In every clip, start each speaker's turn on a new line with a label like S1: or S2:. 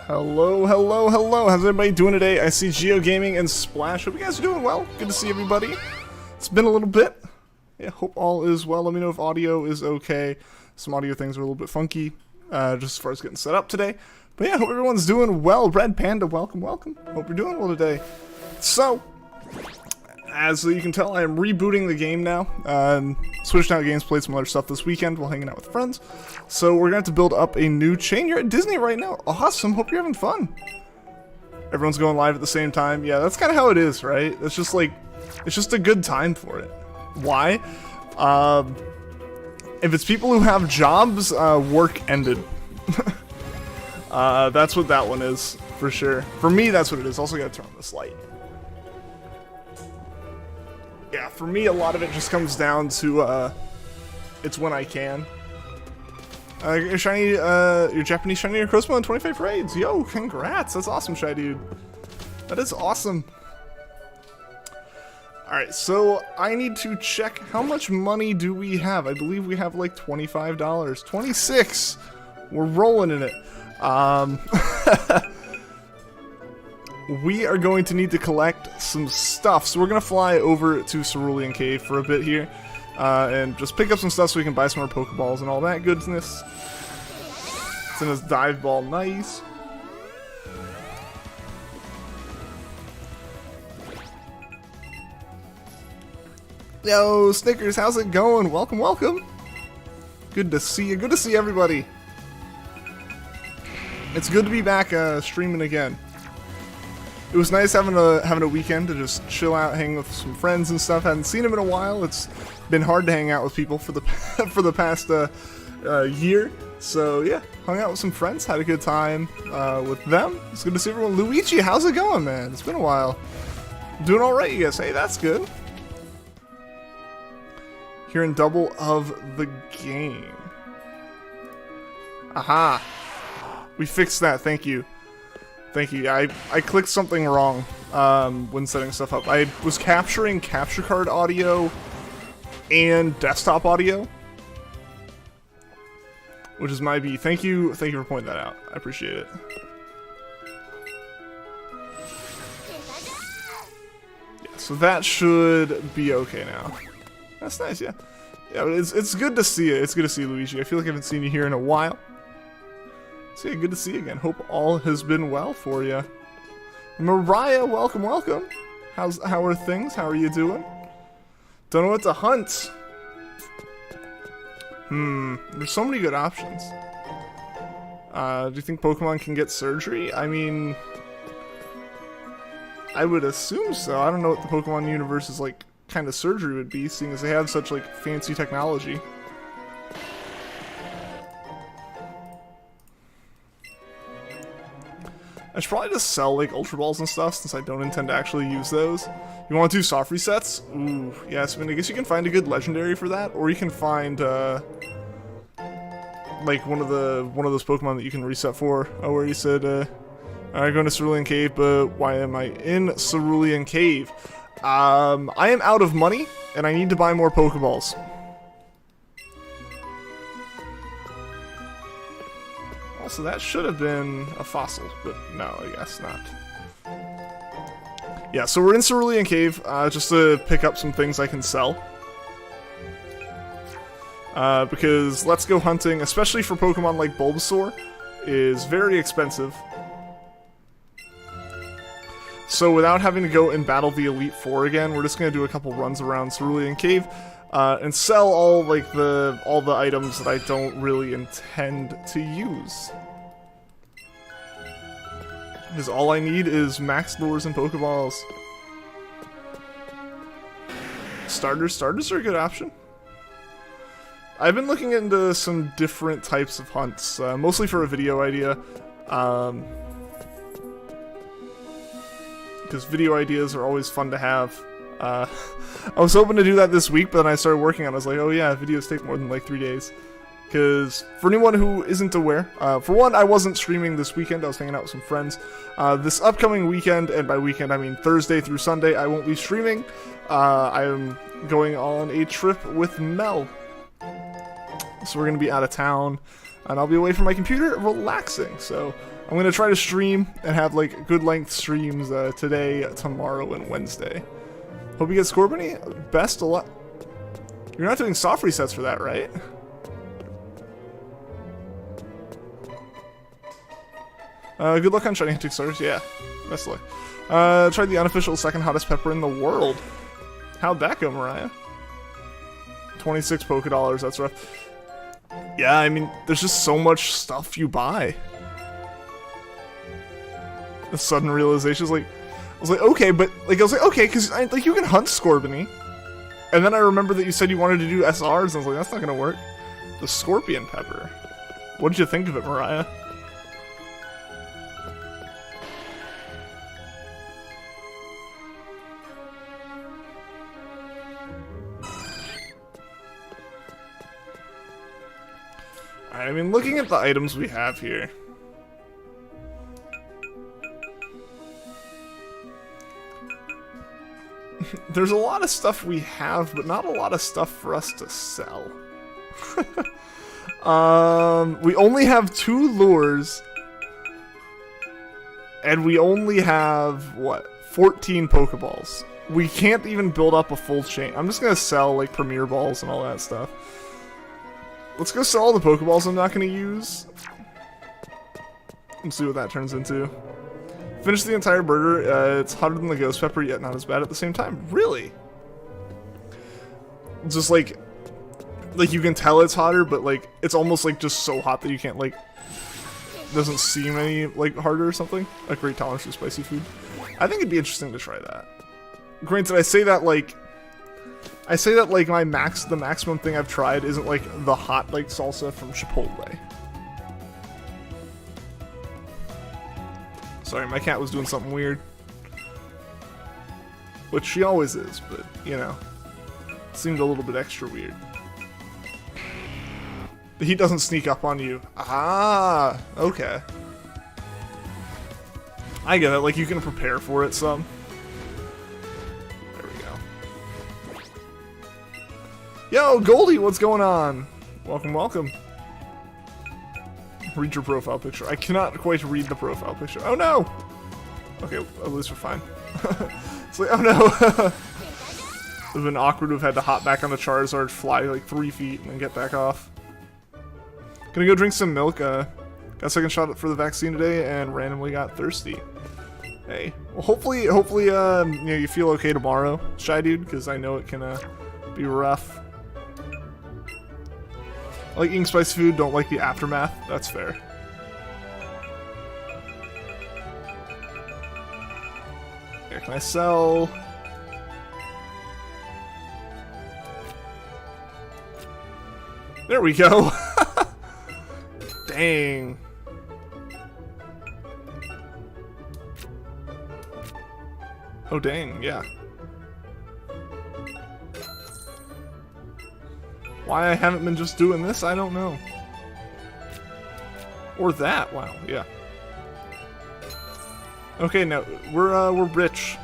S1: Hello, hello, hello. How's everybody doing today? I see Geo Gaming and Splash. Hope you guys are doing well. Good to see everybody. It's been a little bit. Yeah, hope all is well. Let me know if audio is okay. Some audio things are a little bit funky, just as far as getting set up today. But yeah, hope everyone's doing well. Red Panda, welcome, welcome. Hope you're doing well today. So, as you can tell, I am rebooting the game now. Switched out games, played some other stuff this weekend while hanging out with friends. So we're going to have to build up a new chain. You're at Disney right now. Awesome. Hope you're having fun. Everyone's going live at the same time. Yeah, that's kind of how it is, right? It's just like, it's just a good time for it. Why? If it's people who have jobs, work ended. That's what that one is, for sure. For me, that's what it is. Also, got to turn on this light. Yeah, for me, a lot of it just comes down to, it's when I can. Your shiny, your Japanese shiny Necrozma on 25 raids. Yo, congrats. That's awesome, Shy Dude. That is awesome. Alright, so I need to check how much money do we have. I believe we have like $25. 26. We're rolling in it. We are going to need to collect some stuff. So we're going to fly over to Cerulean Cave for a bit here. And just pick up some stuff so we can buy some more Pokeballs and all that goodness. It's in this dive ball, nice. Yo, Snickers, how's it going? Welcome, welcome. Good to see you. Good to see everybody. It's good to be back streaming again. It was nice having a weekend to just chill out, hang with some friends and stuff. Hadn't seen them in a while. It's been hard to hang out with people for the for the past year. So yeah, hung out with some friends, had a good time with them. It's good to see everyone. Luigi, how's it going, man? It's been a while. Doing all right, you guys. Hey, that's good. Hearing double of the game. Aha! We fixed that. Thank you. Thank you. I clicked something wrong when setting stuff up. I was capturing capture card audio and desktop audio, which is my B. Thank you for pointing that out. I appreciate it. Yeah, so that should be okay now. That's nice, yeah. Yeah, but it's good to see you. It's good to see you, Luigi. I feel like I haven't seen you here in a while. So yeah, good to see you again. Hope all has been well for you. Mariah, welcome, welcome. How are things? How are you doing? Don't know what to hunt. There's so many good options. Do you think Pokemon can get surgery? I mean, I would assume so. I don't know what the Pokemon universe is like. Kind of surgery would be, seeing as they have such like fancy technology. I should probably just sell like Ultra Balls and stuff since I don't intend to actually use those. You want to do soft resets? Ooh, yes. I mean, I guess you can find a good legendary for that, or you can find like one of those Pokemon that you can reset for. Oh, where you said, I'm going to Cerulean Cave, but why am I in Cerulean Cave? I am out of money, and I need to buy more Pokeballs. Also, that should have been a fossil, but no, I guess not. Yeah, so we're in Cerulean Cave, just to pick up some things I can sell. Because Let's Go hunting, especially for Pokemon like Bulbasaur, is very expensive. So without having to go and battle the Elite Four again, we're just gonna do a couple runs around Cerulean Cave and sell all the items that I don't really intend to use. Because all I need is max lures and Pokeballs. Starters are a good option. I've been looking into some different types of hunts, mostly for a video idea. Because video ideas are always fun to have. I was hoping to do that this week, but then I started working on it. I was like, oh yeah, videos take more than like 3 days. Because for anyone who isn't aware, for one, I wasn't streaming this weekend. I was hanging out with some friends. This upcoming weekend, and by weekend I mean Thursday through Sunday, I won't be streaming. I am going on a trip with Mel. So we're going to be out of town, and I'll be away from my computer relaxing. So I'm gonna try to stream and have like good length streams today, tomorrow, and Wednesday. Hope you get Scorbunny. Best of luck. You're not doing soft resets for that, right? Good luck on shiny Hunting Stars. Yeah, best of luck. Tried the unofficial second hottest pepper in the world. How'd that go, Mariah? 26 Poké Dollars. That's rough. Yeah, I mean, there's just so much stuff you buy. The sudden realization is like, I was like, okay, but like I was like, okay, because like you can hunt Scorbunny, and then I remember that you said you wanted to do SRs, and I was like, that's not gonna work. The Scorpion Pepper. What did you think of it, Mariah? Alright, I mean, looking at the items we have here. There's a lot of stuff we have, but not a lot of stuff for us to sell. We only have 2 lures. And we only have, what, 14 Pokeballs. We can't even build up a full chain. I'm just gonna sell, like, Premier Balls and all that stuff. Let's go sell all the Pokeballs I'm not gonna use. Let's see what that turns into. Finish the entire burger. It's hotter than the ghost pepper, yet not as bad at the same time. Really? Just like you can tell it's hotter, but like it's almost like just so hot that you can't like doesn't seem any like harder or something. A great tolerance to spicy food. I think it'd be interesting to try that. Granted, I say that like the maximum thing I've tried isn't like the hot like salsa from Chipotle. Sorry, my cat was doing something weird. Which she always is, but, you know, seemed a little bit extra weird. The heat doesn't sneak up on you. Ah, okay. I get it, like you can prepare for it some. There we go. Yo, Goldie, what's going on? Welcome, welcome. Read your profile picture. I cannot quite read the profile picture. Oh no! Okay, at least we're fine. It's like, oh no! It would have been awkward to have had to hop back on the Charizard, fly like 3 feet, and then get back off. Gonna go drink some milk. Got a second shot for the vaccine today, and randomly got thirsty. Hey, well, hopefully, you know, you feel okay tomorrow, Shy Dude, because I know it can be rough. I like eating spicy food, don't like the aftermath. That's fair. Here, can I sell? There we go. Dang. Oh, dang, yeah. Why I haven't been just doing this, I don't know. Or that, wow, yeah. Okay, now we're rich.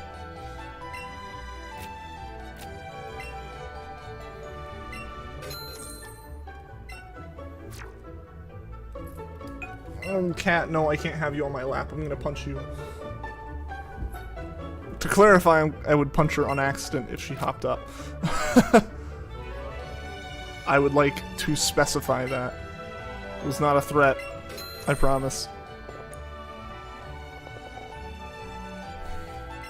S1: Cat, no, I can't have you on my lap. I'm gonna punch you. To clarify, I would punch her on accident if she hopped up. I would like to specify that. It was not a threat. I promise.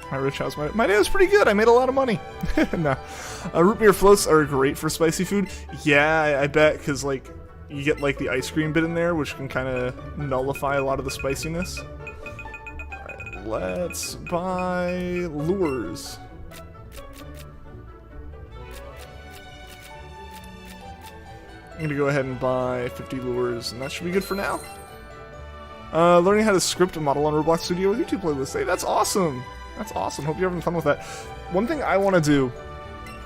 S1: Hi, Rich, how's my day was pretty good. I made a lot of money. Nah. Root beer floats are great for spicy food. Yeah, I bet, because, like, you get, like, the ice cream bit in there, which can kind of nullify a lot of the spiciness. Alright, let's buy lures. I'm gonna go ahead and buy 50 lures, and that should be good for now. Learning how to script a model on Roblox Studio with YouTube playlist. Hey, that's awesome! That's awesome. Hope you're having fun with that. One thing I want to do,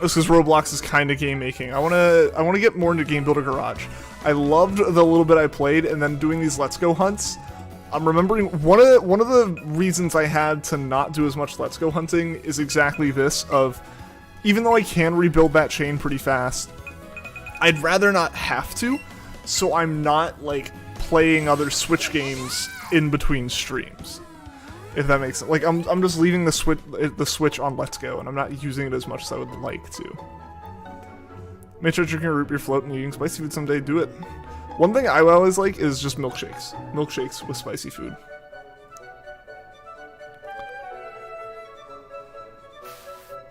S1: is because Roblox is kind of game making. I want to get more into Game Builder Garage. I loved the little bit I played, and then doing these Let's Go hunts. I'm remembering one of the reasons I had to not do as much Let's Go hunting is exactly this. Of even though I can rebuild that chain pretty fast, I'd rather not have to, so I'm not, like, playing other Switch games in between streams. If that makes sense. Like, I'm just leaving the switch on Let's Go, and I'm not using it as much as I would like to. Make sure drinking root beer float and eating spicy food someday. Do it. One thing I always like is just milkshakes. Milkshakes with spicy food.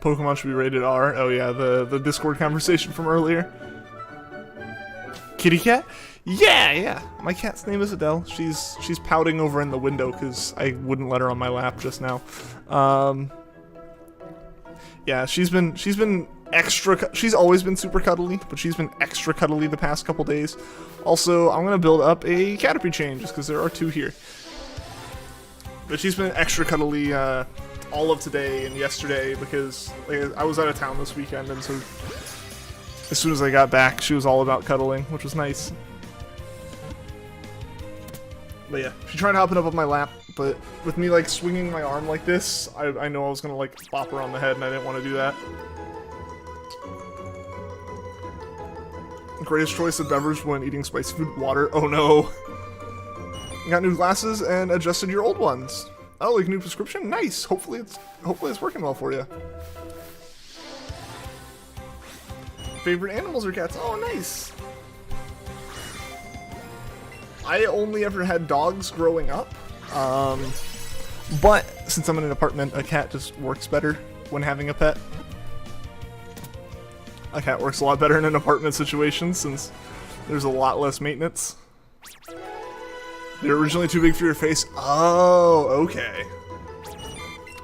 S1: Pokemon should be rated R. Oh yeah, the Discord conversation from earlier. Kitty cat? Yeah. My cat's name is Adele. She's pouting over in the window because I wouldn't let her on my lap just now. Yeah, she's been extra. She's always been super cuddly, but she's been extra cuddly the past couple days. Also, I'm gonna build up a Caterpie chain just because there are 2 here. But she's been extra cuddly all of today and yesterday because I was out of town this weekend, and so as soon as I got back, she was all about cuddling, which was nice. But yeah, she tried hopping up on my lap, but with me like swinging my arm like this, I know I was gonna like bop her on the head, and I didn't want to do that. Greatest choice of beverage when eating spicy food? Water. Oh no. Got new glasses and adjusted your old ones. Oh, like new prescription? Nice. Hopefully it's working well for you. Favorite animals or cats? Oh, nice. I only ever had dogs growing up. But since I'm in an apartment, a cat just works better when having a pet. A cat works a lot better in an apartment situation since there's a lot less maintenance. They're originally too big for your face. Oh, okay.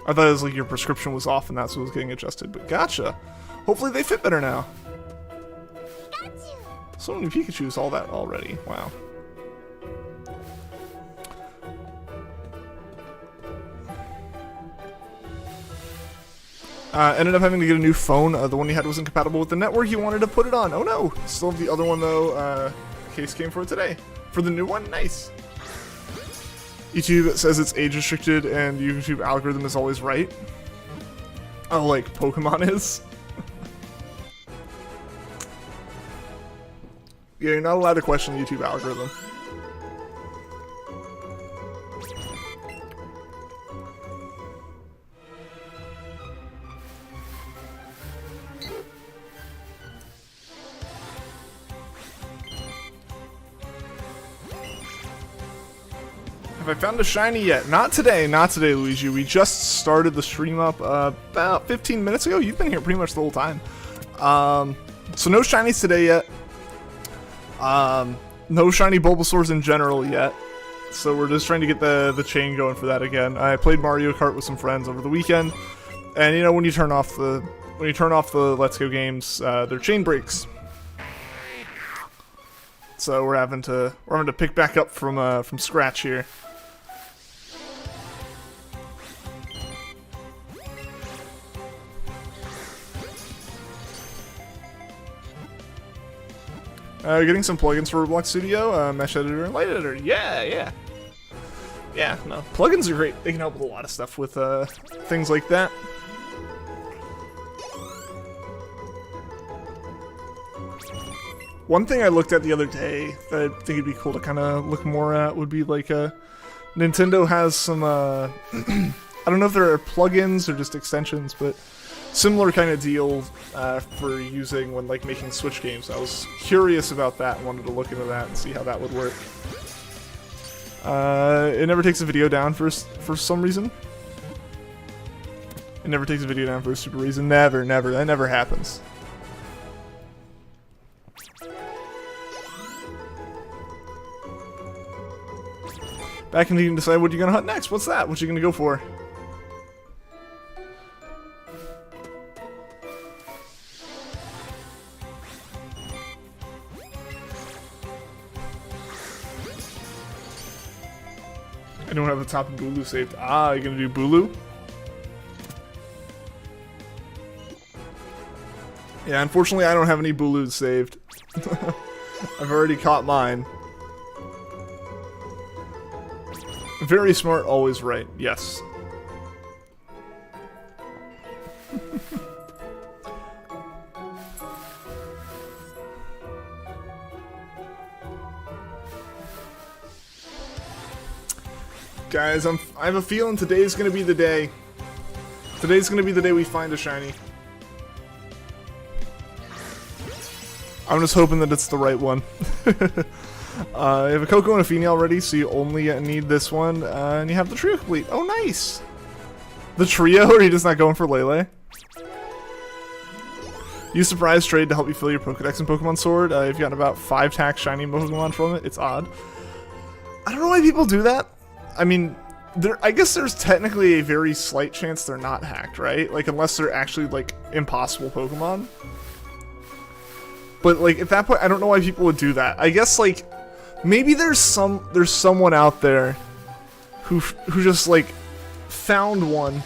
S1: I thought it was like your prescription was off and that's what was getting adjusted, but gotcha. Hopefully they fit better now. So many Pikachus, all that already. Wow. Ended up having to get a new phone. The one he had wasn't compatible with the network. He wanted to put it on. Oh no! Still have the other one though. Case came for it today. For the new one? Nice. YouTube says it's age restricted and the YouTube algorithm is always right. Oh, like Pokemon is? Yeah, you're not allowed to question the YouTube algorithm. Have I found a shiny yet? Not today, Luigi. We just started the stream up about 15 minutes ago. You've been here pretty much the whole time. So no shinies today yet. No shiny Bulbasaurs in general yet. So we're just trying to get the chain going for that again. I played Mario Kart with some friends over the weekend, and you know when you turn off the Let's Go games, their chain breaks. So we're having to pick back up from scratch here. Getting some plugins for Roblox Studio, Mesh Editor and Light Editor. Yeah, no. Plugins are great. They can help with a lot of stuff with things like that. One thing I looked at the other day that I think it'd be cool to kind of look more at would be like Nintendo has some, I don't know if there are plugins or just extensions, but similar kind of deal for using when like making Switch games. I was curious about that and wanted to look into that and see how that would work. It never takes a video down for some reason. It never takes a video down for a stupid reason. Never. That never happens. Back and you can decide what you're gonna hunt next. What's that? What you gonna go for? I don't have the top of Bulu saved. Ah, you're gonna do Bulu? Yeah, unfortunately I don't have any Bulus saved. I've already caught mine. Very smart, always right. Yes. Guys, I have a feeling today's gonna be the day. Today's gonna be the day we find a shiny. I'm just hoping that it's the right one. I have a Coco and a Feeny already, so you only need this one, and you have the trio complete. Oh, nice! The trio, or are you just not going for Lele? Use surprise trade to help you fill your Pokedex in Pokemon Sword. You've gotten about 5 tax shiny Pokemon from it. It's odd. I don't know why people do that. I mean, I guess there's technically a very slight chance they're not hacked, right? Like, unless they're actually, like, impossible Pokemon. But, like, at that point, I don't know why people would do that. I guess, like, maybe there's someone out there who just, like, found one,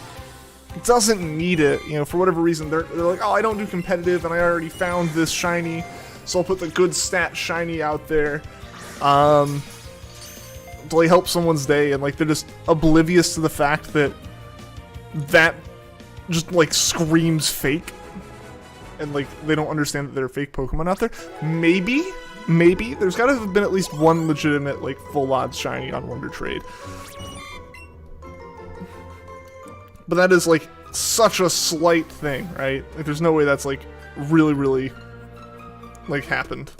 S1: doesn't need it, you know, for whatever reason. They're like, oh, I don't do competitive, and I already found this shiny, so I'll put the good stat shiny out there, to, like, help someone's day, and, like, they're just oblivious to the fact that just, like, screams fake. And, like, they don't understand that there are fake Pokemon out there. Maybe, there's gotta have been at least one legitimate, like, full odds shiny on Wonder Trade. But that is, like, such a slight thing, right? Like, there's no way that's, like, really, like, happened.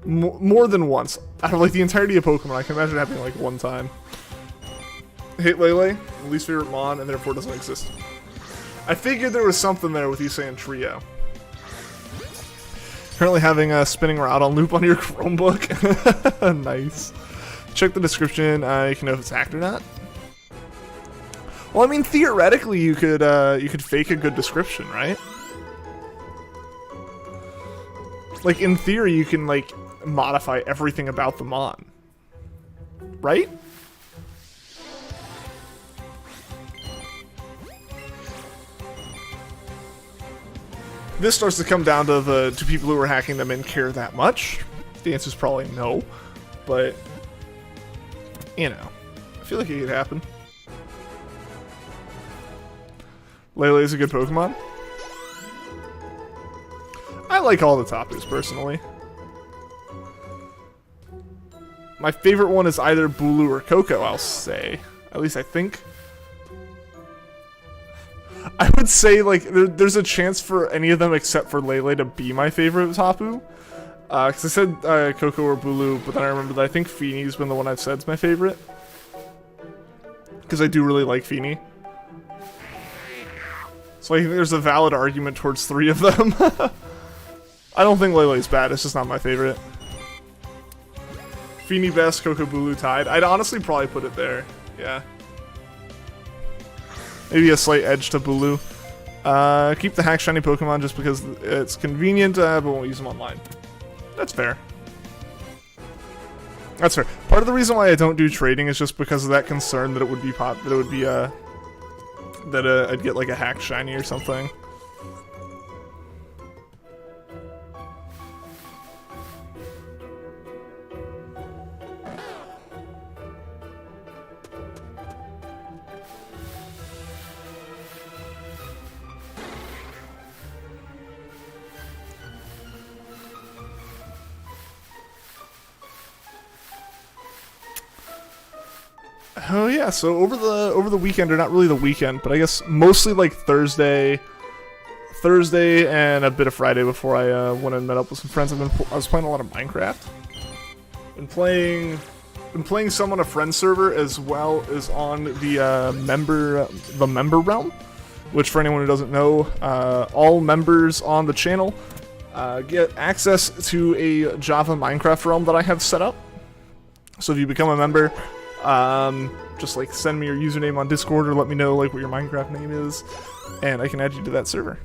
S1: More than once. Out of, like, the entirety of Pokemon, I can imagine it happening, like, one time. Hate Lele, least favorite Mon, and therefore doesn't exist. I figured there was something there with you saying trio. Currently having a spinning route on loop on your Chromebook. Nice. Check the description. You can know if it's hacked or not. Well, I mean, theoretically, you could fake a good description, right? Like, in theory, you can, like, modify everything about the Mon. Right? This starts to come down to do people who are hacking them in care that much? The answer is probably no, but, you know, I feel like it could happen. Lele is a good Pokemon. I like all the Tapus, personally. My favorite one is either Bulu or Coco, I'll say. At least I think. I would say, like, there's a chance for any of them except for Lele to be my favorite Tapu. Because I said Coco or Bulu, but then I remember that I think Feeny's been the one I've said is my favorite. Because I do really like Feeny. So I think there's a valid argument towards 3 of them. I don't think Lele's bad, it's just not my favorite. Feeny best, Coco Bulu tied. I'd honestly probably put it there, yeah. Maybe a slight edge to Bulu. Keep the hack shiny Pokemon just because it's convenient, but won't use them online. That's fair. That's fair. Part of the reason why I don't do trading is just because of that concern that it would be I'd get like a hack shiny or something. Oh yeah, so over the weekend, or not really the weekend, but I guess mostly like Thursday and a bit of Friday before I went and met up with some friends. I was playing a lot of Minecraft. Been playing some on a friend server as well as on the member realm, which for anyone who doesn't know, all members on the channel get access to a Java Minecraft realm that I have set up. So if you become a member, just like send me your username on Discord or let me know like what your Minecraft name is, and I can add you to that server.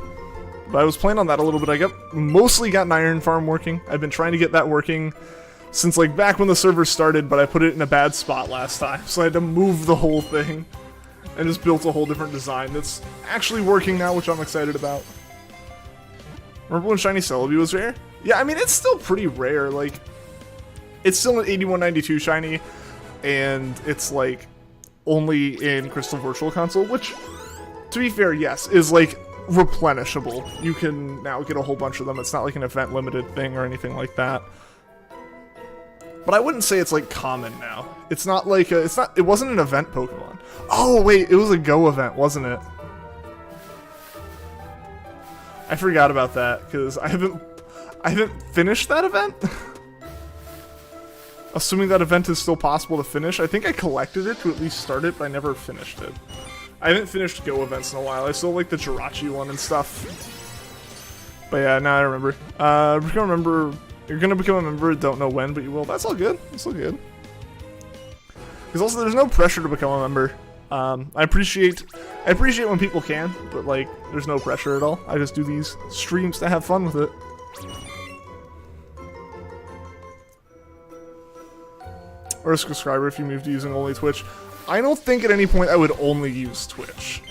S1: But I was playing on that a little bit. I mostly got an iron farm working. I've been trying to get that working since like back when the server started, but I put it in a bad spot last time, so I had to move the whole thing and just built a whole different design that's actually working now, which I'm excited about. Remember when Shiny Celebi was rare? Yeah, I mean, it's still pretty rare. Like, it's still an 8192 Shiny, and it's like only in Crystal Virtual Console, which, to be fair, yes, is like replenishable. You can now get a whole bunch of them. It's not like an event limited thing or anything like that. But I wouldn't say it's like common now. It's not like it wasn't an event Pokemon. Oh wait, it was a Go event, wasn't it? I forgot about that because I haven't finished that event. Assuming that event is still possible to finish. I think I collected it to at least start it, but I never finished it. I haven't finished Go events in a while. I still like the Jirachi one and stuff. But yeah, now I remember. You're gonna become a member, don't know when, but you will. That's all good. That's all good. Because also, there's no pressure to become a member. I appreciate when people can, but like, there's no pressure at all. I just do these streams to have fun with it. Or a subscriber if you move to using only Twitch. I don't think at any point I would only use Twitch.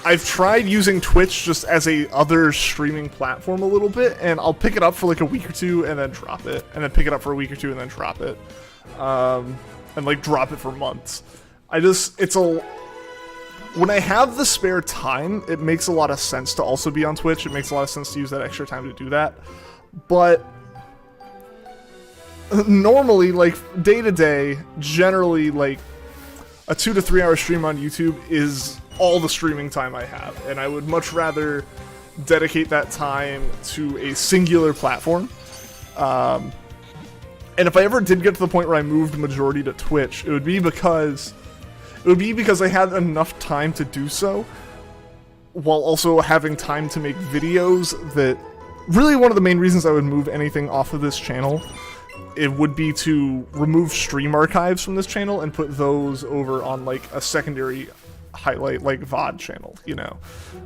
S1: I've tried using Twitch just as a other streaming platform a little bit, and I'll pick it up for like a week or two and then drop it, and then pick it up for a week or two and then drop it, and like drop it for months. When I have the spare time, it makes a lot of sense to also be on Twitch. It makes a lot of sense to use that extra time to do that, but normally, like day to day, generally like a 2 to 3 hour stream on YouTube is all the streaming time I have, and I would much rather dedicate that time to a singular platform. And if I ever did get to the point where I moved majority to Twitch, it would be because I had enough time to do so, while also having time to make videos. That really one of the main reasons I would move anything off of this channel, it would be to remove stream archives from this channel and put those over on like a secondary highlight like VOD channel, you know.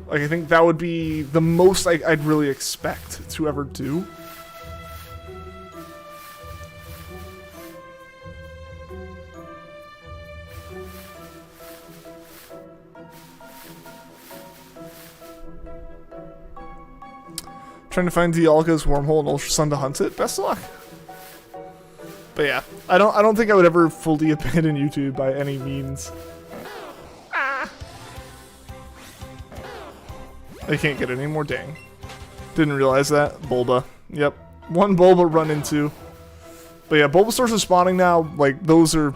S1: Like I think that would be the most I'd really expect to ever do. Trying to find Dialga's wormhole in Ultra Sun to hunt it. Best of luck. But yeah, I don't think I would ever fully abandon YouTube by any means. I can't get any more, dang. Didn't realize that. Bulba. Yep. One Bulba run into. But yeah, Bulbasaur's are spawning now. Like, those are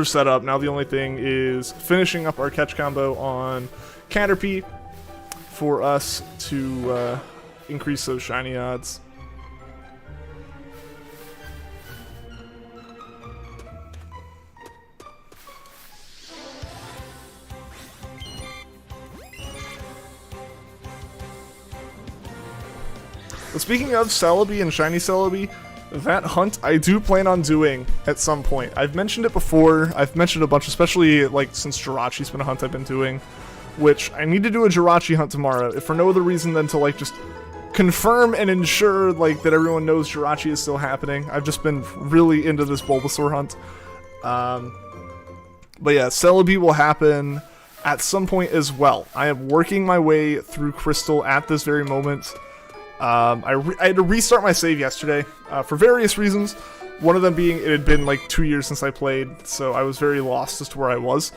S1: set up. Now the only thing is finishing up our catch combo on Caterpie for us to increase those shiny odds. But speaking of Celebi and Shiny Celebi, that hunt I do plan on doing at some point. I've mentioned it before. I've mentioned a bunch, especially like since Jirachi's been a hunt I've been doing, which I need to do a Jirachi hunt tomorrow, if for no other reason than to like just confirm and ensure like that everyone knows Jirachi is still happening. I've just been really into this Bulbasaur hunt. But yeah, Celebi will happen at some point as well. I am working my way through Crystal at this very moment. I had to restart my save yesterday for various reasons. One of them being it had been like 2 years since I played, so I was very lost as to where I was.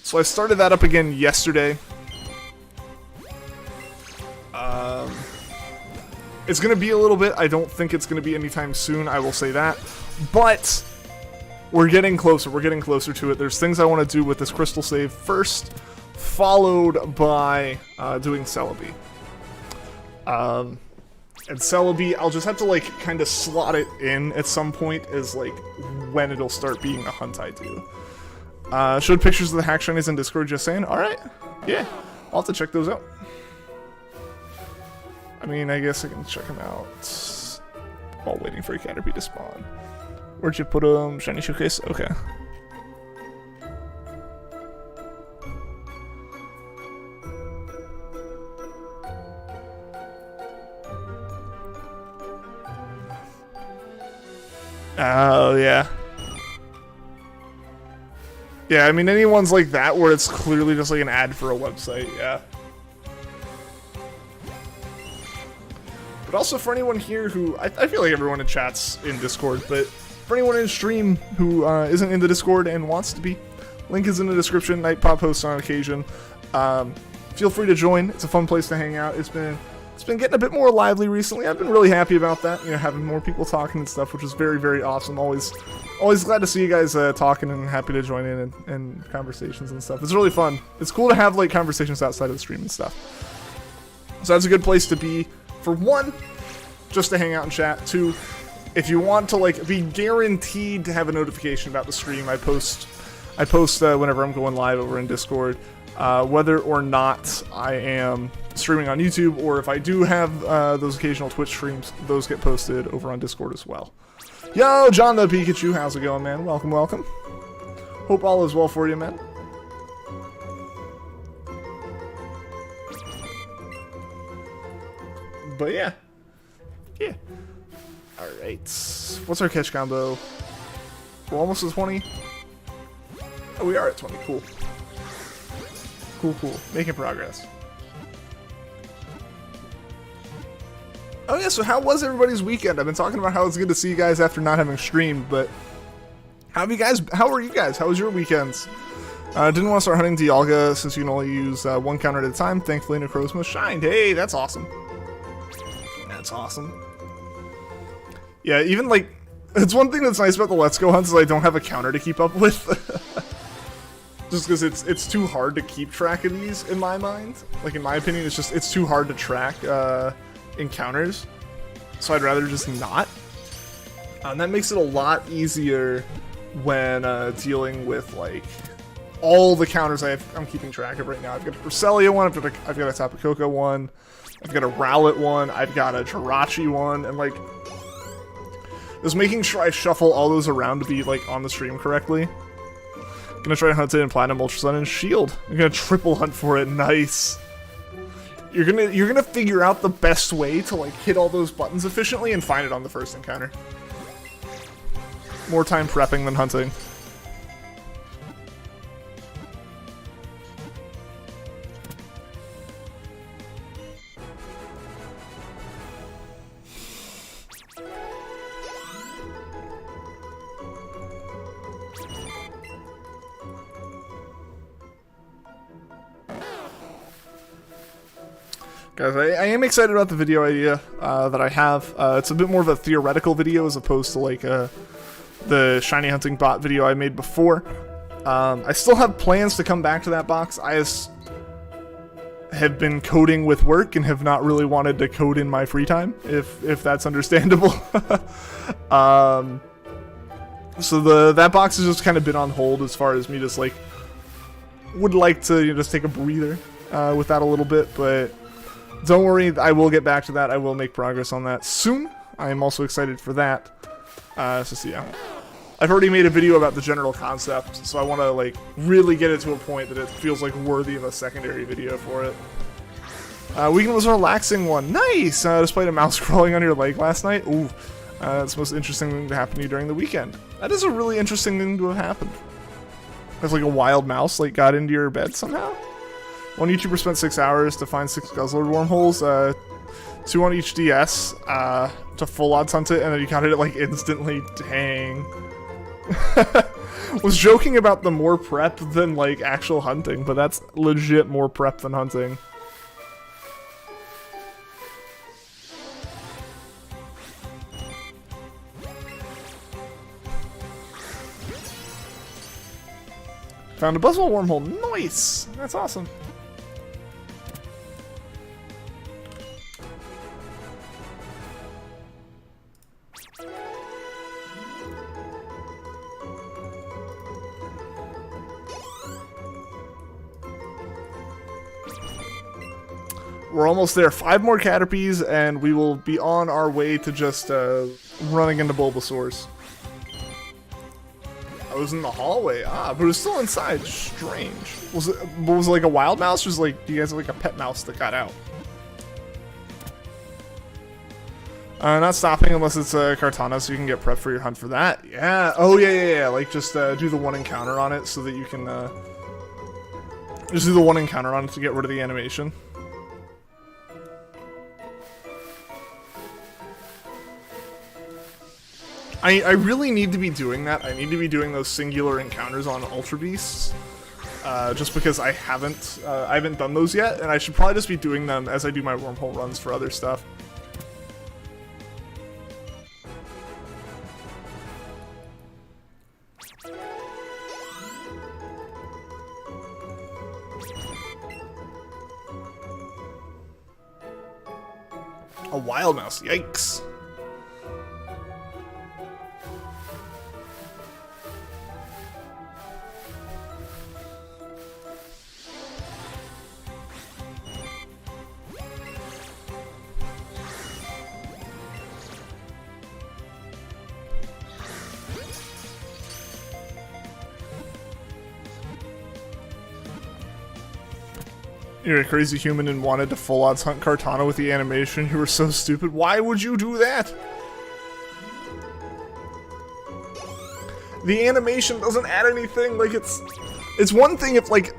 S1: So I started that up again yesterday. It's going to be a little bit. I don't think it's going to be anytime soon, I will say that. But we're getting closer. We're getting closer to it. There's things I want to do with this Crystal save first, followed by doing Celebi. And Celebi, I'll just have to like kind of slot it in at some point as like when it'll start being a hunt I do. Showed pictures of the hack shinies in Discord, just saying. Alright, yeah, I'll have to check those out. I mean, I guess I can check them out while waiting for a Caterpie to spawn. Where'd you put them? Shiny Showcase? Okay. Oh, yeah. Yeah, I mean, any ones like that where it's clearly just like an ad for a website, yeah. But also for anyone here who, I feel like everyone in chat's in Discord, but for anyone in stream who isn't in the Discord and wants to be, link is in the description. Nightpop hosts on occasion. Feel free to join. It's a fun place to hang out. It's been It's been getting a bit more lively recently. I've been really happy about that, you know, having more people talking and stuff, which is very, very awesome. Always glad to see you guys talking and happy to join in and conversations and stuff. It's really fun. It's cool to have, like, conversations outside of the stream and stuff. So that's a good place to be. For one, just to hang out and chat. Two, if you want to, like, be guaranteed to have a notification about the stream, I post whenever I'm going live over in Discord, whether or not I am streaming on YouTube, or if I do have those occasional Twitch streams, those get posted over on Discord as well. Yo, John the Pikachu, how's it going, man? Welcome, welcome. Hope all is well for you, man. But yeah. Alright. What's our catch combo? We're almost at 20. Oh, we are at 20. Cool. Cool. Making progress. Oh yeah, so how was everybody's weekend? I've been talking about how it's good to see you guys after not having streamed, but how are you guys? How was your weekends? Didn't want to start hunting Dialga since you can only use one counter at a time. Thankfully, Necrozma shined. Hey, that's awesome. That's awesome. Yeah, even like, it's one thing that's nice about the Let's Go hunts is I don't have a counter to keep up with. Just because it's too hard to keep track of these in my mind. Like, in my opinion, it's too hard to track encounters. So I'd rather just not. And that makes it a lot easier when dealing with, like, all the counters I'm keeping track of right now. I've got a Cresselia one, I've got a Tapu Koko one, I've got a Rowlet one, I've got a Jirachi one, and, like, just making sure I shuffle all those around to be, like, on the stream correctly. Gonna try to hunt it in Platinum, Ultra Sun, and Shield. I'm gonna triple hunt for it. Nice. You're gonna figure out the best way to, like, hit all those buttons efficiently and find it on the first encounter. More time prepping than hunting. Guys, I am excited about the video idea that I have. It's a bit more of a theoretical video as opposed to, like, the shiny hunting bot video I made before. I still have plans to come back to that box. I have been coding with work and have not really wanted to code in my free time, if that's understandable. So that box has just kind of been on hold as far as me just, like, would like to, you know, just take a breather with that a little bit, but don't worry, I will get back to that. I will make progress on that soon. I am also excited for that. So yeah. I've already made a video about the general concept, so I want to, like, really get it to a point that it feels like worthy of a secondary video for it. Weekend was a relaxing one. Nice! Despite a mouse crawling on your leg last night. Ooh, that's the most interesting thing to happen to you during the weekend. That is a really interesting thing to have happened. There's, like, a wild mouse, like, got into your bed somehow? One YouTuber spent 6 hours to find 6 Guzzlord wormholes, 2 on each DS, to full odds hunt it, and then he counted it, like, instantly. Dang. Was joking about the more prep than, like, actual hunting, but that's legit more prep than hunting. Found a Buzzwole wormhole. Nice! That's awesome. We're almost there. 5 more Caterpies, and we will be on our way to just running into Bulbasaurs. I was in the hallway. But it was still inside. Strange. Was it like a wild mouse, or was, like, do you guys have, like, a pet mouse that got out? Not stopping unless it's a Kartana, so you can get prep for your hunt for that. Yeah. Oh, yeah. Like, just do the one encounter on it so that you can just do the one encounter on it to get rid of the animation. I really need to be doing that. I need to be doing those singular encounters on Ultra Beasts. just because I haven't done those yet, and I should probably just be doing them as I do my wormhole runs for other stuff. A wild mouse, yikes. You're a crazy human and wanted to full odds hunt Kartana with the animation. You were so stupid. Why would you do that? The animation doesn't add anything. Like, it's one thing if, like,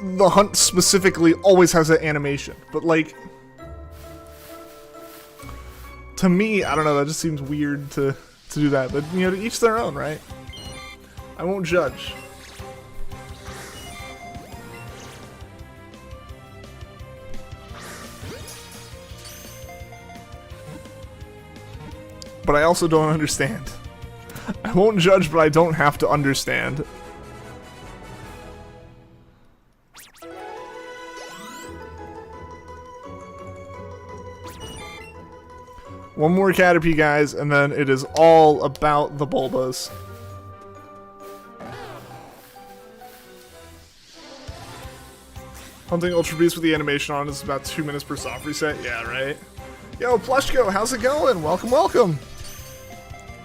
S1: the hunt specifically always has that animation. But, like, to me, I don't know, that just seems weird to do that. But, you know, to each their own, right? I won't judge. But I also don't understand. I won't judge, but I don't have to understand. One more Caterpie, guys, and then it is all about the Bulbas. Hunting Ultra Beast with the animation on is about 2 minutes per soft reset. Yeah, right? Yo, Plushko, how's it going? Welcome, welcome.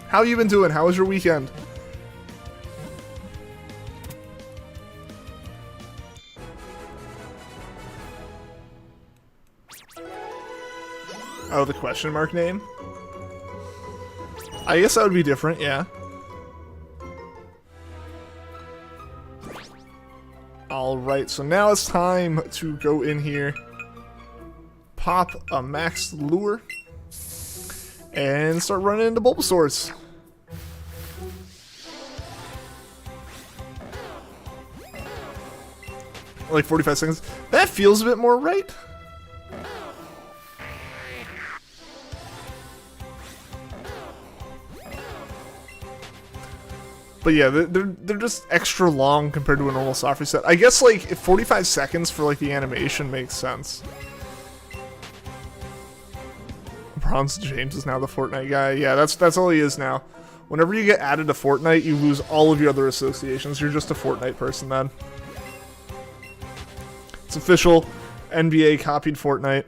S1: How you been doing? How was your weekend? Oh, the question mark name? I guess that would be different, yeah. Alright, so now it's time to go in here, pop a max lure, and start running into Bulbasaurs. Like 45 seconds. That feels a bit more right. But yeah, they're just extra long compared to a normal soft reset. I guess like if 45 seconds for like the animation makes sense. Bronze James is now the Fortnite guy. Yeah, that's all he is now. Whenever you get added to Fortnite, you lose all of your other associations. You're just a Fortnite person then. It's official. NBA copied Fortnite.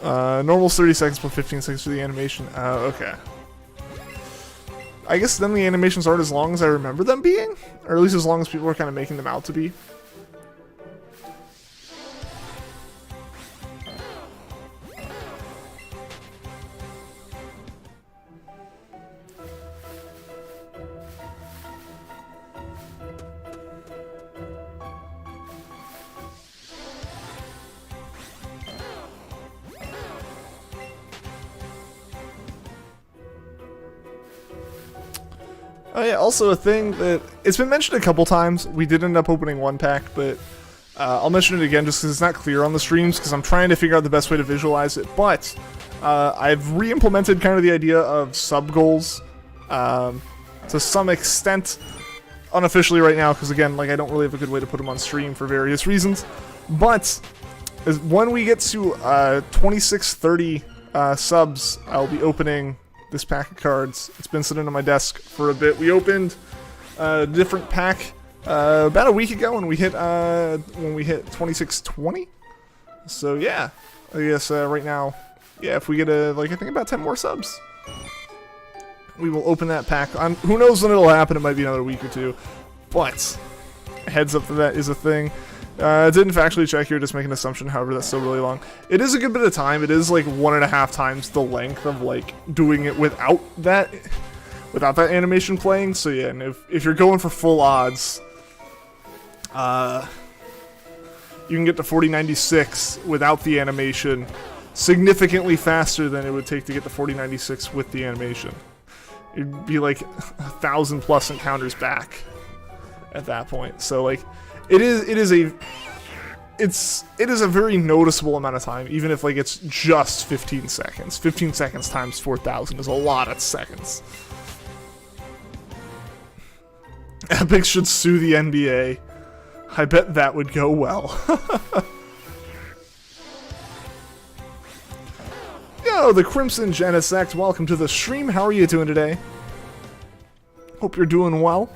S1: Normal's 30 seconds plus 15 seconds for the animation. Okay. I guess then the animations aren't as long as I remember them being? Or at least as long as people are kind of making them out to be. Oh yeah, also a thing that, it's been mentioned a couple times, we did end up opening one pack, but I'll mention it again just because it's not clear on the streams, because I'm trying to figure out the best way to visualize it, but I've re-implemented kind of the idea of sub-goals to some extent, unofficially right now, because again, like I don't really have a good way to put them on stream for various reasons, but when we get to 2630 subs, I'll be opening this pack of cards. It's been sitting on my desk for a bit. We opened a different pack about a week ago when we hit 2620. So yeah, I guess right now, yeah, if we get like I think about 10 more subs, we will open that pack. Who knows when it'll happen? It might be another week or two, but heads up that is a thing. Didn't factually check here, just make an assumption, however that's still really long. It is a good bit of time. It is like 1.5 times the length of like doing it without that animation playing. So yeah, and if you're going for full odds, you can get to 4096 without the animation significantly faster than it would take to get to 4096 with the animation. It'd be like 1,000+ encounters back. at that point. So like, it is a very noticeable amount of time, even if like it's just 15 seconds. 15 seconds times 4,000 is a lot of seconds. Epic should sue the NBA. I bet that would go well. Yo, the Crimson Genesect, welcome to the stream. How are you doing today? Hope you're doing well.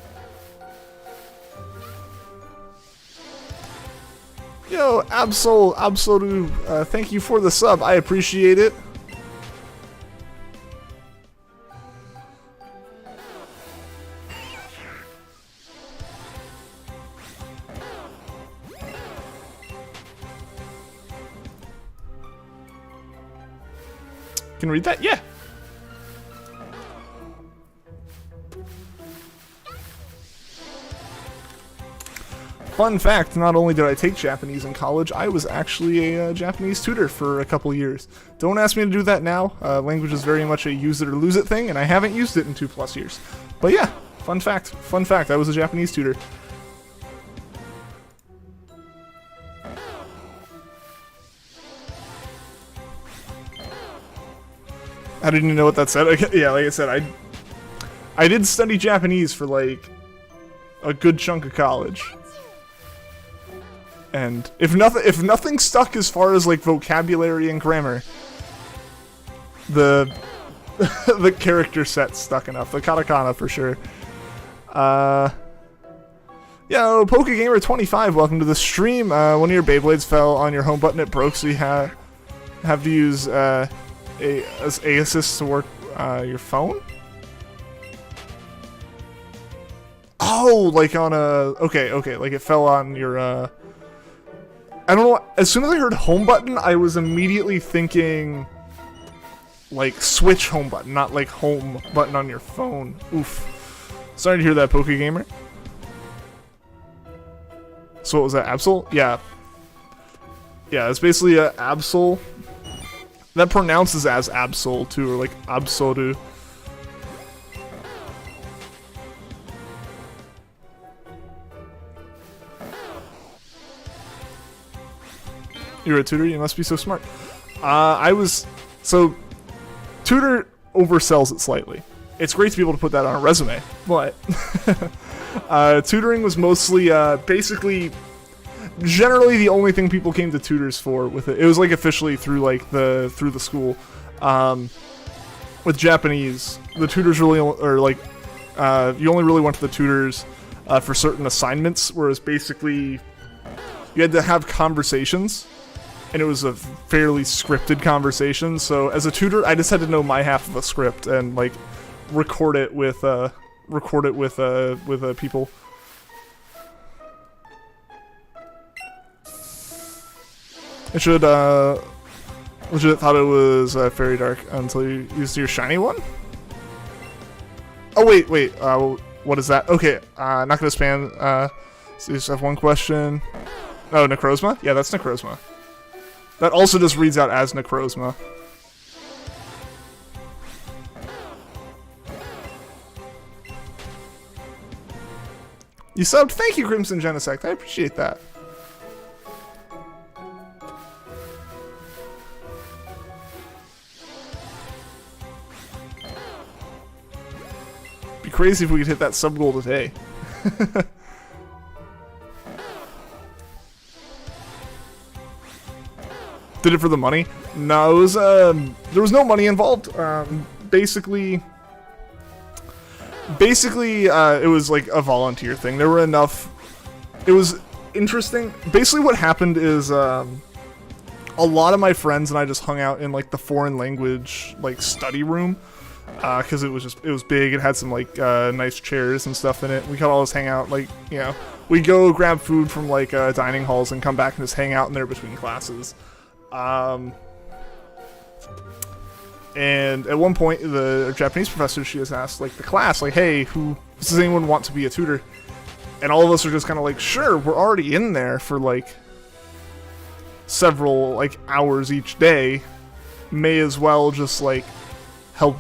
S1: Yo, Absolu, thank you for the sub. I appreciate it. Can you read that? Yeah. Fun fact, not only did I take Japanese in college, I was actually a Japanese tutor for a couple years. Don't ask me to do that now. Language is very much a use it or lose it thing, and I haven't used it in 2+ years. But yeah, fun fact, I was a Japanese tutor. I didn't even know what that said. Yeah, like I said, I did study Japanese for like a good chunk of college. And if nothing stuck as far as like vocabulary and grammar, the the character set stuck enough. The katakana for sure. Yo, PokeGamer25, welcome to the stream. One of your Beyblades fell on your home button, it broke, so you have to use A assist to work your phone? Oh, like on a... Okay, like it fell on your... I don't know, as soon as I heard home button, I was immediately thinking... like, Switch home button, not like home button on your phone. Oof. Sorry to hear that, PokeGamer. So what was that, Absol? Yeah. Yeah, it's basically a Absol. That pronounces as Absol too, or like Absolu. You're a tutor? You must be so smart. So, tutor oversells it slightly. It's great to be able to put that on a resume, but tutoring was mostly, basically, generally the only thing people came to tutors for with it. It was like officially through like the school. With Japanese, the tutors really, or like, you only really went to the tutors for certain assignments, whereas basically you had to have conversations. And it was a fairly scripted conversation, so as a tutor, I just had to know my half of a script and like record it with people. I should legit thought it was Fairy Dark until you used your shiny one. Oh wait, what is that? Okay, not gonna spam. So you just have one question. Oh, Necrozma? Yeah, that's Necrozma. That also just reads out as Necrozma. You subbed? Thank you, Crimson Genesect. I appreciate that. Be crazy if we could hit that sub goal today. Did it for the money? No, it was, there was no money involved. Basically, it was like a volunteer thing. There were enough... It was interesting. Basically what happened is, a lot of my friends and I just hung out in like the foreign language, like, study room. Cause it was big, it had some like, nice chairs and stuff in it. We could all just hang out, like, you know, we'd go grab food from like, dining halls and come back and just hang out in there between classes. And at one point, the Japanese professor, she has asked, like, the class, like, hey, does anyone want to be a tutor? And all of us are just kind of like, sure, we're already in there for, like, several, like, hours each day. May as well just, like, help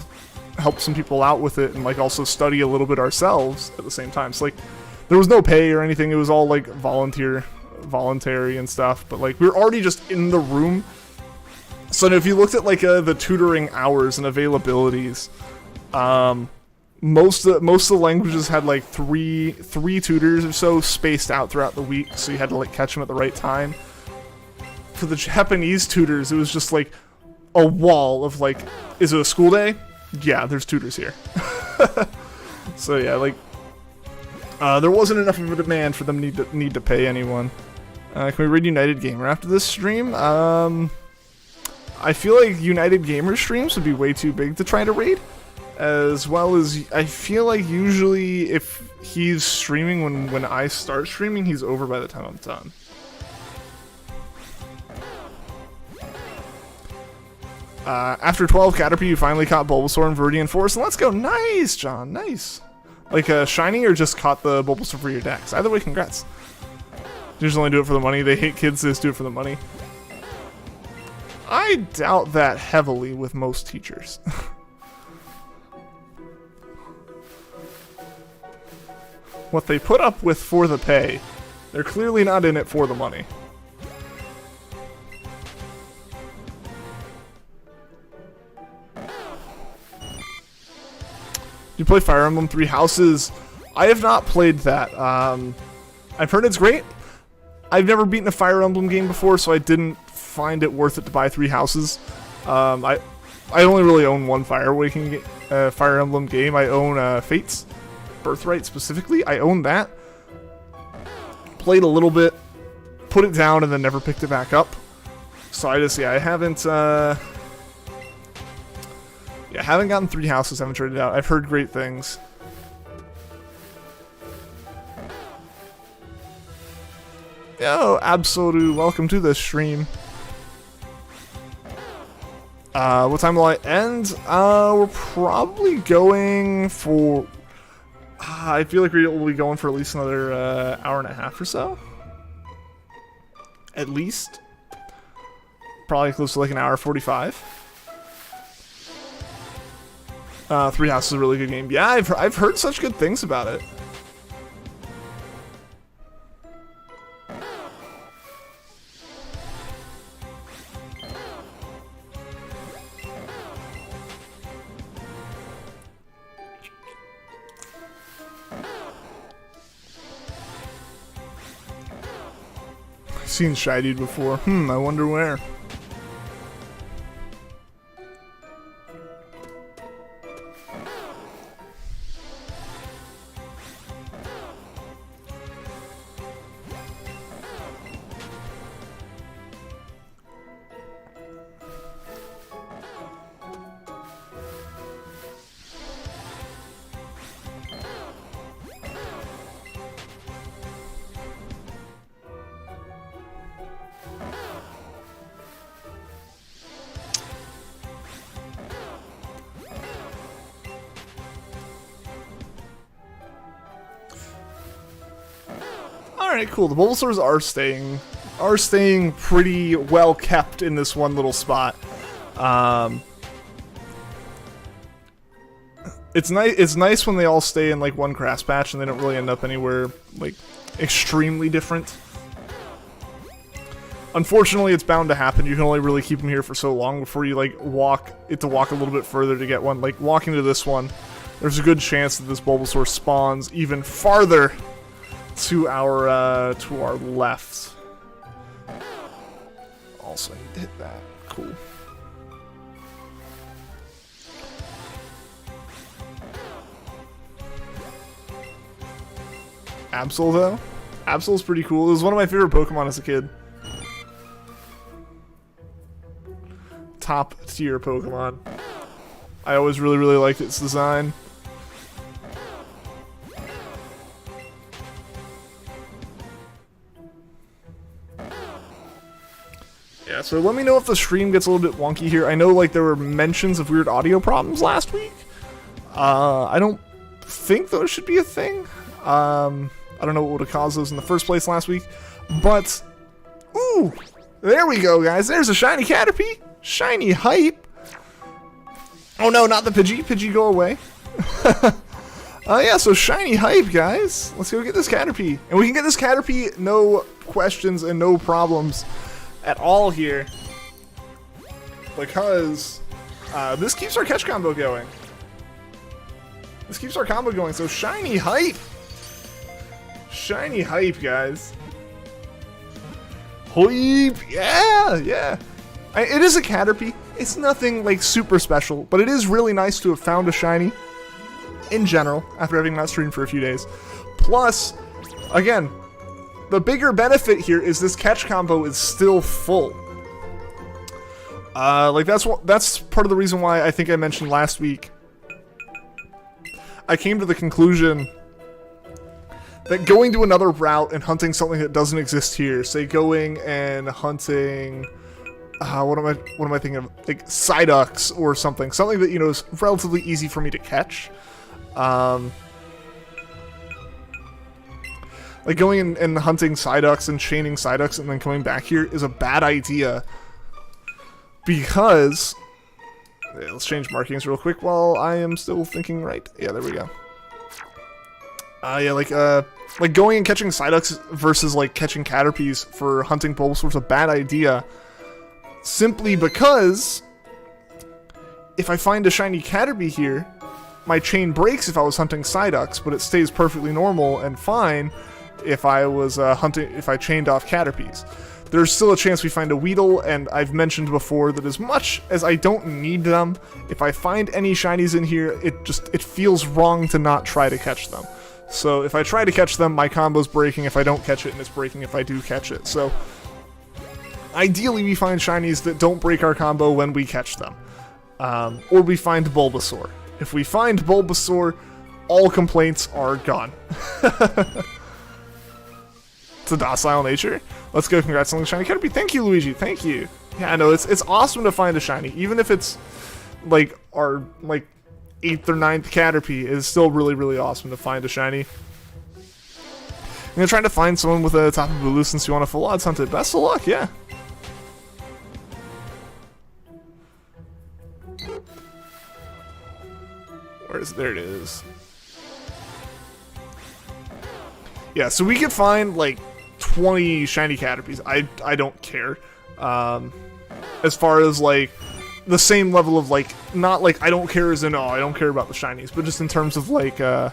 S1: some people out with it and, like, also study a little bit ourselves at the same time. So, like, there was no pay or anything. It was all like voluntary and stuff. But like we were already just in the room. So if you looked at like the tutoring hours and availabilities, most of the languages had like three tutors or so spaced out throughout the week. So you had to like catch them at the right time. For the Japanese tutors, it was just like a wall of like, is it a school day? Yeah, there's tutors here. So yeah, like there wasn't enough of a demand for them need to pay anyone. Can we read United Gamer after this stream? I feel like United Gamer streams would be way too big to try to raid. As well as, I feel like usually if he's streaming when I start streaming, he's over by the time I'm done. After 12 Caterpie, you finally caught Bulbasaur and Viridian Forest, and let's go! Nice, John, nice! Like, shiny or just caught the Bulbasaur for your decks? Either way, congrats. You just only do it for the money. They hate kids, they just do it for the money. I doubt that heavily with most teachers. What they put up with for the pay, they're clearly not in it for the money. You play Fire Emblem Three Houses? I have not played that. I've heard it's great. I've never beaten a Fire Emblem game before, so I didn't find it worth it to buy Three Houses. I only really own one Fire Emblem game. I own Fates Birthright specifically. I own that. Played a little bit, put it down, and then never picked it back up. So I haven't. Yeah, I haven't gotten Three Houses, haven't tried it out. I've heard great things. Yo, Absolu, welcome to the stream. What time will I end? We're probably going for... I feel like we'll be going for at least another hour and a half or so. At least. Probably close to like an hour 45. Three Houses is a really good game. Yeah, I've heard such good things about it. I've seen Shy Dude before. I wonder where. Alright, cool. The Bulbasaurs are staying pretty well kept in this one little spot. It's nice when they all stay in like one grass patch and they don't really end up anywhere like extremely different. Unfortunately, it's bound to happen. You can only really keep them here for so long before you like walk a little bit further to get one. Like walking to this one, there's a good chance that this Bulbasaur spawns even farther to our left. Also, I need to hit that. Cool. Absol though? Absol's pretty cool. It was one of my favorite Pokemon as a kid. Top tier Pokemon. I always really liked its design. Yeah, so let me know if the stream gets a little bit wonky here. I know like there were mentions of weird audio problems last week. I don't think those should be a thing. I don't know what would have caused those in the first place last week. But, ooh, there we go, guys. There's a shiny Caterpie. Shiny hype. Oh no, not the Pidgey. Pidgey, go away. Yeah, so shiny hype, guys. Let's go get this Caterpie. And we can get this Caterpie no questions and no problems at all here. Because this keeps our catch combo going. This keeps our combo going, so shiny hype. Shiny hype, guys. Hype, yeah, yeah. It is a Caterpie. It's nothing like super special, but it is really nice to have found a shiny in general after having not streamed for a few days. Plus, again, the bigger benefit here is this catch combo is still full. Like that's part of the reason why I think I mentioned last week. I came to the conclusion that going to another route and hunting something that doesn't exist here, say going and hunting, what am I thinking of? Like Psyducks or something that, you know, is relatively easy for me to catch. Like going and hunting Psyducks and chaining Psyducks and then coming back here is a bad idea. Because, yeah, let's change markings real quick while I am still thinking right. Yeah, there we go. Yeah, like going and catching Psyducks versus like catching Caterpies for hunting Bulbasaur is a bad idea. Simply because if I find a shiny Caterpie here, my chain breaks if I was hunting Psyducks, but it stays perfectly normal and fine if I was if I chained off Caterpies. There's still a chance we find a Weedle, and I've mentioned before that as much as I don't need them, if I find any shinies in here, it feels wrong to not try to catch them. So if I try to catch them, my combo's breaking if I don't catch it, and it's breaking if I do catch it. So ideally we find shinies that don't break our combo when we catch them. Or we find Bulbasaur. If we find Bulbasaur, all complaints are gone. It's a docile nature. Let's go. Congrats on the shiny Caterpie. Thank you, Luigi. Thank you. Yeah, I know it's awesome to find a shiny, even if it's like our 8th or 9th Caterpie. It's still really, really awesome to find a shiny. I'm gonna try to find someone with a Tapu Bulu since you want to full odds hunt it. Best of luck. Yeah. Where is it? There it is. Yeah, so we could find like 20 shiny Caterpies. I don't care. As far as like the same level of like, not like I don't care as in, oh, I don't care about the shinies, but just in terms of like, I'm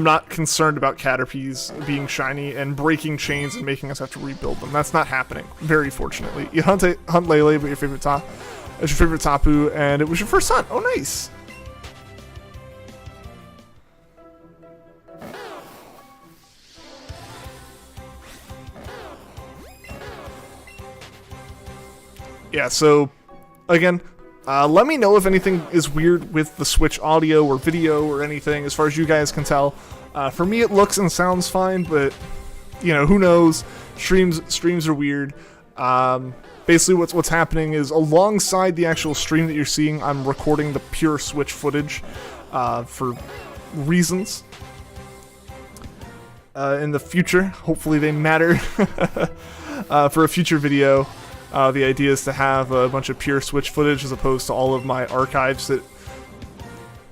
S1: not concerned about Caterpies being shiny and breaking chains and making us have to rebuild them. That's not happening, very fortunately. You hunt Lele, but your favorite Tapu, and it was your first hunt. Oh, nice. Yeah, so, again, let me know if anything is weird with the Switch audio or video or anything, as far as you guys can tell. For me, it looks and sounds fine, but, you know, who knows? Streams are weird. Basically, what's happening is, alongside the actual stream that you're seeing, I'm recording the pure Switch footage for reasons. In the future, hopefully they matter for a future video. The idea is to have a bunch of pure Switch footage as opposed to all of my archives. That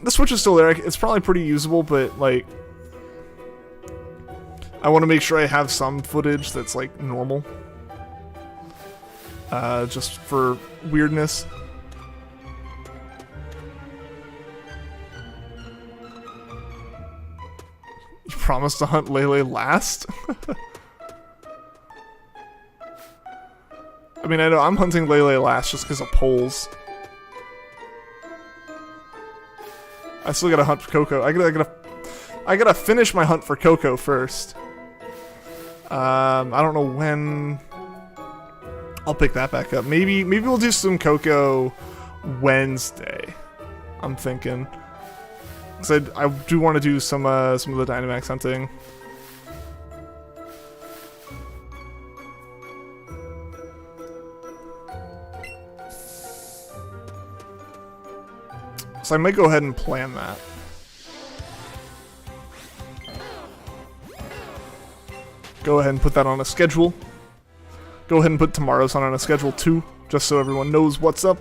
S1: the Switch is still there. It's probably pretty usable, but like I want to make sure I have some footage that's like normal, just for weirdness. You promised to hunt Lele last? I mean, I know I'm hunting Lele last just because of polls. I still gotta hunt for Coco. I gotta finish my hunt for Coco first. I don't know when I'll pick that back up. Maybe we'll do some Coco Wednesday. I'm thinking, because I do want to do some of the Dynamax hunting. So I might go ahead and plan that. Go ahead and put that on a schedule. Go ahead and put tomorrow's hunt on a schedule too, just so everyone knows what's up.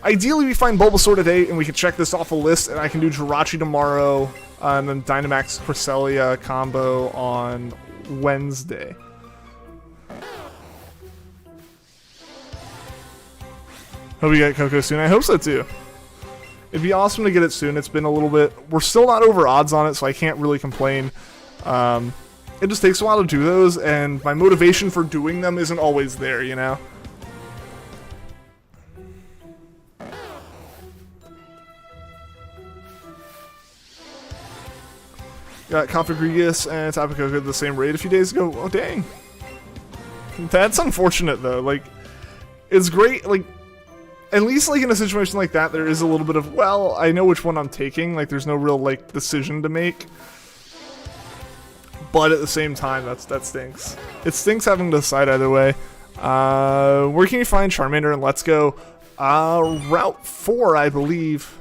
S1: Ideally, we find Bulbasaur today, and we can check this off a list, and I can do Jirachi tomorrow, and then Dynamax Cresselia combo on Wednesday. Hope you get Coco soon. I hope so too. It'd be awesome to get it soon. It's been a little bit... We're still not over odds on it, so I can't really complain. It just takes a while to do those, and my motivation for doing them isn't always there, you know? Got Configurius and Tapu Koko at the same rate a few days ago. Oh, dang. That's unfortunate, though. Like, it's great, like... At least, like, in a situation like that, there is a little bit of, well, I know which one I'm taking. Like, there's no real, like, decision to make. But at the same time, that stinks. It stinks having to decide either way. Where can you find Charmander and Let's Go? Route 4, I believe.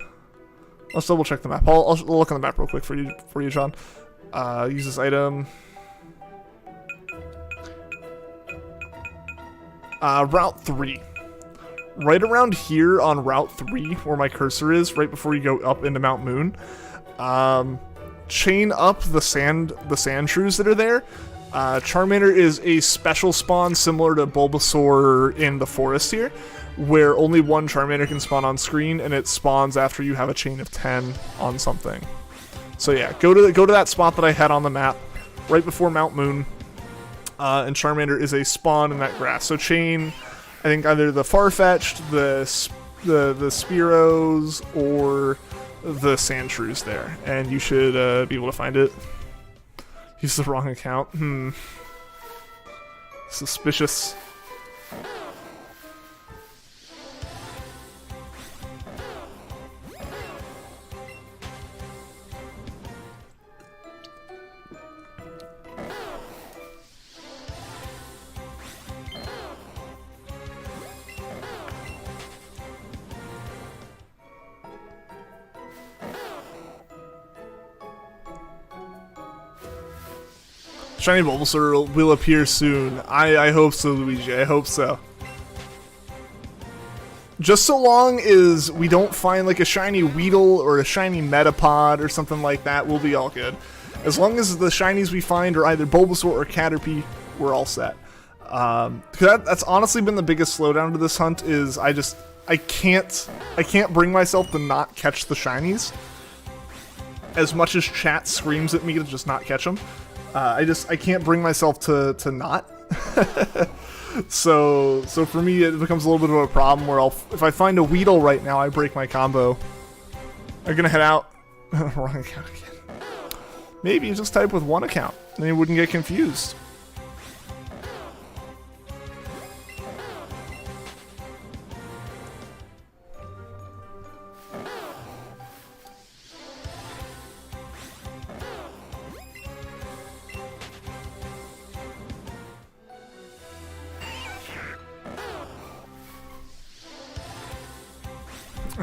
S1: Let's double check the map. I'll look on the map real quick for you, John. Use this item. Route 3. Right around here on Route 3, where my cursor is, right before you go up into Mount Moon, chain up the sand shrews that are there. Charmander is a special spawn similar to Bulbasaur in the forest here, where only one Charmander can spawn on screen, and it spawns after you have a chain of 10 on something. So yeah, go to that spot that I had on the map, right before Mount Moon, and Charmander is a spawn in that grass. So chain... I think either the Farfetch'd, the Spearows, or the Sandshrews there, and you should be able to find it. Use the wrong account. Suspicious. Shiny Bulbasaur will appear soon. I hope so, Luigi. I hope so. Just so long as we don't find like a shiny Weedle or a shiny Metapod or something like that, we'll be all good. As long as the shinies we find are either Bulbasaur or Caterpie, we're all set. That's honestly been the biggest slowdown to this hunt. Is I can't bring myself to not catch the shinies. As much as chat screams at me to just not catch them. I can't bring myself to not. So for me, it becomes a little bit of a problem where if I find a Weedle right now, I break my combo. I'm gonna head out. Wrong account again. Maybe you just type with one account, then you wouldn't get confused.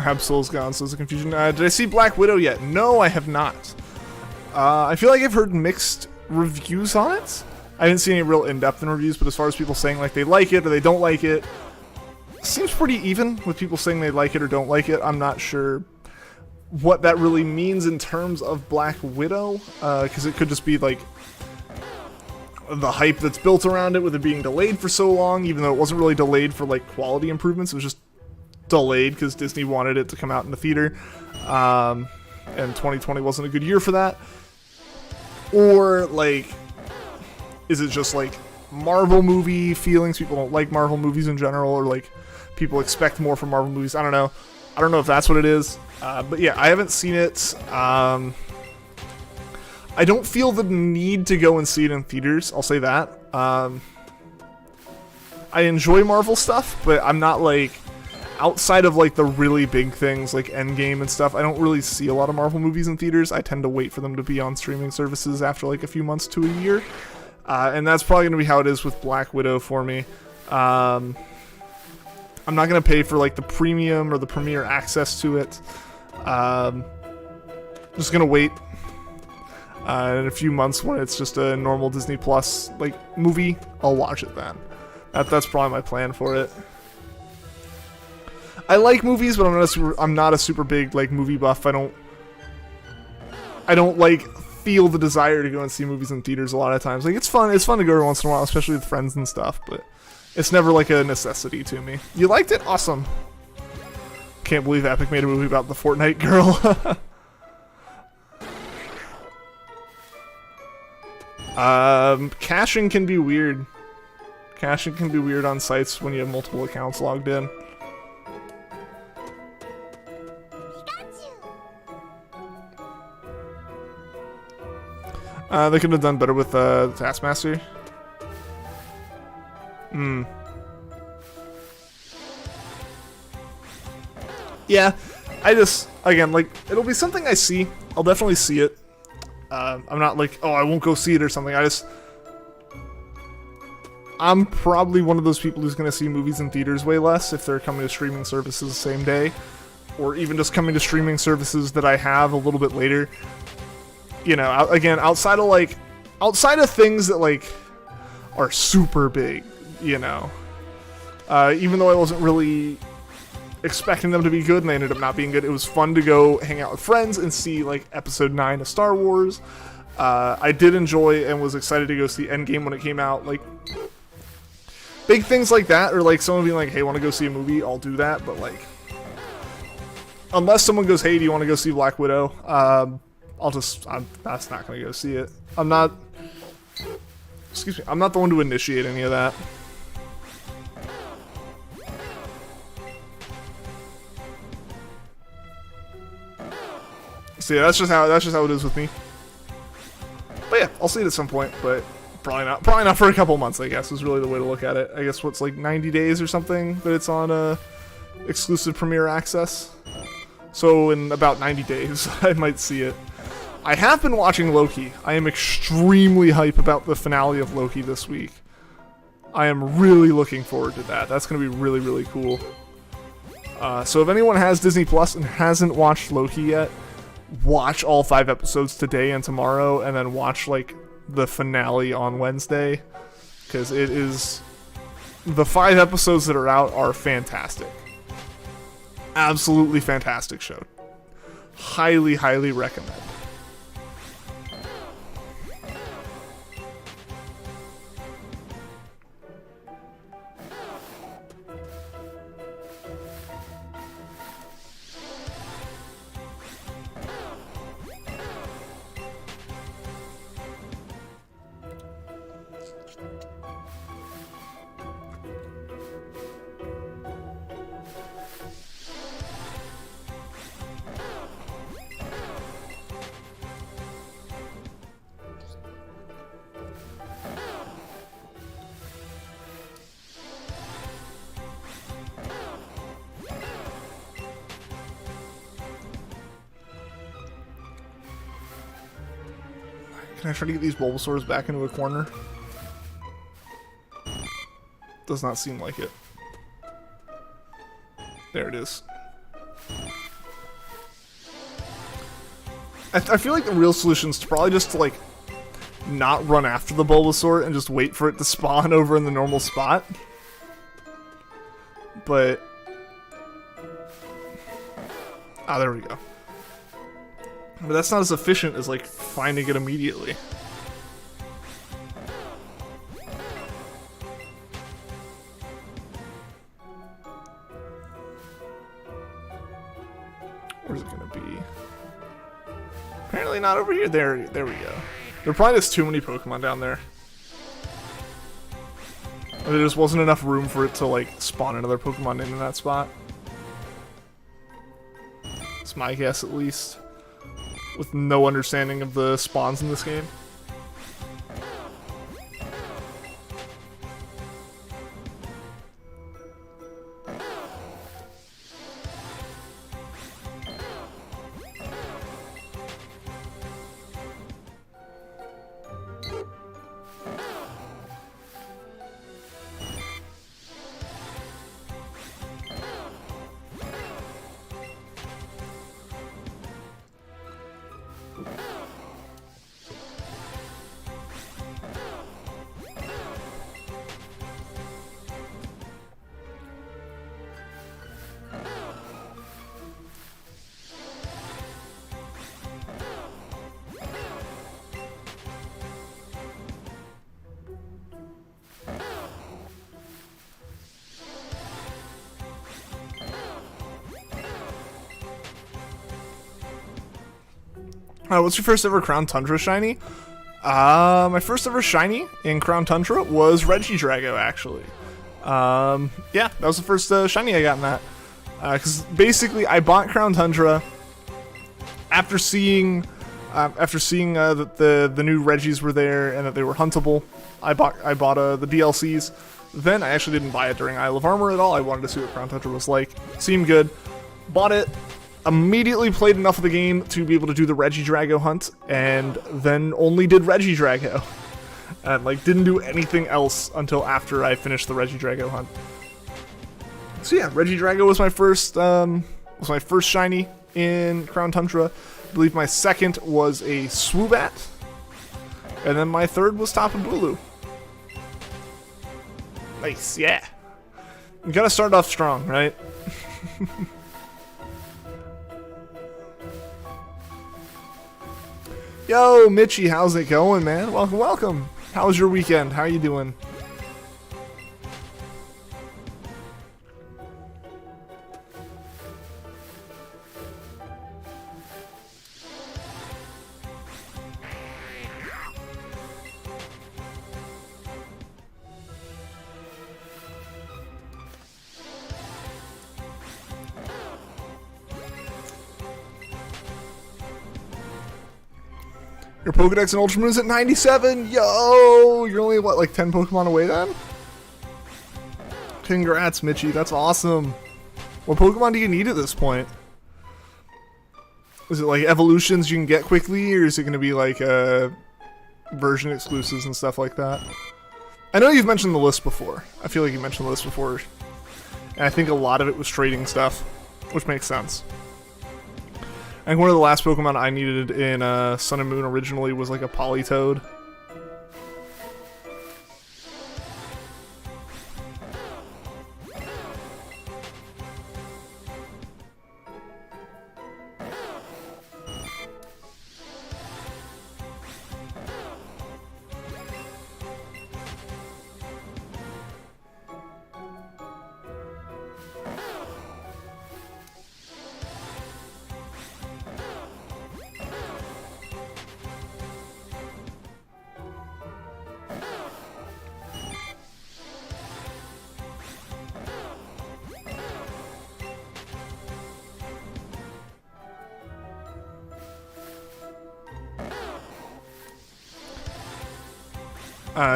S1: Absol's gone, so there's a confusion. Did I see Black Widow yet? No, I have not. I feel like I've heard mixed reviews on it. I didn't see any real in-depth reviews, but as far as people saying like they like it or they don't like it, seems pretty even with people saying they like it or don't like it. I'm not sure what that really means in terms of Black Widow, because it could just be like the hype that's built around it with it being delayed for so long, even though it wasn't really delayed for like quality improvements. It was just delayed because Disney wanted it to come out in the theater, and 2020 wasn't a good year for that. Or like, is it just like Marvel movie feelings? People don't like Marvel movies in general, or like people expect more from Marvel movies. I don't know if that's what it is, but yeah, I haven't seen it. I don't feel the need to go and see it in theaters, I'll say that. I enjoy Marvel stuff, but I'm not like, outside of like the really big things like Endgame and stuff, I don't really see a lot of Marvel movies in theaters. I tend to wait for them to be on streaming services after like a few months to a year. And that's probably going to be how it is with Black Widow for me. I'm not going to pay for like the premium or the premiere access to it. Just going to wait. In a few months when it's just a normal Disney Plus like movie, I'll watch it then. That's probably my plan for it. I like movies, but I'm not a super big like movie buff. I don't like feel the desire to go and see movies in theaters a lot of times. Like it's fun to go every once in a while, especially with friends and stuff, but it's never like a necessity to me. You liked it? Awesome. Can't believe Epic made a movie about the Fortnite girl. Caching can be weird. Caching can be weird on sites when you have multiple accounts logged in. They could have done better with Taskmaster. Yeah, again, like, it'll be something I see. I'll definitely see it. I'm not like, oh, I won't go see it or something. I'm probably one of those people who's going to see movies in theaters way less if they're coming to streaming services the same day. Or even just coming to streaming services that I have a little bit later. You know, again, outside of things that, like, are super big, you know. Even though I wasn't really expecting them to be good and they ended up not being good, it was fun to go hang out with friends and see, like, Episode 9 of Star Wars. I did enjoy and was excited to go see Endgame when it came out. Like, big things like that, or, like, someone being like, hey, want to go see a movie? I'll do that, but, like, unless someone goes, hey, do you want to go see Black Widow? That's not going to go see it. I'm not the one to initiate any of that. So yeah, that's just how it is with me. But yeah, I'll see it at some point, but probably not for a couple months, I guess, is really the way to look at it. I guess what's like 90 days or something that it's on exclusive premiere access. So in about 90 days, I might see it. I have been watching Loki. I am extremely hype about the finale of Loki this week. I am really looking forward to that. That's going to be really, really cool. So if anyone has Disney Plus and hasn't watched Loki yet, watch all 5 episodes today and tomorrow, and then watch, like, the finale on Wednesday. Because it is... The 5 episodes that are out are fantastic. Absolutely fantastic show. Highly, highly recommend. Can I try to get these Bulbasaurs back into a corner? Does not seem like it. There it is. I feel like the real solution is to probably just to, like, not run after the Bulbasaur and just wait for it to spawn over in the normal spot. But... Ah, there we go. But that's not as efficient as, like, finding it immediately. Where's it gonna be? Apparently not over here. There we go. There probably just too many Pokemon down there. There just wasn't enough room for it to, like, spawn another Pokemon in that spot. It's my guess, at least. With no understanding of the spawns in this game. What's your first ever Crown Tundra shiny? My first ever shiny in Crown Tundra was Regidrago, actually. Yeah, that was the first shiny I got in that. Because basically, I bought Crown Tundra after seeing that the new Regis were there and that they were huntable. I bought the DLCs. Then I actually didn't buy it during Isle of Armor at all. I wanted to see what Crown Tundra was like. Seemed good. Bought it. Immediately played enough of the game to be able to do the Regidrago hunt, and then only did Regidrago. And like didn't do anything else until after I finished the Regidrago hunt. So yeah, Regidrago was my first shiny in Crown Tundra. I believe my second was a Swoobat, and then my third was Tapu Bulu. Nice, yeah. You gotta start off strong, right? Yo, Mitchie, how's it going, man? Welcome, welcome. How was your weekend? How you doing? Your Pokedex and Ultra Moon's at 97! Yo! You're only, what, like 10 Pokemon away then? Congrats, Mitchie. That's awesome. What Pokemon do you need at this point? Is it like evolutions you can get quickly, or is it going to be like version exclusives and stuff like that? I know you've mentioned the list before. I feel like you mentioned the list before. And I think a lot of it was trading stuff, which makes sense. I think one of the last Pokemon I needed in Sun and Moon originally was like a Politoed.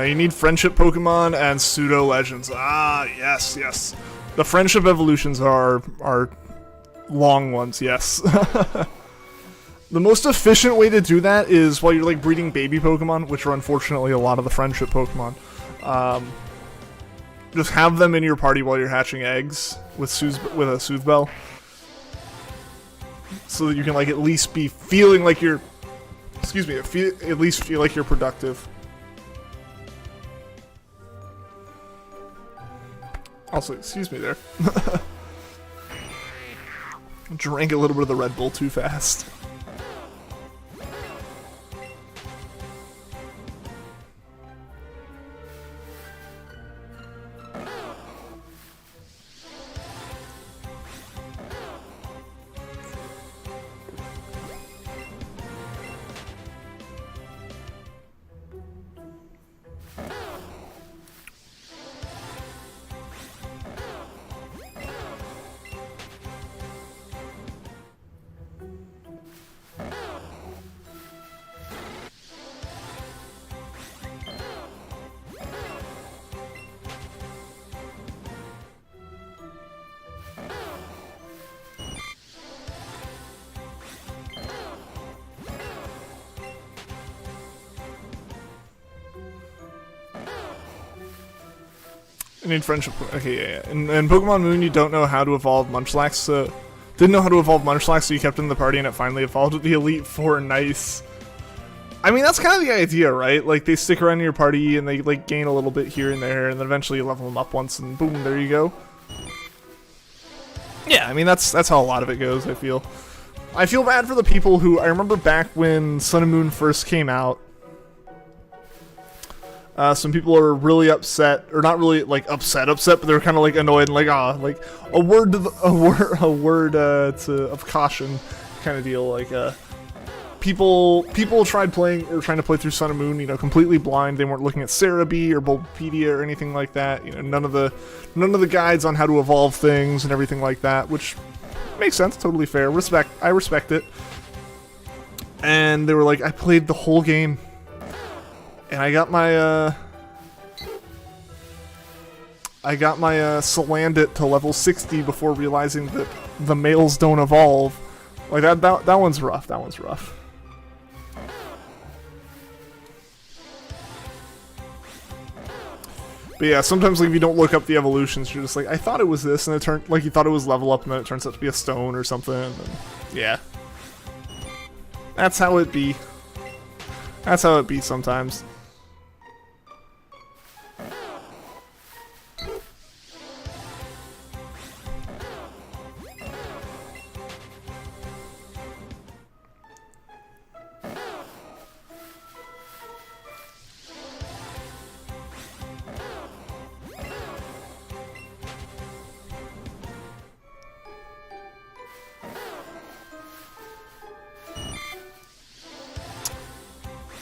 S1: You need Friendship Pokemon and Pseudo Legends. Ah, yes, yes. The Friendship evolutions are long ones, yes. The most efficient way to do that is while you're like breeding baby Pokemon, which are unfortunately a lot of the Friendship Pokemon. Just have them in your party while you're hatching eggs with a Soothe Bell, so that you can like at least be feeling like you're, excuse me, at least feel like you're productive. Also, excuse me there. Drank a little bit of the Red Bull too fast. I need Friendship. Okay, yeah. In Pokemon Moon, you don't know how to evolve Munchlax, so didn't know how to evolve Munchlax, so you kept it in the party, and it finally evolved with the Elite Four. Nice. I mean, that's kind of the idea, right? Like they stick around in your party, and they like gain a little bit here and there, and then eventually you level them up once, and boom, there you go. Yeah, I mean that's how a lot of it goes. I feel bad for the people who, I remember back when Sun and Moon first came out. Some people are really upset, or not really like upset, but they're kind of like annoyed and like like a word of caution kind of deal. Like people tried playing or trying to play through Sun and Moon, you know, completely blind. They weren't looking at Cerebi or Bulbapedia or anything like that. You know, none of the guides on how to evolve things and everything like that, which makes sense, totally fair. I respect it. And they were like, I played the whole game, and I got my Salandit to level 60 before realizing that the males don't evolve. Like that one's rough. That one's rough. But yeah, sometimes like if you don't look up the evolutions, you're just like, I thought it was this, and it turned like you thought it was level up, and then it turns out to be a stone or something. And yeah, that's how it be. That's how it be sometimes.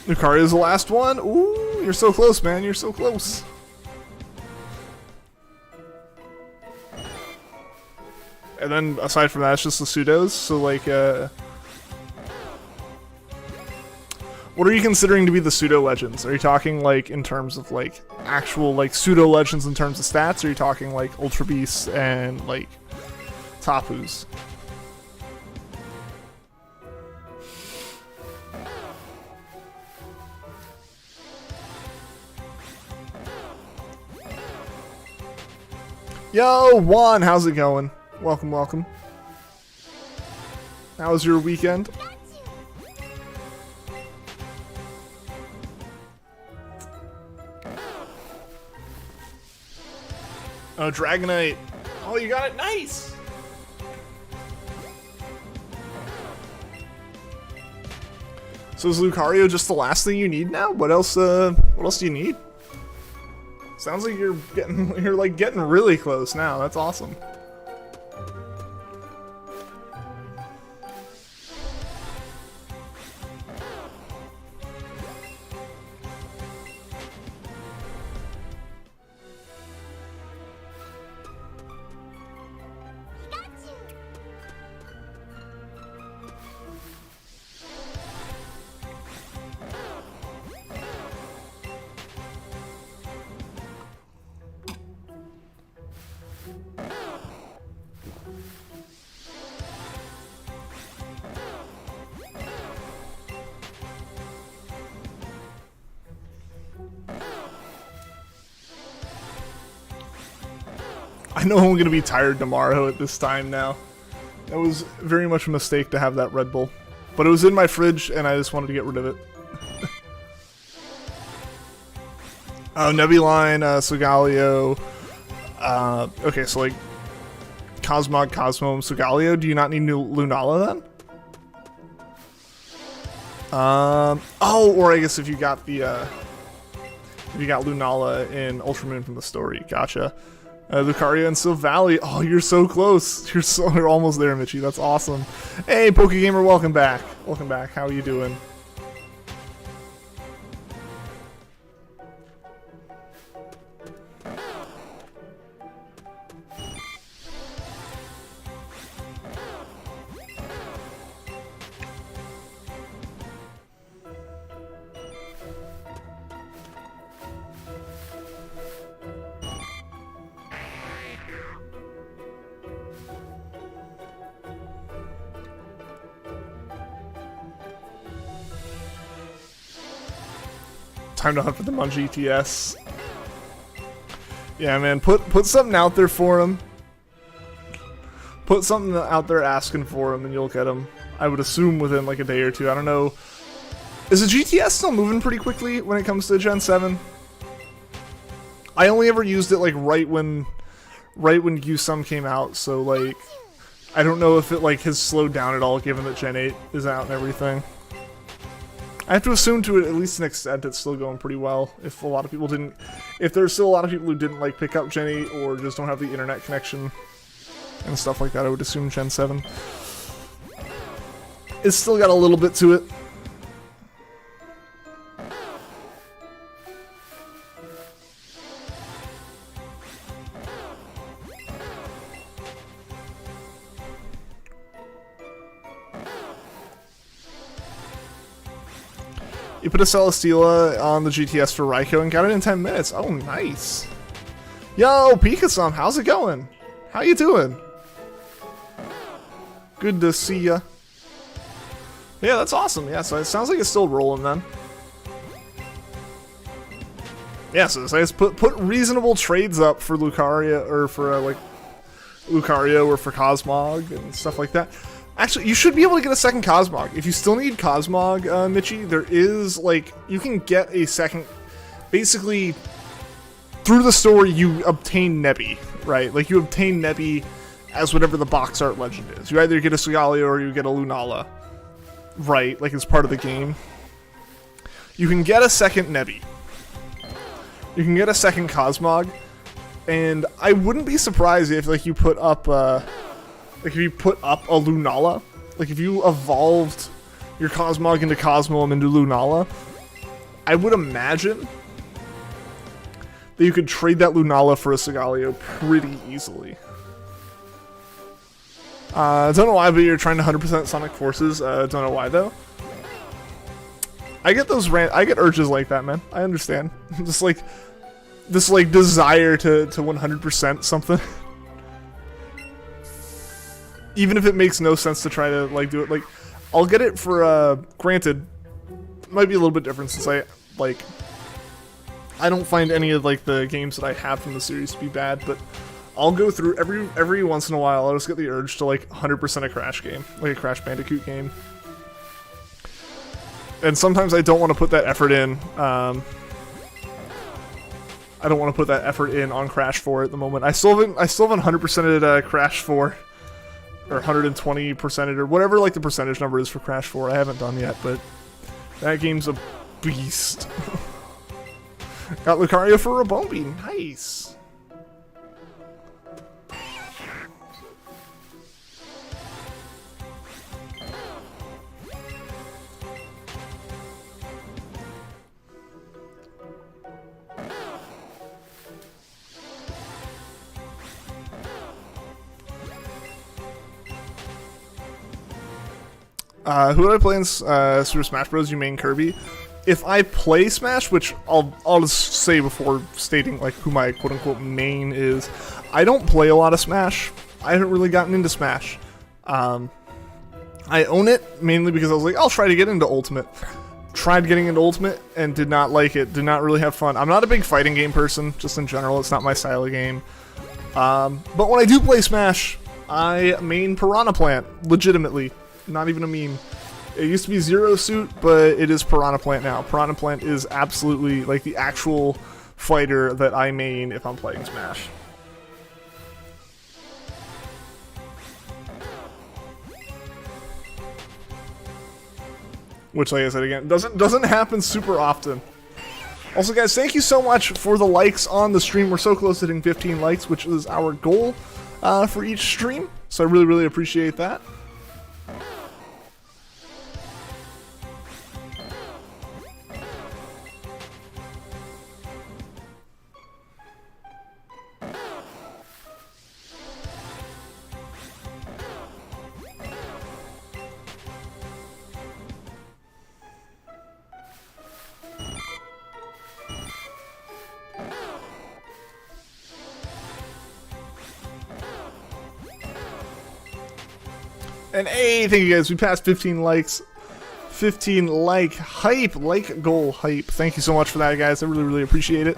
S1: Lucario's the last one. Ooh, you're so close, man. You're so close. And then, aside from that, it's just the pseudos. So, like, what are you considering to be the pseudo-legends? Are you talking, like, in terms of, like, actual, like, pseudo-legends in terms of stats? Or are you talking, like, Ultra Beasts and, like, Tapus? Yo, Juan, how's it going? Welcome, welcome. How was your weekend? Oh, Dragonite. Oh, you got it. Nice. So is Lucario just the last thing you need now? What else do you need? Sounds like you're getting really close now. That's awesome. I know I'm gonna be tired tomorrow at this time now. That was very much a mistake to have that Red Bull. But it was in my fridge and I just wanted to get rid of it. Oh, Nebuline, Solgaleo. Okay, so like Cosmog, Cosmo, Solgaleo. Do you not need new Lunala then? Oh, or I guess if you got the if you got Lunala in Ultramoon from the story, gotcha. Lucario and Silvally. Oh, you're so close. You're almost there, Mitchie. That's awesome. Hey, PokeGamer, welcome back. Welcome back. How are you doing? Time to hunt for them on GTS. Yeah, man, put something out there for him. Put something out there asking for him, and you'll get him. I would assume within like a day or two. I don't know. Is the GTS still moving pretty quickly when it comes to Gen 7? I only ever used it like right when U-Sum came out, so like I don't know if it like has slowed down at all given that Gen 8 is out and everything. I have to assume to at least an extent it's still going pretty well. If a lot of people didn't, if there's still a lot of people who didn't like pick up Gen 8 or just don't have the internet connection and stuff like that, I would assume Gen 7. It's still got a little bit to it. You put a Celesteela on the GTS for Raikou and got it in 10 minutes. Oh, nice. Yo, Pikasom, how's it going? How you doing? Good to see ya. Yeah, that's awesome. Yeah, so it sounds like it's still rolling then. Yeah, so I just put reasonable trades up for Lucario, or for like Lucario, or for Cosmog and stuff like that. Actually, you should be able to get a second Cosmog. If you still need Cosmog, Mitchie, there is, like, you can get a second. Basically, through the story, you obtain Nebby, right? Like, you obtain Nebby as whatever the box art legend is. You either get a Solgaleo or you get a Lunala, right? Like, it's part of the game. You can get a second Nebby. You can get a second Cosmog, and I wouldn't be surprised if, like, you put up, like, if you put up a Lunala, like, if you evolved your Cosmog into Cosmo into Lunala, I would imagine that you could trade that Lunala for a Solgaleo pretty easily. I don't know why, but you're trying to 100% Sonic Forces. Don't know why, though. I get those I get urges like that, man. I understand. Just like this, like, desire to 100% something, even if it makes no sense to try to, like, do it. Like, I'll get it for granted, might be a little bit different since I don't find any of, like, the games that I have from the series to be bad, but I'll go through every once in a while. I'll just get the urge to, like, 100% a Crash game, like a Crash Bandicoot game. And sometimes I don't want to put that effort in. I don't want to put that effort in on Crash 4 at the moment. I still haven't 100%ed Crash 4, or 120%ed, or whatever, like, the percentage number is for Crash 4. I haven't done yet, but that game's a beast. Got Lucario for Rabombi. Nice. Who do I play in Super Smash Bros? You main Kirby? If I play Smash, which I'll just say before stating, like, who my quote-unquote main is, I don't play a lot of Smash. I haven't really gotten into Smash. I own it mainly because I was like, I'll try to get into Ultimate. Tried getting into Ultimate and did not like it. Did not really have fun. I'm not a big fighting game person, just in general. It's not my style of game. But when I do play Smash, I main Piranha Plant, legitimately. Not even a meme. It used to be Zero Suit, but it is Piranha Plant now. Piranha Plant is absolutely, like, the actual fighter that I main if I'm playing Smash. Which, like I said again, doesn't happen super often. Also, guys, thank you so much for the likes on the stream. We're so close to hitting 15 likes, which is our goal for each stream. So I really, really appreciate that. And hey, thank you guys. We passed 15 likes. 15 like hype, like goal hype. Thank you so much for that, guys. I really, really appreciate it.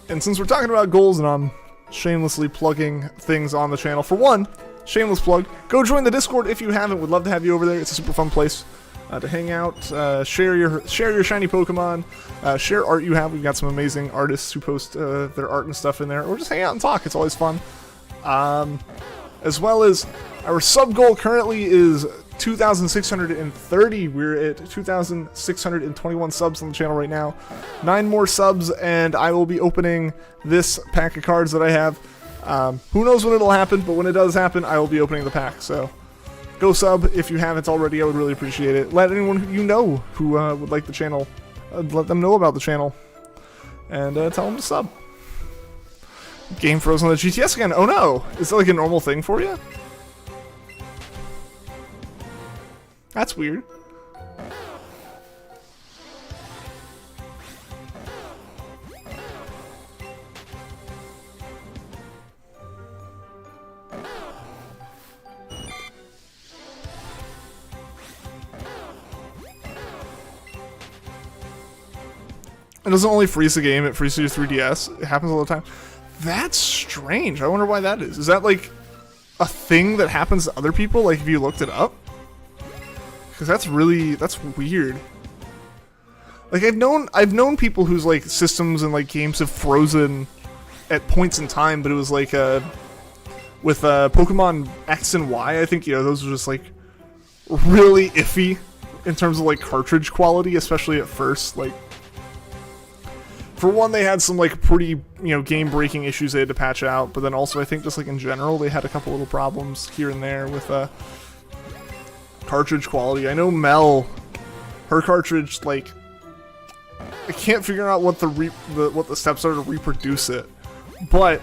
S1: And since we're talking about goals and I'm shamelessly plugging things on the channel, for one, shameless plug, go join the Discord if you haven't. We'd love to have you over there. It's a super fun place to hang out, share your shiny Pokemon, share art you have. We've got some amazing artists who post their art and stuff in there, or just hang out and talk. It's always fun. As well as our sub goal currently is 2,630. We're at 2,621 subs on the channel right now. 9 more subs, and I will be opening this pack of cards that I have. Who knows when it'll happen, but when it does happen, I will be opening the pack. So go sub if you haven't already. I would really appreciate it. Let anyone you know who would like the channel, let them know about the channel, and tell them to sub. Game froze on the GTS again. Oh no! Is that like a normal thing for you? That's weird. It doesn't only freeze the game, it freezes your 3DS. It happens all the time. That's strange. I wonder why that is. Is that like a thing that happens to other people? Like if you looked it up? Because that's weird. Like I've known people whose like systems and like games have frozen at points in time, but it was like with Pokemon X and Y, I think, you know, those are just like really iffy in terms of like cartridge quality, especially at first. Like for one, they had some like pretty, you know, game-breaking issues they had to patch out, but then also I think just like in general they had a couple little problems here and there with cartridge quality. I know Mel, her cartridge, like I can't figure out what the steps are to reproduce it, but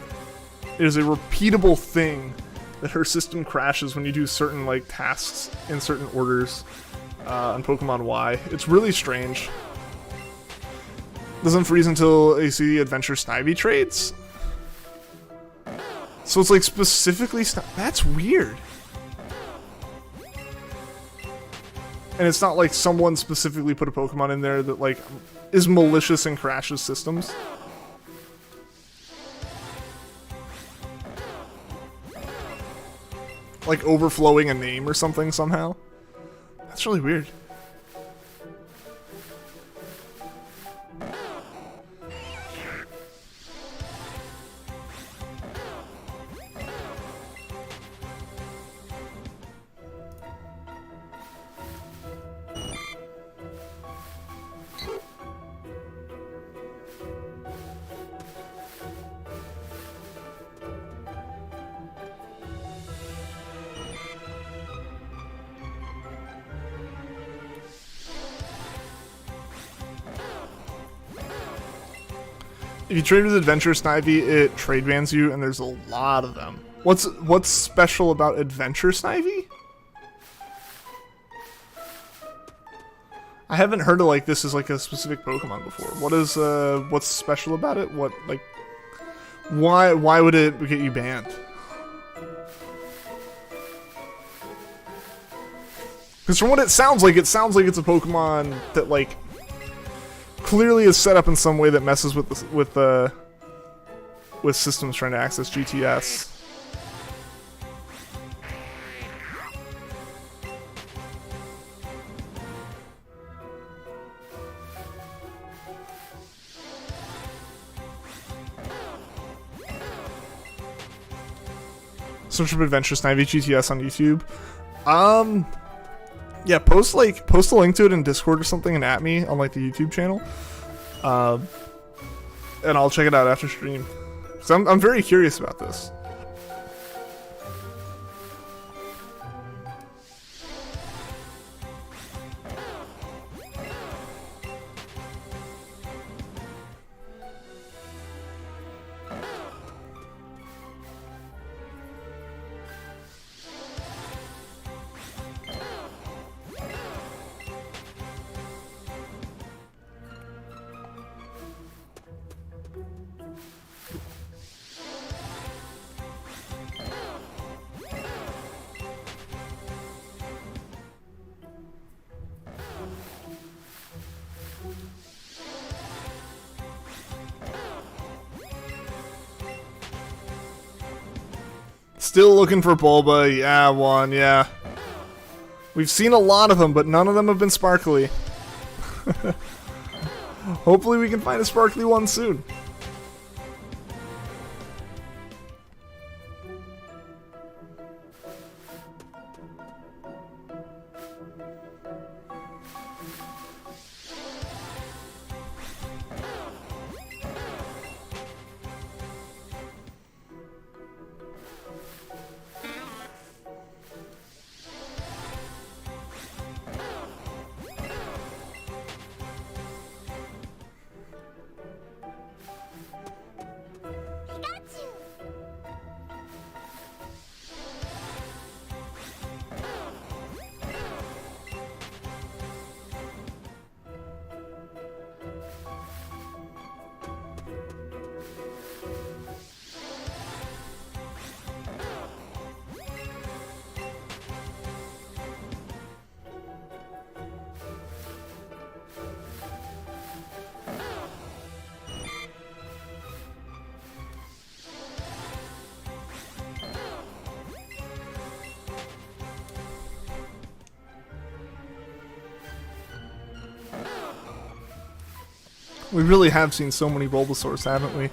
S1: it is a repeatable thing that her system crashes when you do certain like tasks in certain orders on Pokemon Y. It's really strange. Doesn't freeze until you see the Adventure Snivy trades. So it's like specifically that's weird. And it's not like someone specifically put a Pokemon in there that like is malicious and crashes systems. Like overflowing a name or something somehow. That's really weird. If you trade with Adventure Snivy, it trade bans you, and there's a lot of them. What's special about Adventure Snivy? I haven't heard of like this as like a specific Pokemon before. What's special about it? What like why would it get you banned? Because from what it sounds like it's a Pokemon that like clearly is set up in some way that messes with systems trying to access GTS. Search up Adventure Snivy GTS on YouTube. Yeah, post a link to it in Discord or something and at me on like the YouTube channel, and I'll check it out after stream. So I'm very curious about this. Still looking for Bulba. Yeah, one, yeah. We've seen a lot of them, but none of them have been sparkly. Hopefully we can find a sparkly one soon. We really have seen so many Bulbasaurs, haven't we?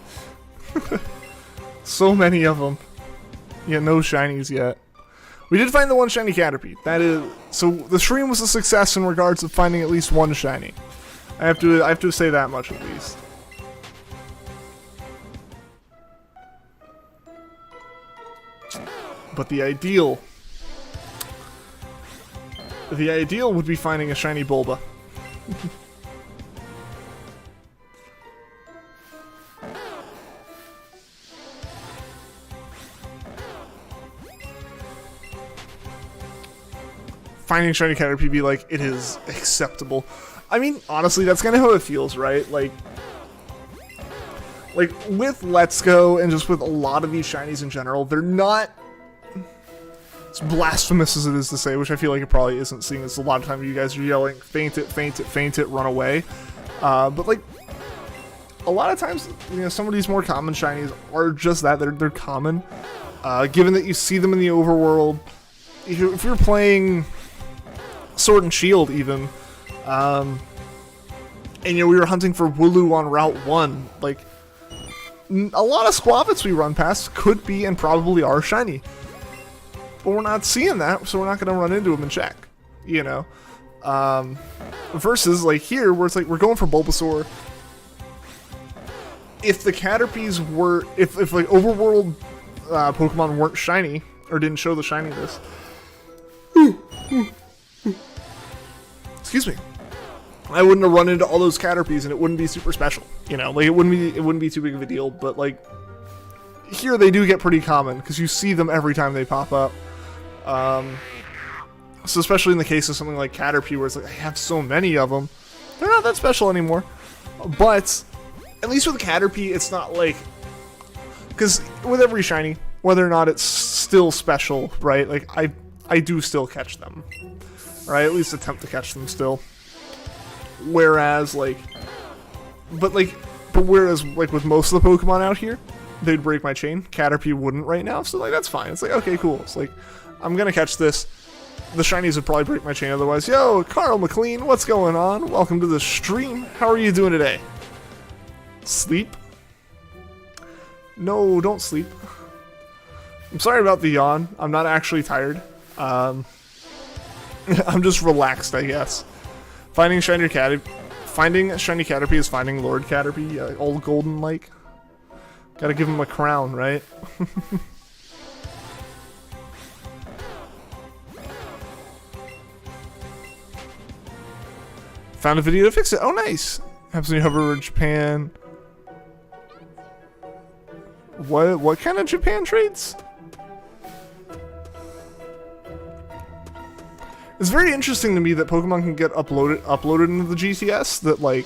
S1: So many of them. Yeah, no shinies yet. We did find the one shiny Caterpie. That is, so the stream was a success in regards to finding at least one shiny. I have to say that much at least. But the ideal would be finding a shiny Bulba. Finding shiny Caterpie be like, it is acceptable. I mean, honestly, that's kind of how it feels, right? Like with Let's Go and just with a lot of these shinies in general, they're not as blasphemous as it is to say, which I feel like it probably isn't, seeing as a lot of time you guys are yelling, faint it, faint it, faint it, run away. But like, a lot of times, you know, some of these more common shinies are just that, they're common. Given that you see them in the overworld, if you're playing Sword and Shield even, and you know, we were hunting for Wooloo on Route 1, like, a lot of Squavets we run past could be and probably are shiny. But we're not seeing that, so we're not going to run into them and check, you know? Versus, like, here, where it's like, we're going for Bulbasaur. If the Caterpies were, if like, overworld Pokemon weren't shiny, or didn't show the shininess, excuse me, I wouldn't have run into all those Caterpies, and it wouldn't be super special, you know? Like, it wouldn't be too big of a deal, but, like, here they do get pretty common, because you see them every time they pop up. So especially in the case of something like Caterpie, where it's like, I have so many of them, they're not that special anymore. But at least with Caterpie, it's not like, because with every shiny, whether or not it's still special, right? Like, I do still catch them, right? At least attempt to catch them still. Whereas, like, but whereas, like, with most of the Pokemon out here, they'd break my chain. Caterpie wouldn't right now, so, like, that's fine. It's like, okay, cool. It's like, I'm gonna catch this. The shinies would probably break my chain otherwise. Yo, Carl McLean, what's going on? Welcome to the stream. How are you doing today? Sleep? No, don't sleep. I'm sorry about the yawn. I'm not actually tired. I'm just relaxed, I guess. Finding shiny Caterpie is finding Lord Caterpie, old golden like. Gotta give him a crown, right? Found a video to fix it. Oh, nice. Absolutely hover in Japan. What kind of Japan trades? It's very interesting to me that Pokemon can get uploaded into the GTS that, like,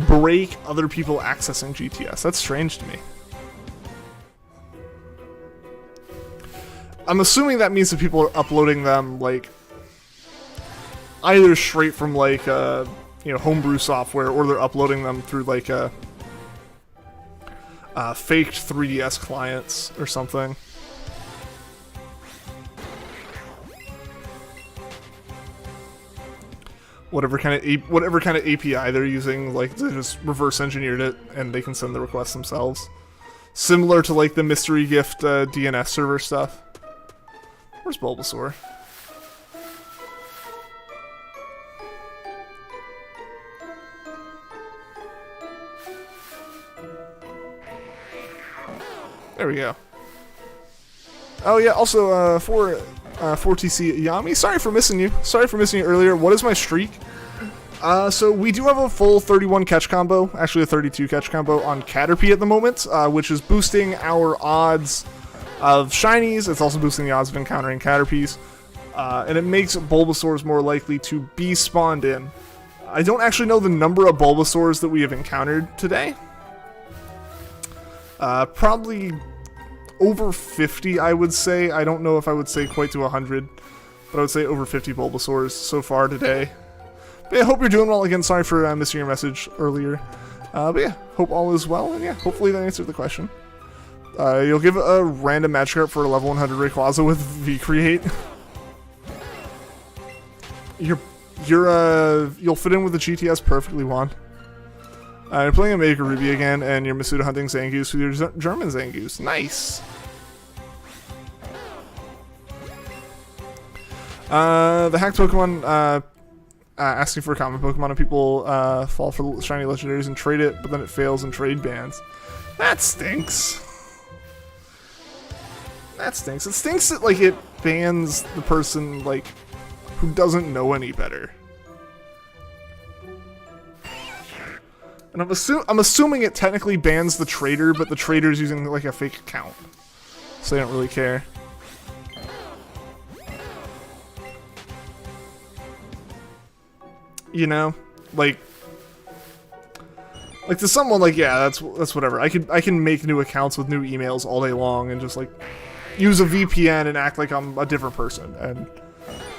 S1: break other people accessing GTS. That's strange to me. I'm assuming that means that people are uploading them, like, either straight from, like, you know, homebrew software, or they're uploading them through, like, faked 3DS clients or something. Whatever kind of API they're using, like, they just reverse engineered it, and they can send the request themselves. Similar to, like, the mystery gift DNS server stuff. Where's Bulbasaur? There we go. Oh yeah, also for 4TC Yami, sorry for missing you. Sorry for missing you earlier. What is my streak? So we do have a full 31 catch combo, actually a 32 catch combo on Caterpie at the moment, which is boosting our odds of shinies. It's also boosting the odds of encountering Caterpies, and it makes Bulbasaurs more likely to be spawned in. I don't actually know the number of Bulbasaurs that we have encountered today. Probably over 50, I would say. I don't know if I would say quite to 100, but I would say over 50 Bulbasaurs so far today. But yeah, hope you're doing well. Again, sorry for missing your message earlier. But yeah, hope all is well, and yeah, hopefully that answered the question. You'll give a random Magikarp for a level 100 Rayquaza with V-Create. You'll fit in with the GTS perfectly, Juan. You're playing a Maker Ruby again, and you're Masuda hunting Zangoose with your German Zangoose. Nice! The hacked Pokemon asking for a common Pokemon, and people fall for shiny legendaries and trade it, but then it fails in trade bans. That stinks. That stinks. It stinks that, like, it bans the person, like, who doesn't know any better. And I'm assuming it technically bans the trader, but the trader's using, like, a fake account. So they don't really care. You know? Like to someone, like, yeah, that's whatever. I can make new accounts with new emails all day long and just, like, use a VPN and act like I'm a different person. And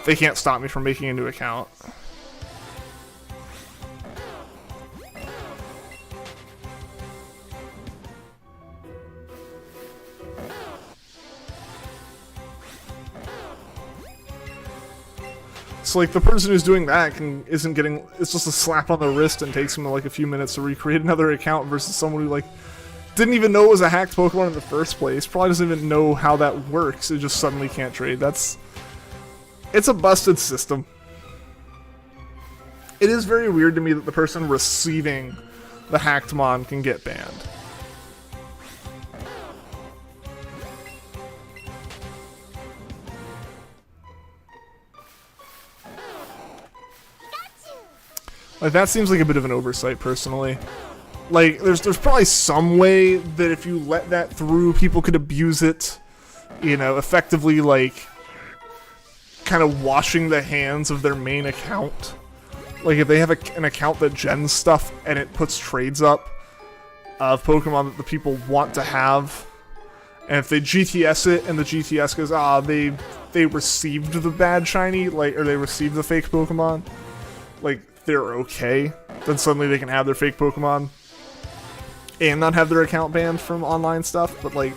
S1: they can't stop me from making a new account. So, like, the person who's doing that isn't getting... It's just a slap on the wrist and takes them, like, a few minutes to recreate another account versus someone who, like, didn't even know it was a hacked Pokemon in the first place. Probably doesn't even know how that works. It just suddenly can't trade. It's a busted system. It is very weird to me that the person receiving the hacked mon can get banned. Like, that seems like a bit of an oversight, personally. Like, there's probably some way that if you let that through, people could abuse it, you know, effectively, like, kind of washing the hands of their main account. Like, if they have an account that gens stuff and it puts trades up of Pokemon that the people want to have, and if they GTS it and the GTS goes, they received the bad shiny, like, or they received the fake Pokemon, like, they're okay, then suddenly they can have their fake Pokemon and not have their account banned from online stuff. But, like,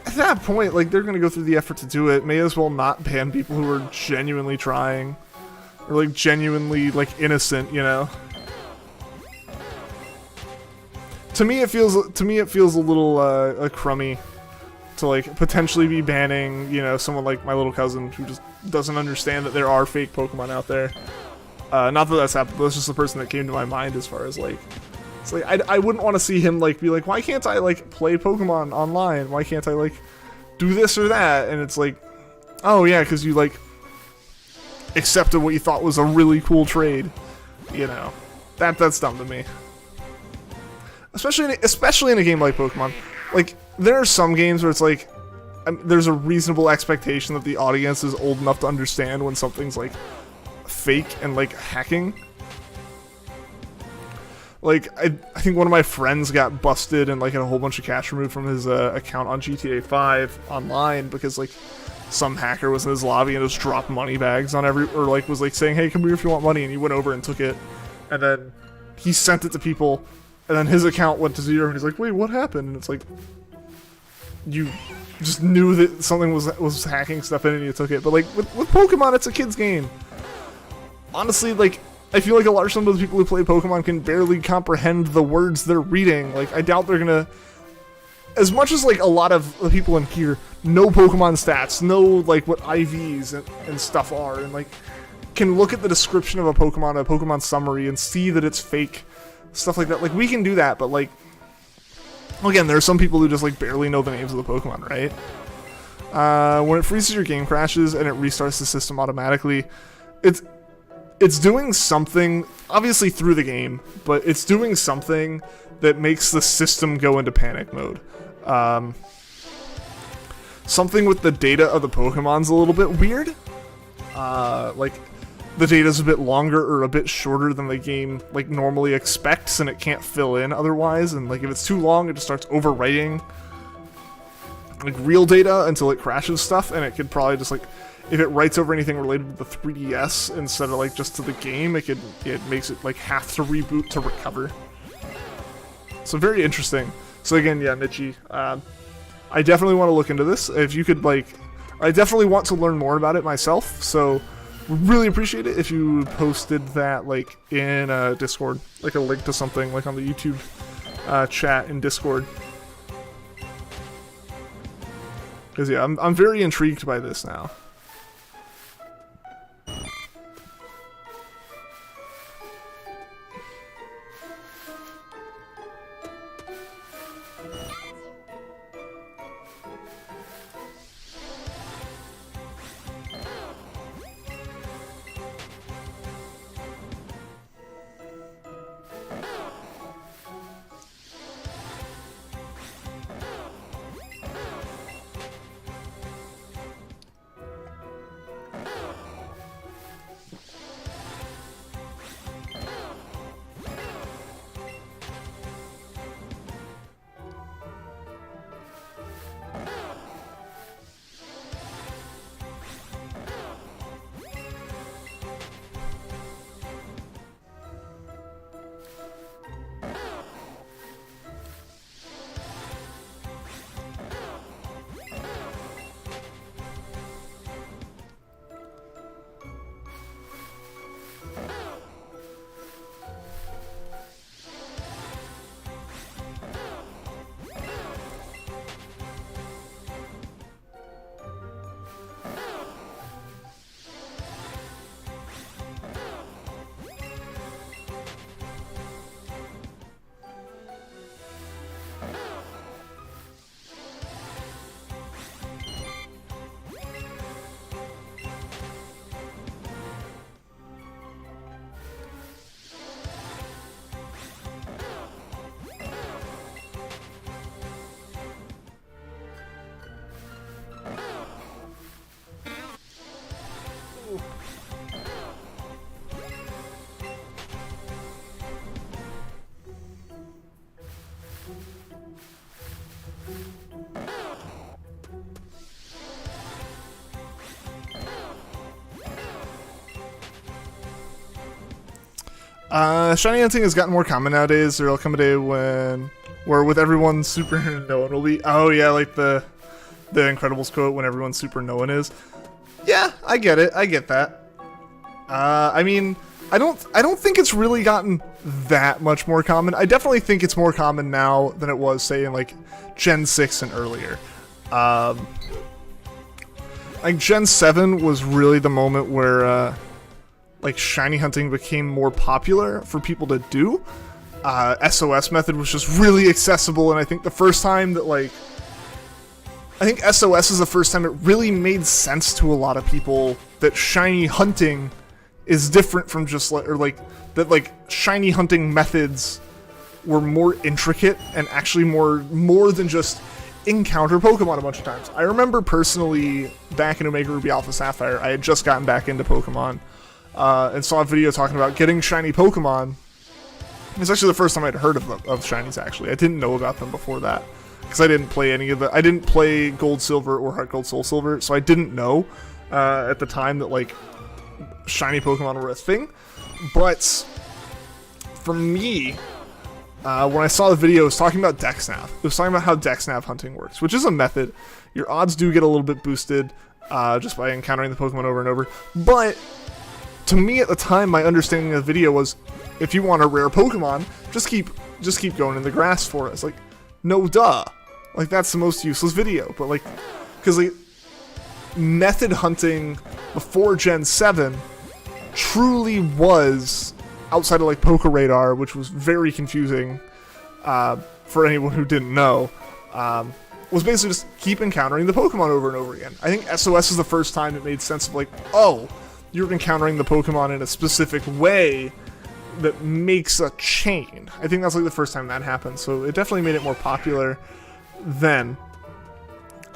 S1: at that point, like, they're gonna go through the effort to do it. May as well not ban people who are genuinely trying, or, like, genuinely, like, innocent, you know? To me it feels a little crummy to, like, potentially be banning, you know, someone like my little cousin who just doesn't understand that there are fake Pokemon out there. Not that that's happened, but that's just the person that came to my mind as far as, like, it's like, I wouldn't want to see him, like, be like, why can't I, like, play Pokemon online? Why can't I, like, do this or that? And it's like, oh yeah, because you, like, accepted what you thought was a really cool trade. You know, that's dumb to me. Especially in a game like Pokemon. Like, there are some games where it's like, there's a reasonable expectation that the audience is old enough to understand when something's, like, fake and, like, hacking. Like, I think one of my friends got busted and, like, had a whole bunch of cash removed from his account on GTA 5 online because, like, some hacker was in his lobby and just dropped money bags on or, like, was, like, saying, hey, come here if you want money, and he went over and took it, and then he sent it to people, and then his account went to 0, and he's like, wait, what happened? And it's like, you just knew that something was hacking stuff in and you took it. But, like, with Pokemon, it's a kid's game. Honestly, like, I feel like a large number of the people who play Pokemon can barely comprehend the words they're reading. Like, I doubt they're gonna... As much as, like, a lot of the people in here know Pokemon stats, know, like, what IVs and stuff are, and, like, can look at the description of a Pokemon summary, and see that it's fake, stuff like that. Like, we can do that, but, like... Again, there are some people who just, like, barely know the names of the Pokemon, right? When it freezes, your game crashes, and it restarts the system automatically, it's doing something, obviously through the game, but it's doing something that makes the system go into panic mode. Something with the data of the Pokemon's a little bit weird. Like, the data's a bit longer or a bit shorter than the game, like, normally expects, and it can't fill in otherwise, and, like, if it's too long, it just starts overwriting, like, real data until it crashes stuff, and it could probably just, like, if it writes over anything related to the 3DS instead of, like, just to the game, it makes it, like, have to reboot to recover. So very interesting. So again, yeah, Mitchie, I definitely want to look into this. If you could, like, I definitely want to learn more about it myself, so really appreciate it if you posted that like in Discord, like a link to something like on the YouTube chat in Discord. Because yeah, I'm very intrigued by this now. Shiny hunting has gotten more common nowadays. There'll come a day where with everyone super no one will be. Oh yeah, like the Incredibles quote, when everyone's super no one is. Yeah, I get it. I get that. I mean, I don't think it's really gotten that much more common. I definitely think it's more common now than it was, say, in like Gen 6 and earlier. Like Gen 7 was really the moment where like shiny hunting became more popular for people to do. SOS method was just really accessible, and I think the first time that I think SOS is the first time it really made sense to a lot of people that shiny hunting is different from just that shiny hunting methods were more intricate and actually more than just encounter Pokemon a bunch of times. I remember personally back in Omega Ruby Alpha Sapphire, I had just gotten back into Pokemon. And saw a video talking about getting shiny Pokemon. It's actually the first time I'd heard of shinies, actually. I didn't know about them before that, because I didn't play any of the... I didn't play Gold Silver or Heart Gold Soul Silver, so I didn't know at the time that, like, shiny Pokemon were a thing. But for me, when I saw the video, it was talking about Dex-Nav. It was talking about how Dex-Nav hunting works, which is a method. Your odds do get a little bit boosted just by encountering the Pokemon over and over, but... to me at the time, my understanding of the video was, if you want a rare Pokemon, just keep going in the grass for us. Like, no duh. Like, that's the most useless video. But like, because like, method hunting before Gen 7 truly was, outside of like Poke Radar, which was very confusing for anyone who didn't know, was basically just keep encountering the Pokemon over and over again. I think SOS is the first time it made sense of like, oh, you're encountering the Pokemon in a specific way that makes a chain. I think that's like the first time that happened, so it definitely made it more popular then.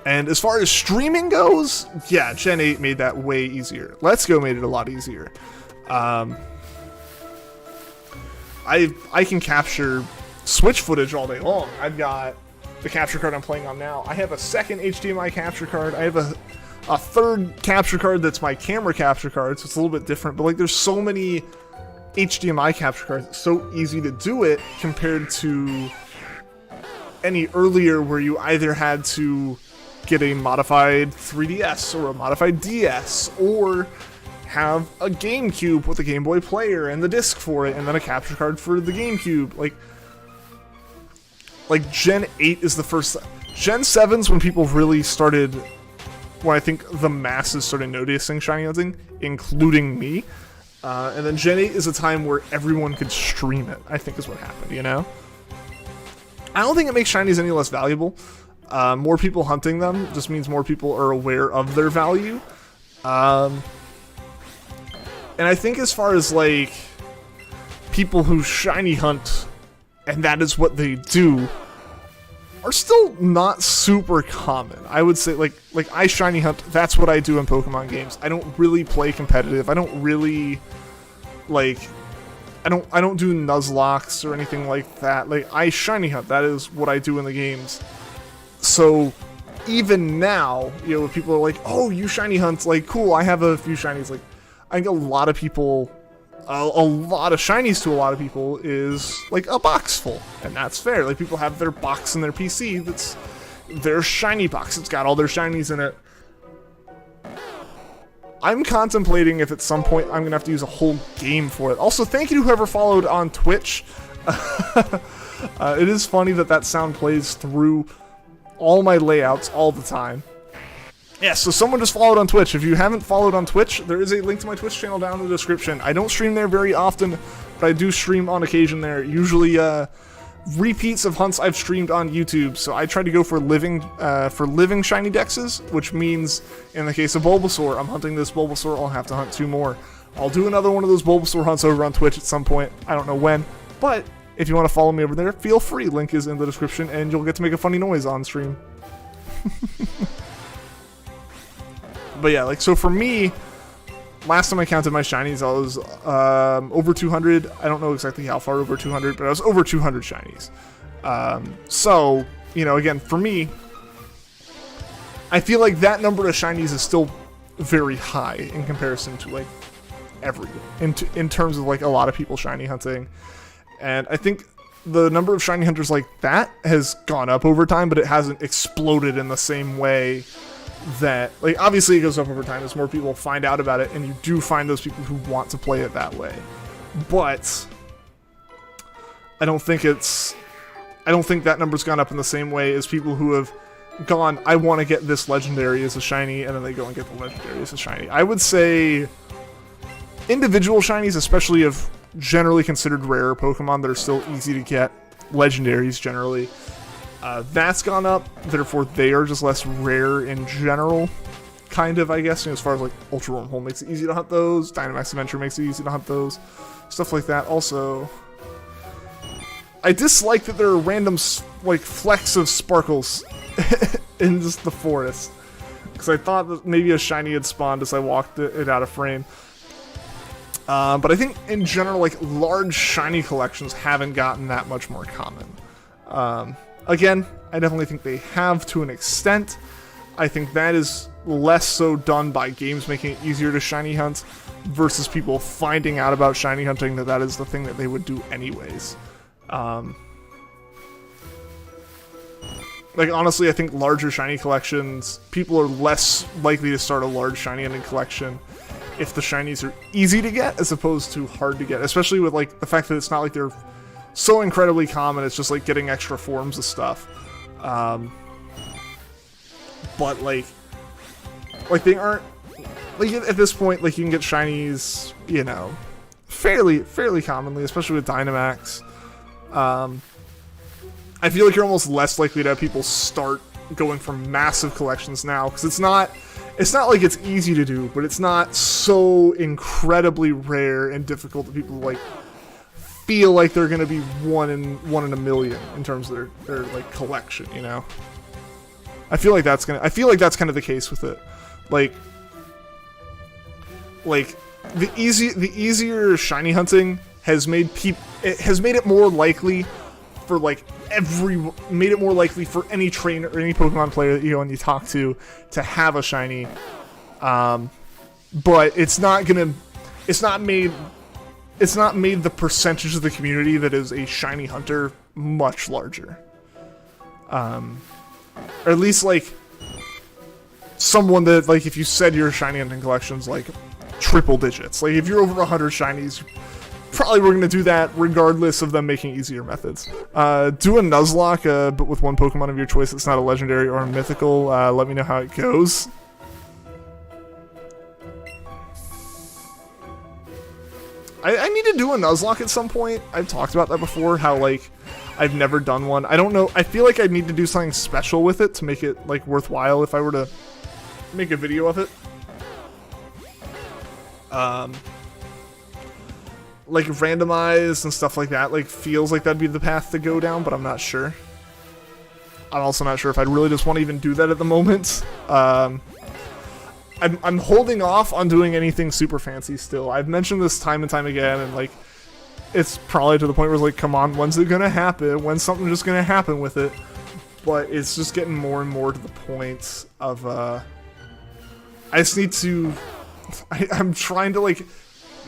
S1: And as far as streaming goes, yeah, Gen 8 made that way easier. Let's Go made it a lot easier. I can capture Switch footage all day long. I've got the capture card I'm playing on now. I have a second HDMI capture card. I have a third capture card that's my camera capture card, so it's a little bit different, but like there's so many HDMI capture cards, it's so easy to do it compared to any earlier where you either had to get a modified 3DS or a modified DS or have a GameCube with a Game Boy player and the disc for it, and then a capture card for the GameCube. Like Gen 8 is the first. Gen 7's when people really started, when I think the masses started noticing shiny hunting, including me. And then Gen 8 is a time where everyone could stream it, I think is what happened, you know? I don't think it makes shinies any less valuable. More people hunting them just means more people are aware of their value. And I think as far as, like, people who shiny hunt, and that is what they do, are still not super common. I would say, like I shiny hunt, that's what I do in Pokemon games. I don't really play competitive. I don't really, like, I don't do Nuzlocks or anything like that. Like, I shiny hunt, that is what I do in the games. So, even now, you know, people are like, oh, you shiny hunt, like, cool, I have a few shinies. Like, I think a lot of people, a lot of shinies to a lot of people is like a box full, and that's fair. Like, people have their box in their PC that's their shiny box. It's got all their shinies in it. I'm contemplating if at some point I'm gonna have to use a whole game for it. Also, thank you to whoever followed on Twitch. It is funny that sound plays through all my layouts all the time. Yeah, so someone just followed on Twitch. If you haven't followed on Twitch, there is a link to my Twitch channel down in the description. I don't stream there very often, but I do stream on occasion there. Usually, repeats of hunts I've streamed on YouTube. So I try to go for living shiny dexes, which means in the case of Bulbasaur, I'm hunting this Bulbasaur. I'll have to hunt 2 more. I'll do another one of those Bulbasaur hunts over on Twitch at some point. I don't know when, but if you want to follow me over there, feel free. Link is in the description, and you'll get to make a funny noise on stream. But yeah, like, so for me, last time I counted my shinies, I was over 200. I don't know exactly how far over 200, but I was over 200 shinies. So, you know, again, for me, I feel like that number of shinies is still very high in comparison to, like, in terms of, like, a lot of people shiny hunting. And I think the number of shiny hunters like that has gone up over time, but it hasn't exploded in the same way that, like, obviously it goes up over time as more people find out about it, and you do find those people who want to play it that way. But I don't think that number's gone up in the same way as people who have gone, I want to get this legendary as a shiny, and then they go and get the legendary as a shiny. I would say individual shinies, especially of generally considered rarer Pokemon that are still easy to get, legendaries generally, that's gone up, therefore they are just less rare in general, kind of, I guess, you know, as far as, like, Ultra Wormhole makes it easy to hunt those, Dynamax Adventure makes it easy to hunt those, stuff like that. Also, I dislike that there are random, like, flecks of sparkles in just the forest, because I thought that maybe a shiny had spawned as I walked it out of frame. But I think, in general, like, large shiny collections haven't gotten that much more common. Again, I definitely think they have to an extent. I think that is less so done by games making it easier to shiny hunt versus people finding out about shiny hunting that is the thing that they would do anyways. Like, honestly, I think larger shiny collections, people are less likely to start a large shiny hunting collection if the shinies are easy to get as opposed to hard to get, especially with, like, the fact that it's not like they're so incredibly common. It's just like getting extra forms of stuff. But like they aren't, like, at this point, like, you can get shinies, you know, fairly commonly, especially with Dynamax. I feel like you're almost less likely to have people start going for massive collections now, because it's not like it's easy to do, but it's not so incredibly rare and difficult that people, like, feel like they're gonna be one in a million in terms of their like collection, you know. I feel like that's kind of the case with it. Like the easier shiny hunting has made it more likely for, like, made it more likely for any trainer or any Pokemon player that you go and you talk to have a shiny. But it's not made the percentage of the community that is a shiny hunter much larger. Or at least, like, someone that, like, if you said your shiny hunting collection's, like, triple digits. Like, if you're over 100 shinies, probably we're going to do that regardless of them making easier methods. Do a Nuzlocke, but with one Pokemon of your choice that's not a legendary or a mythical. Let me know how it goes. I need to do a Nuzlocke at some point. I've talked about that before, how, like, I've never done one. I don't know. I feel like I need to do something special with it to make it, like, worthwhile if I were to make a video of it. Like, randomized and stuff like that, like, feels like that'd be the path to go down, but I'm not sure. I'm also not sure if I'd really just want to even do that at the moment. I'm holding off on doing anything super fancy still. I've mentioned this time and time again, and, like, it's probably to the point where it's like, come on, when's it gonna happen? When's something just gonna happen with it? But it's just getting more and more to the point of, I just need to... I'm trying to, like,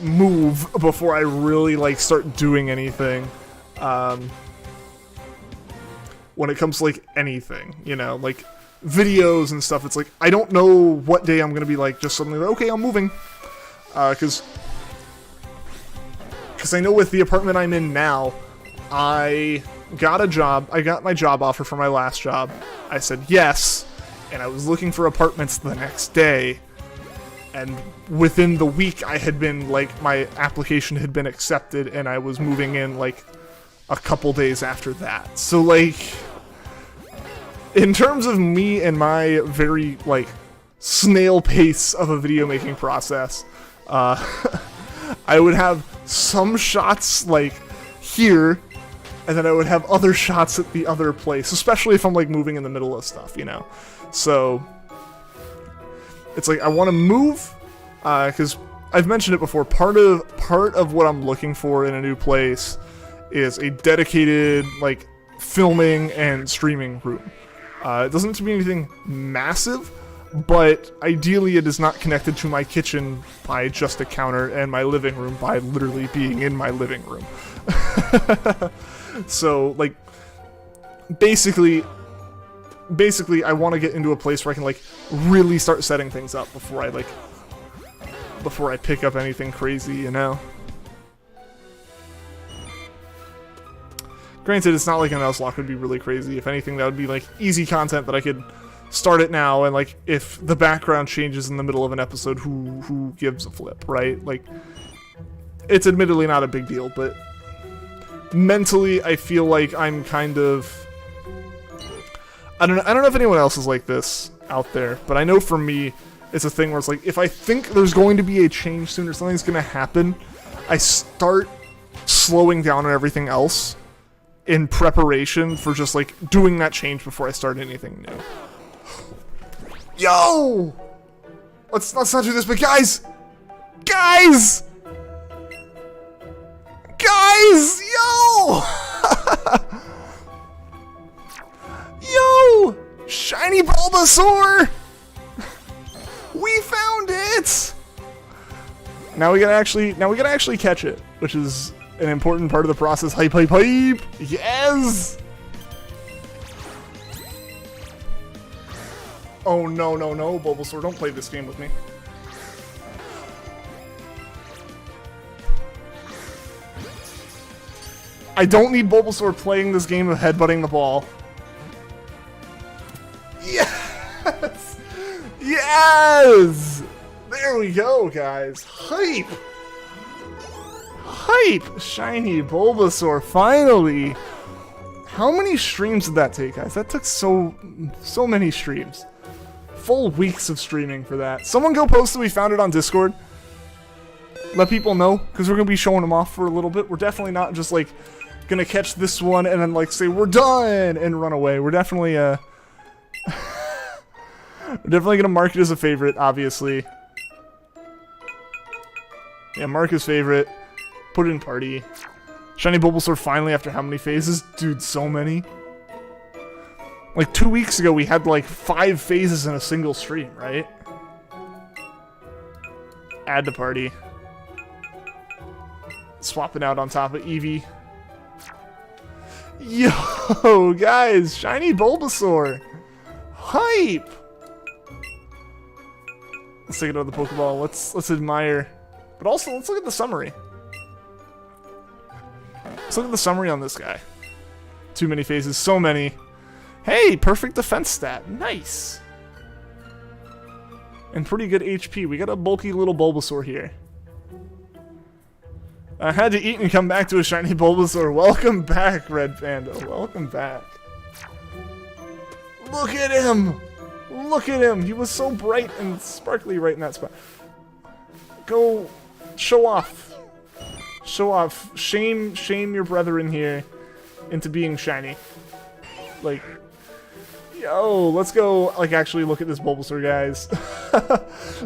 S1: move before I really, like, start doing anything. When it comes to, like, anything, you know? Like, videos and stuff, it's like, I don't know what day I'm gonna be, like, just suddenly, like, okay, I'm moving. Because I know with the apartment I'm in now, I got a job. I got my job offer for my last job. I said yes, and I was looking for apartments the next day. And within the week, I had been, like, my application had been accepted, and I was moving in, like, a couple days after that. So, like, in terms of me and my very, like, snail pace of a video making process, I would have some shots, like, here, and then I would have other shots at the other place, especially if I'm, like, moving in the middle of stuff, you know? So, it's like, I want to move, because I've mentioned it before, part of what I'm looking for in a new place is a dedicated, like, filming and streaming room. It doesn't have to be anything massive, but ideally it is not connected to my kitchen by just a counter and my living room by literally being in my living room. So, like, basically I want to get into a place where I can, like, really start setting things up before I pick up anything crazy, you know? Granted, it's not like an Nuzlocke would be really crazy. If anything, that would be, like, easy content that I could start it now, and, like, if the background changes in the middle of an episode, who gives a flip, right? Like, it's admittedly not a big deal, but mentally, I feel like I'm kind of... I don't know if anyone else is like this out there, but I know for me, it's a thing where it's like, if I think there's going to be a change soon or something's going to happen, I start slowing down on everything else in preparation for just, like, doing that change before I start anything new. Yo! Let's not do this, but guys! Guys! Guys! Yo! Yo! Shiny Bulbasaur! We found it! Now we gotta actually catch it, which is an important part of the process. Hype, hype, hype! Yes! Oh no, no, no, Bulbasaur, don't play this game with me. I don't need Bulbasaur playing this game of headbutting the ball. Yes! Yes! There we go, guys. Hype! Hype! Shiny Bulbasaur, finally! How many streams did that take, guys? That took so many streams. Full weeks of streaming for that. Someone go post that we found it on Discord. Let people know, because we're going to be showing them off for a little bit. We're definitely not just, like, going to catch this one and then, like, say, we're done, and run away. We're definitely, we're definitely going to mark it as a favorite, obviously. Yeah, mark as favorite. Put it in party. Shiny Bulbasaur finally after how many phases? Dude, so many. Like 2 weeks ago, we had like 5 phases in a single stream, right? Add to party. Swapping out on top of Eevee. Yo, guys, Shiny Bulbasaur. Hype. Let's take it out of the Pokeball. Let's admire. But also, let's look at the summary. Let's look at the summary on this guy. Too many phases. So many. Hey, perfect defense stat. Nice. And pretty good HP. We got a bulky little Bulbasaur here. I had to eat and come back to a shiny Bulbasaur. Welcome back, Red Panda. Welcome back. Look at him! Look at him! He was so bright and sparkly right in that spot. Go show off. Show off. Shame your brethren here into being shiny. Like, yo, let's go, like, actually look at this Bulbasaur, guys.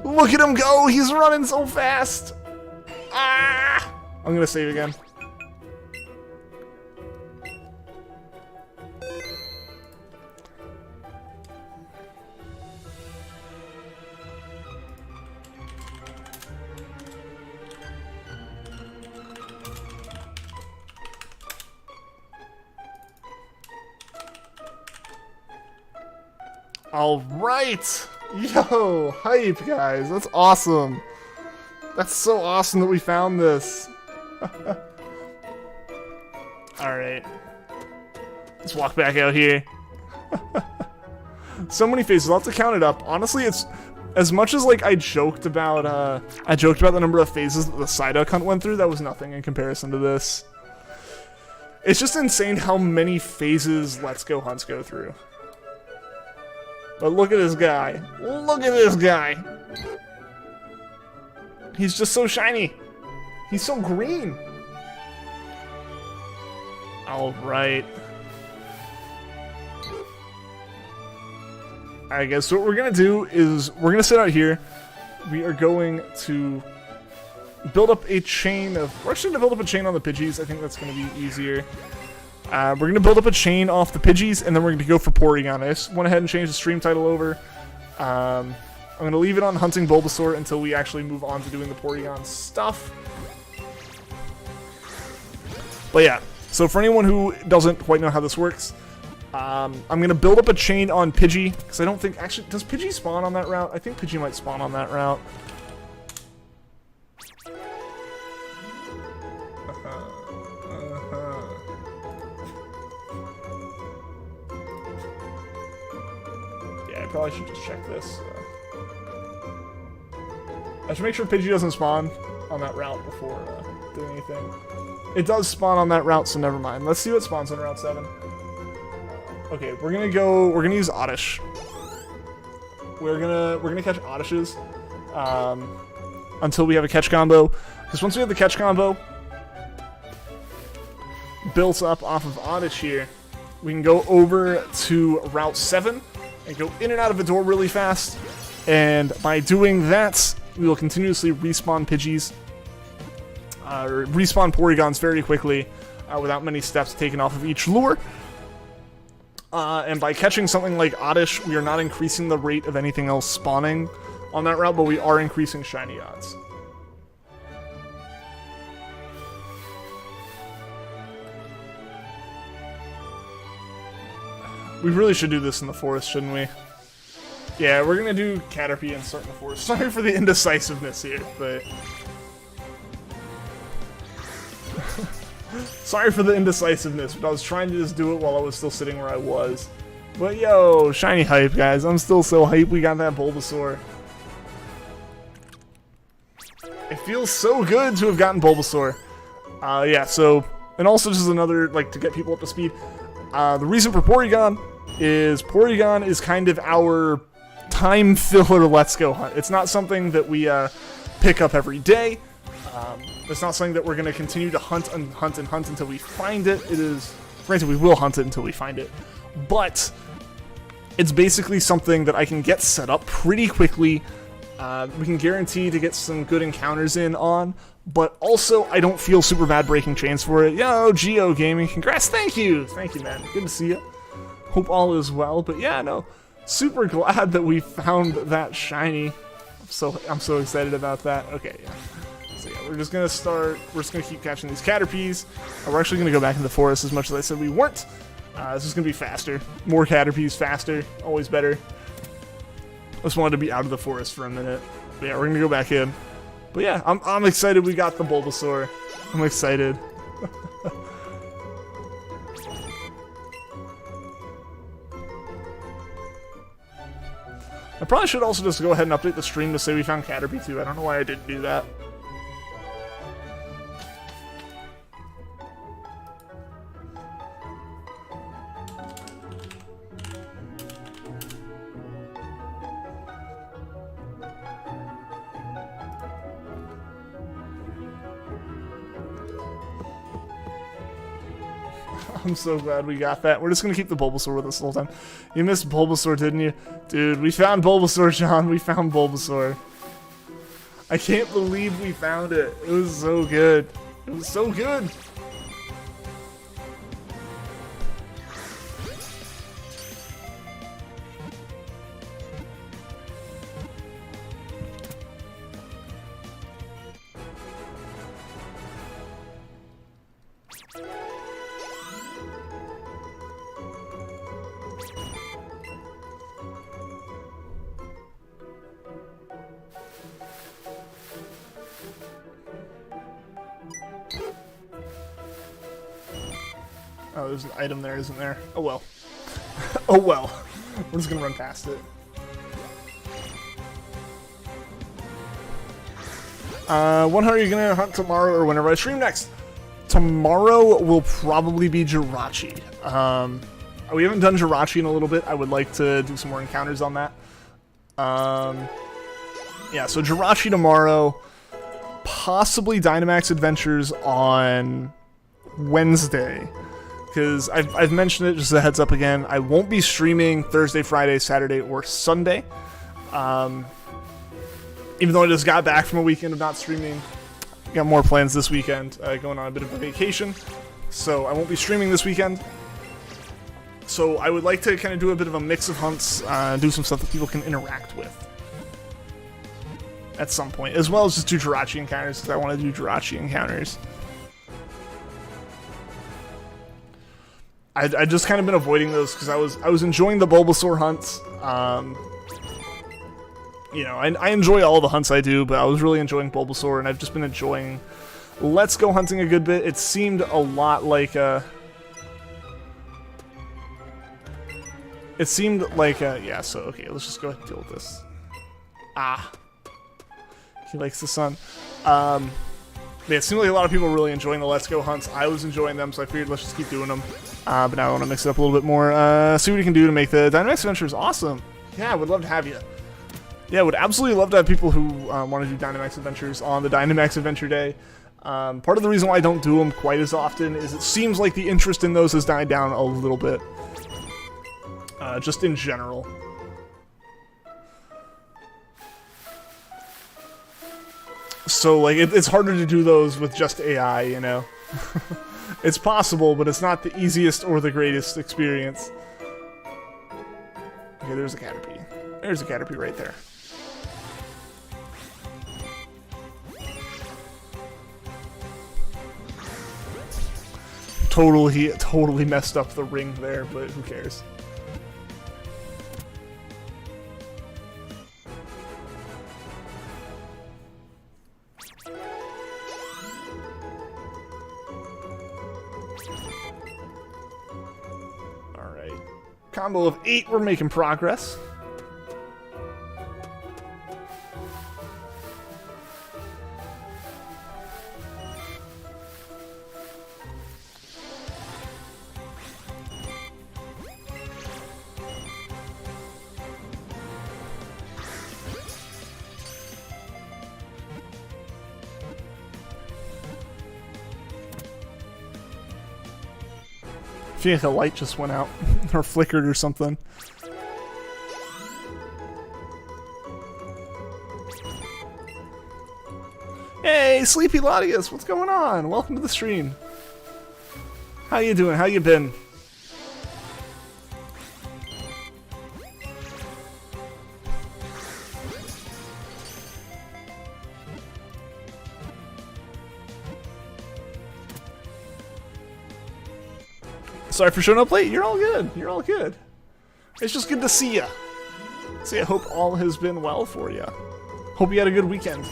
S1: Look at him go! He's running so fast! Ah! I'm gonna save again. All right, yo, hype, guys. That's awesome. That's so awesome that we found this. All right, let's walk back out here. So many phases. I'll have to count it up. Honestly, it's as much as like I joked about the number of phases that the Psyduck hunt went through. That was nothing in comparison to this. It's just insane how many phases Let's Go hunts go through. But look at this guy. Look at this guy. He's just so shiny. He's so green. Alright. Alright guys, so what we're going to do is we're going to sit out here. We are going to build up a chain of... We're actually going to build up a chain on the Pidgeys. I think that's going to be easier. We're going to build up a chain off the Pidgeys, and then we're going to go for Porygon. I just went ahead and changed the stream title over. I'm going to leave it on Hunting Bulbasaur until we actually move on to doing the Porygon stuff. But yeah, so for anyone who doesn't quite know how this works, I'm going to build up a chain on Pidgey, because I don't think... Actually, does Pidgey spawn on that route? I think Pidgey might spawn on that route. Probably should just check this. I should make sure Pidgey doesn't spawn on that route before doing anything. It does spawn on that route, so never mind. Let's see what spawns on Route 7. Okay, we're gonna use Oddish. We're gonna catch Oddishes until we have a catch combo. Because once we have the catch combo built up off of Oddish here, we can go over to Route 7 and go in and out of a door really fast, and by doing that, we will continuously respawn Pidgeys, or respawn Porygons very quickly, without many steps taken off of each lure. And by catching something like Oddish, we are not increasing the rate of anything else spawning on that route, but we are increasing shiny odds. We really should do this in the forest, shouldn't we? Yeah, we're gonna do Caterpie and start in the forest. Sorry for the indecisiveness here, but... Sorry for the indecisiveness, but I was trying to just do it while I was still sitting where I was. But yo, shiny hype, guys. I'm still so hype we got that Bulbasaur. It feels so good to have gotten Bulbasaur. Yeah, so... And also just another, like, to get people up to speed. The reason for Porygon is kind of our time filler Let's Go hunt. It's not something that we pick up every day. It's not something that we're going to continue to hunt and hunt and hunt until we find it. It is, granted, we will hunt it until we find it, but it's basically something that I can get set up pretty quickly. We can guarantee to get some good encounters in on, but also I don't feel super bad breaking chains for it. Yo, Geo Gaming, congrats, thank you, man, good to see you. Hope all is well, but yeah, no, super glad that we found that shiny. I'm so excited about that. Okay, yeah. So yeah, we're just gonna keep catching these Caterpies. We're actually gonna go back into the forest as much as I said we weren't. This is gonna be faster. More Caterpies, faster, always better. I just wanted to be out of the forest for a minute. But yeah, we're gonna go back in. But yeah, I'm excited we got the Bulbasaur. I'm excited. I probably should also just go ahead and update the stream to say we found Caterpie too. I don't know why I didn't do that. I'm so glad we got that. We're just gonna keep the Bulbasaur with us the whole time. You missed Bulbasaur, didn't you? Dude, we found Bulbasaur, John. We found Bulbasaur. I can't believe we found it. It was so good. It was so good. Oh, there's an item there, isn't there? Oh well. Oh well. We're just gonna run past it. When are you gonna hunt tomorrow or whenever I stream next? Tomorrow will probably be Jirachi. We haven't done Jirachi in a little bit. I would like to do some more encounters on that. Yeah, so Jirachi tomorrow. Possibly Dynamax Adventures on Wednesday. Because I've mentioned it, just a heads up again, I won't be streaming Thursday, Friday, Saturday, or Sunday. Even though I just got back from a weekend of not streaming, got more plans this weekend, going on a bit of a vacation. So I won't be streaming this weekend. So I would like to kind of do a bit of a mix of hunts, do some stuff that people can interact with at some point, as well as just do Jirachi encounters, because I want to do Jirachi encounters. I just kind of been avoiding those because I was enjoying the Bulbasaur hunts. You know, I enjoy all the hunts I do, but I was really enjoying Bulbasaur, and I've just been enjoying Let's Go hunting a good bit. It seemed a lot like yeah, so okay, let's just go ahead and deal with this. Ah. He likes the sun. Yeah, it seemed like a lot of people were really enjoying the Let's Go hunts. I was enjoying them, so I figured let's just keep doing them. But now I want to mix it up a little bit more. See what we can do to make the Dynamax Adventures awesome. Yeah, I would love to have you. Yeah, I would absolutely love to have people who want to do Dynamax Adventures on the Dynamax Adventure Day. Part of the reason why I don't do them quite as often is it seems like the interest in those has died down a little bit. Just in general. So, like, it's harder to do those with just AI, you know? It's possible, but it's not the easiest or the greatest experience. Okay, there's a Caterpie. There's a Caterpie right there. Totally messed up the ring there, but who cares? Combo of 8, we're making progress. I feel like a light just went out or flickered or something. Hey, Sleepy Latius, what's going on? Welcome to the stream. How you doing? How you been? Sorry for showing up late. You're all good. You're all good. It's just good to see ya. See, I hope all has been well for you. Hope you had a good weekend.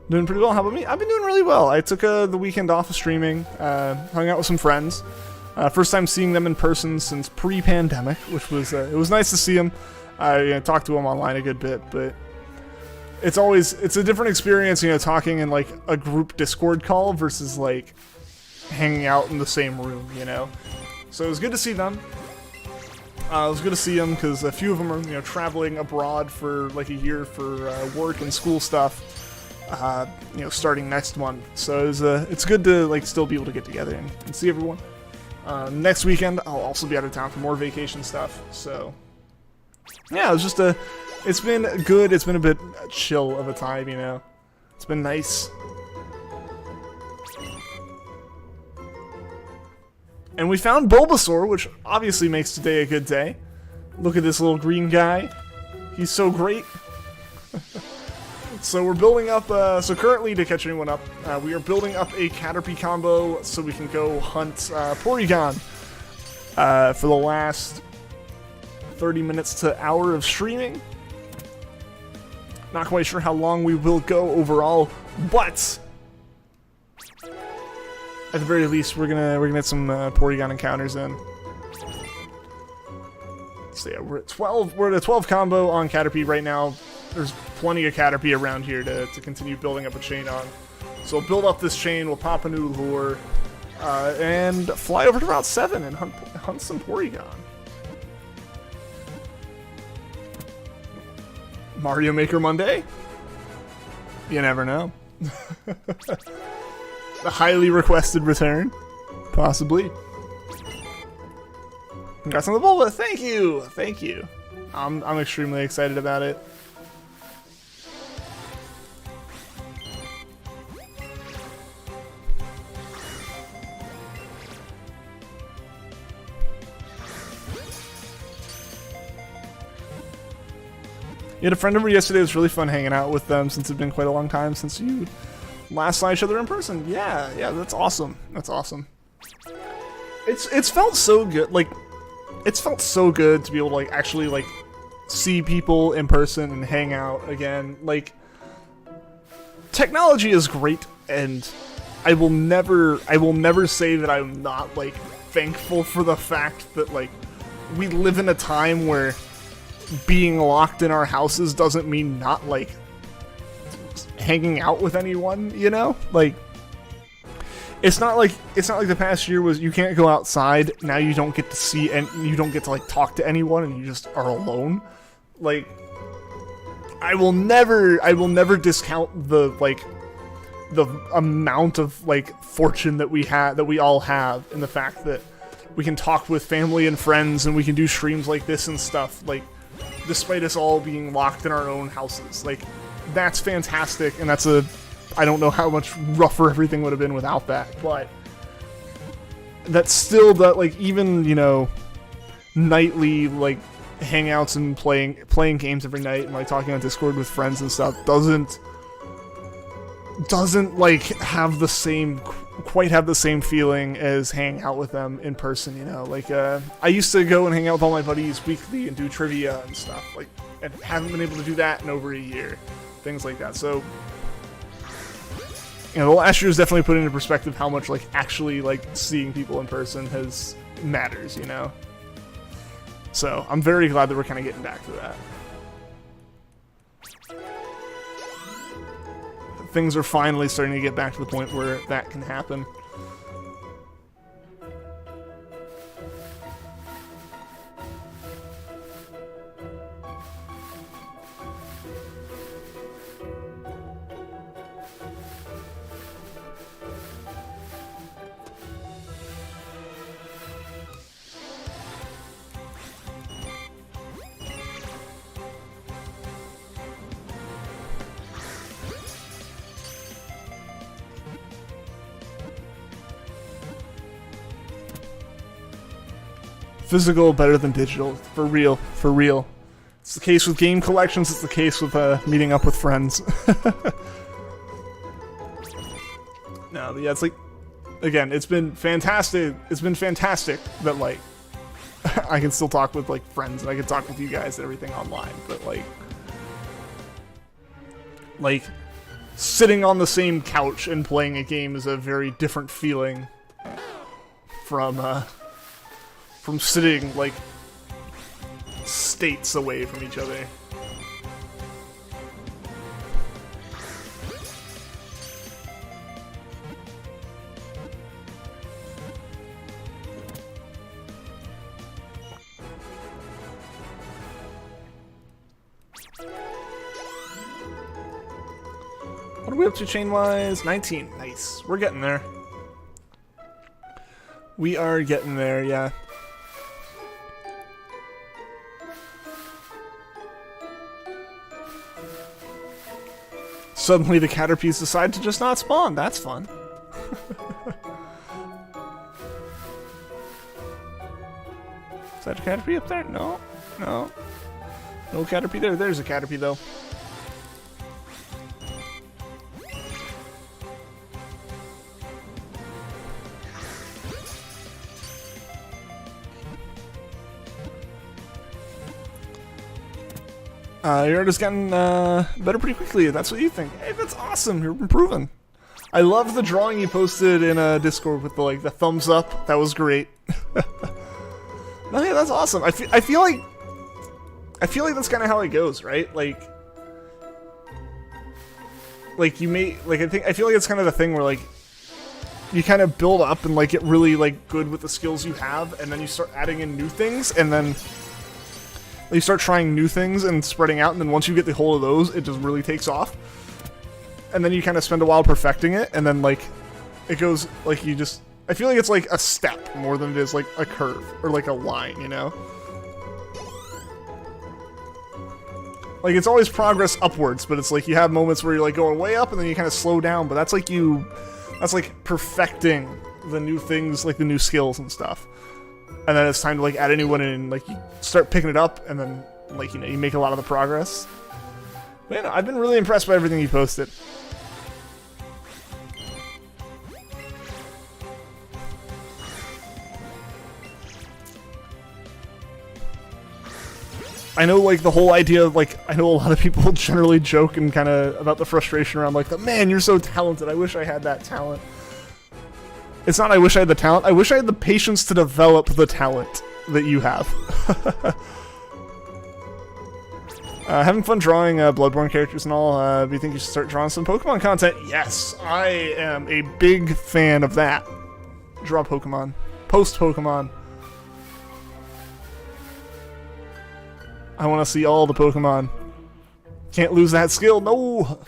S1: Doing pretty well. How about me? I've been doing really well. I took the weekend off of streaming, hung out with some friends. First time seeing them in person since pre-pandemic, which was it was nice to see them. I talked to them online a good bit, but it's a different experience, talking in like a group Discord call versus like hanging out in the same room, So it was good to see them. It was good to see them because a few of them are, traveling abroad for like a year for work and school stuff. Starting next month. So it's good to like still be able to get together and see everyone. Next weekend, I'll also be out of town for more vacation stuff. So yeah, it was just it's been good. It's been a bit chill of a time, It's been nice. And we found Bulbasaur, which obviously makes today a good day. Look at this little green guy. He's so great. So we're building up, so currently, to catch anyone up, we are building up a Caterpie combo so we can go hunt Porygon for the last 30 minutes to hour of streaming. Not quite sure how long we will go overall, but at the very least, we're gonna get some Porygon encounters in. So yeah, we're at 12. We're at a 12 combo on Caterpie right now. There's plenty of Caterpie around here to continue building up a chain on. So we'll build up this chain, we'll pop a new lure, and fly over to Route 7 and hunt some Porygon. Mario Maker Monday? You never know. The highly requested return? Possibly. Congrats on the Bulba! Thank you! Thank you. I'm extremely excited about it. You had a friend over yesterday. It was really fun hanging out with them since it's been quite a long time since you last saw each other in person. Yeah, that's awesome. That's awesome. It's felt so good. Like, it's felt so good to be able to like actually like see people in person and hang out again. Like, technology is great, and I will never say that I'm not like thankful for the fact that like we live in a time where being locked in our houses doesn't mean not like hanging out with anyone, Like, it's not like the past year was you can't go outside. Now you don't get to see and you don't get to like talk to anyone, and you just are alone. Like, I will never discount the amount of like fortune that we all have in the fact that we can talk with family and friends and we can do streams like this and stuff, like, despite us all being locked in our own houses. Like, that's fantastic, and I don't know how much rougher everything would have been without that, but that's still that, like, even, nightly, like, hangouts and playing games every night and, like, talking on Discord with friends and stuff doesn't like quite have the same feeling as hanging out with them in person, Like, I used to go and hang out with all my buddies weekly and do trivia and stuff, like, and haven't been able to do that in over a year. Things like that. So, the last year has definitely put into perspective how much, like, actually, like, seeing people in person matters, So, I'm very glad that we're kind of getting back to that. Things are finally starting to get back to the point where that can happen. Physical better than digital, for real, for real. It's the case with game collections, it's the case with meeting up with friends. No, but yeah, it's like, again, it's been fantastic. It's been fantastic that, like, I can still talk with, like, friends, and I can talk with you guys and everything online, but, like, Like, sitting on the same couch and playing a game is a very different feeling from sitting, like, states away from each other. What are we up to chain-wise? 19. Nice. We're getting there. We are getting there, yeah. Suddenly the Caterpies decide to just not spawn. That's fun. Is that a Caterpie up there? No. No. No Caterpie there. There's a Caterpie, though. You're just getting better pretty quickly. That's what you think. Hey, that's awesome. You're improving. I love the drawing you posted in Discord with the thumbs up. That was great. No, yeah, that's awesome. I feel like that's kind of how it goes, right? Like you may I feel like it's kind of the thing where you kind of build up and get really good with the skills you have, and then you start adding in new things, and then you start trying new things and spreading out, and then once you get the hold of those, it just really takes off. And then you kind of spend a while perfecting it, and then it goes you just. I feel like it's a step more than it is a curve or a line, you know? It's always progress upwards, but it's you have moments where you're going way up and then you kind of slow down, but that's that's perfecting the new things, the new skills and stuff. And then it's time to add a new one in, you start picking it up, and then you make a lot of the progress. But I've been really impressed by everything you posted. I know, the whole idea of, I know a lot of people generally joke and kind of about the frustration around, man, you're so talented, I wish I had that talent. It's not I wish I had the talent, I wish I had the patience to develop the talent that you have. Having fun drawing Bloodborne characters and all, do you think you should start drawing some Pokemon content? Yes, I am a big fan of that. Draw Pokemon. Post Pokemon. I want to see all the Pokemon. Can't lose that skill, no!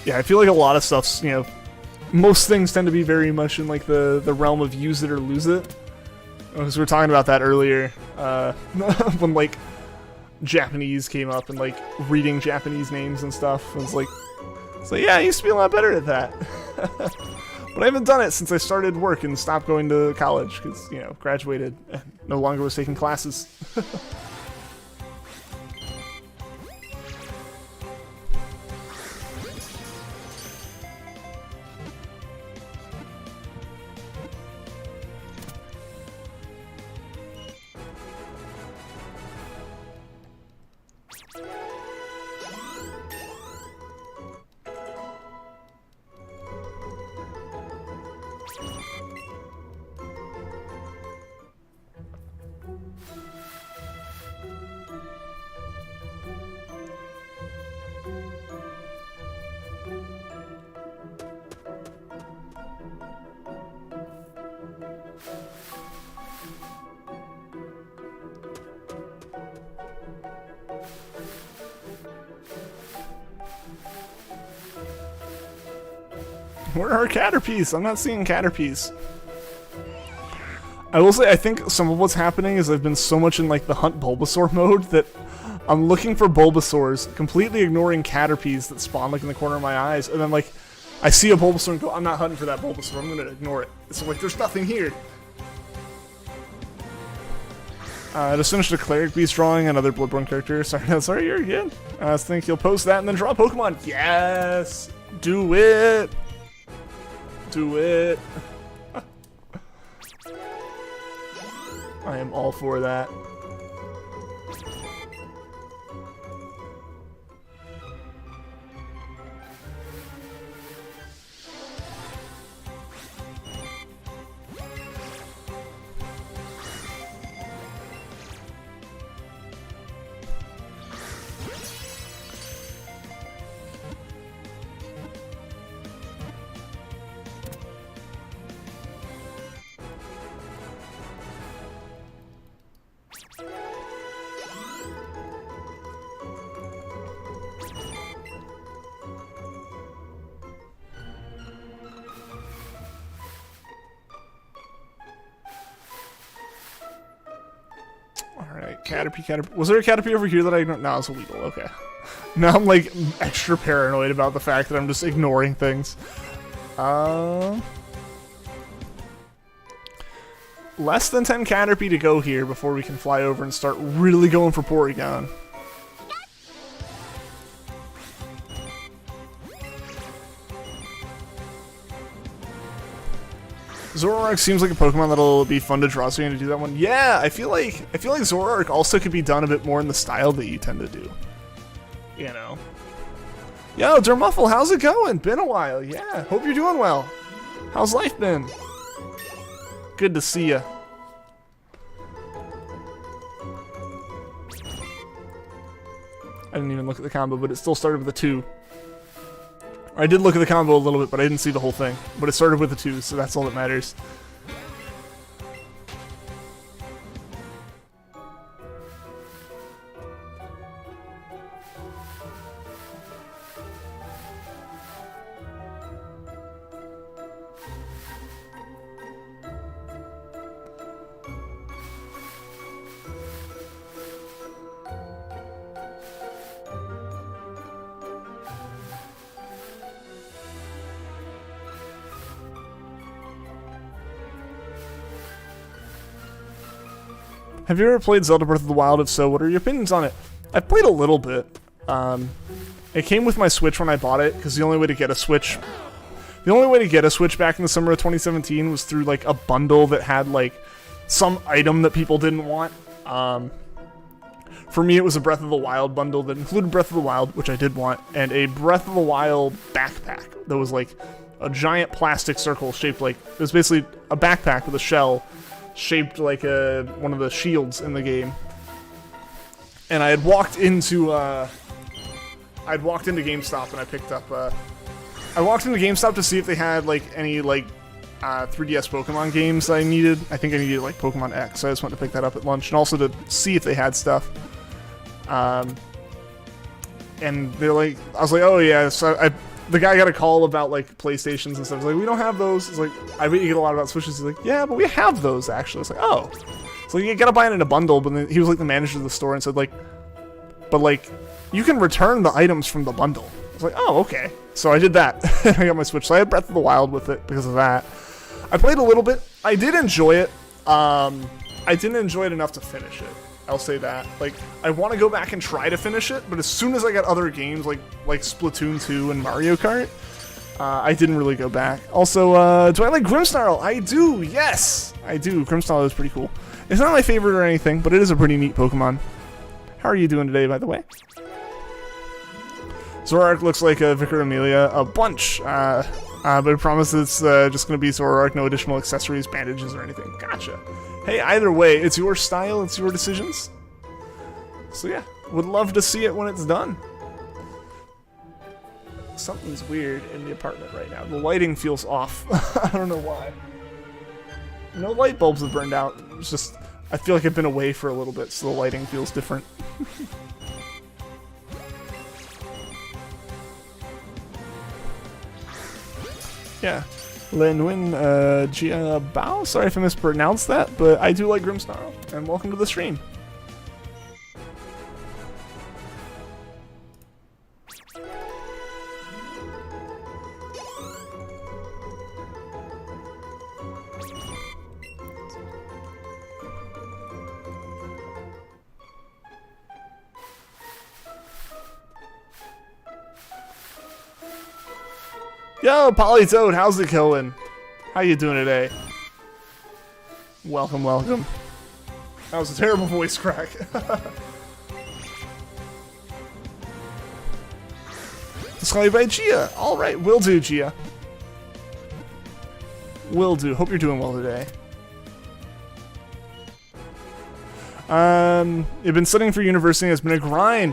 S1: Yeah, I feel like a lot of stuff's, most things tend to be very much in the realm of use it or lose it. Because we were talking about that earlier, when Japanese came up and reading Japanese names and stuff. And it's yeah, I used to be a lot better at that. But I haven't done it since I started work and stopped going to college because, graduated and no longer was taking classes. Where are Caterpies? I'm not seeing Caterpies. I will say, I think some of what's happening is I've been so much in the hunt Bulbasaur mode that I'm looking for Bulbasaurs, completely ignoring Caterpies that spawn in the corner of my eyes, and then I see a Bulbasaur and go, I'm not hunting for that Bulbasaur, I'm gonna ignore it. So there's nothing here. I just finished a Cleric Beast drawing, another Bloodborne character. Sorry, you're good. I think you'll post that and then draw Pokemon. Yes! Do it! Do it! I am all for that. Alright, Caterpie. Was there a Caterpie over here that I ignored? No, it's illegal. Okay. Now I'm like extra paranoid about the fact that I'm just ignoring things. Less than 10 Caterpie to go here before we can fly over and start really going for Porygon. Zoroark seems like a Pokemon that'll be fun to draw, so you're gonna do that one. Yeah, I feel like Zoroark also could be done a bit more in the style that you tend to do. You know. Yo, Dermuffle, how's it going? Been a while. Yeah, hope you're doing well. How's life been? Good to see ya. I didn't even look at the combo, but it still started with a 2. I did look at the combo a little bit, but I didn't see the whole thing. But it started with a 2, so that's all that matters. Have you ever played Zelda Breath of the Wild? If so, what are your opinions on it? I've played a little bit. It came with my Switch when I bought it, because the only way to get a Switch back in the summer of 2017 was through like a bundle that had like some item that people didn't want. For me, it was a Breath of the Wild bundle that included Breath of the Wild, which I did want, and a Breath of the Wild backpack that was like a giant plastic circle shaped like, it was basically a backpack with a shell shaped like one of the shields in the game. And I had walked into GameStop and I picked up I walked into GameStop to see if they had like any like 3DS Pokemon games that I needed. I think I needed like Pokemon X, so I just went to pick that up at lunch, and also to see if they had stuff. And they're like, I was like, oh yeah, so the guy got a call about like PlayStations and stuff. He's like, we don't have those. It's like, I bet you get a lot about Switches. He's like, yeah, but we have those actually. It's like, oh, so you gotta buy it in a bundle. But then he was like the manager of the store and said like, but like, you can return the items from the bundle. I was like, oh, okay. So I did that. I got my Switch. So I had Breath of the Wild with it because of that. I played a little bit. I did enjoy it. I didn't enjoy it enough to finish it. I'll say that. Like, I want to go back and try to finish it, but as soon as I got other games like Splatoon 2 and Mario Kart, I didn't really go back. Also, do I like Grimmsnarl? I do, yes! I do. Grimmsnarl is pretty cool. It's not my favorite or anything, but it is a pretty neat Pokemon. How are you doing today, by the way? Zoroark looks like a Vicar Amelia a bunch, but I promise it's just going to be Zoroark, no additional accessories, bandages, or anything. Gotcha. Hey, either way, it's your style, it's your decisions. So yeah, would love to see it when it's done. Something's weird in the apartment right now. The lighting feels off. I don't know why. No light bulbs have burned out. It's just, I feel like I've been away for a little bit, so the lighting feels different. Yeah. Lenwin Gia Bao. Sorry if I mispronounced that, but I do like Grimmsnarl, and welcome to the stream. Yo, Polytoad, how's it going? How you doing today? Welcome, welcome. That was a terrible voice crack. Discovery by Gia. Alright, will do, Gia. Will do. Hope you're doing well today. You've been studying for university. It's been a grind.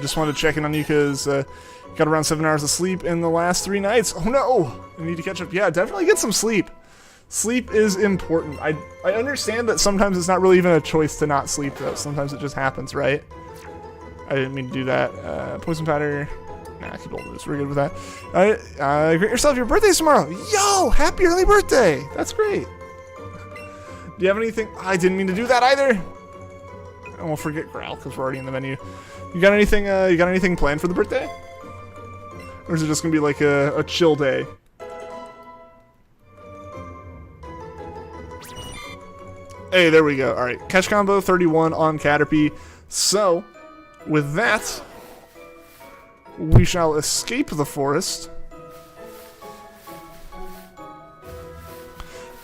S1: Just wanted to check in on you because got around 7 hours of sleep in the last 3 nights. Oh no! I need to catch up. Yeah, definitely get some sleep. Sleep is important. I understand that sometimes it's not really even a choice to not sleep, though. Sometimes it just happens, right? I didn't mean to do that. Poison powder. Nah, keep all this. We're good with that. Alright, greet yourself. Your birthday's tomorrow. Yo! Happy early birthday! That's great. Do you have anything? I didn't mean to do that either. And we'll forget Growl because we're already in the menu. You got anything? You got anything planned for the birthday? Or is it just gonna be like a chill day? Hey, there we go. All right, catch combo 31 on Caterpie. So, with that, we shall escape the forest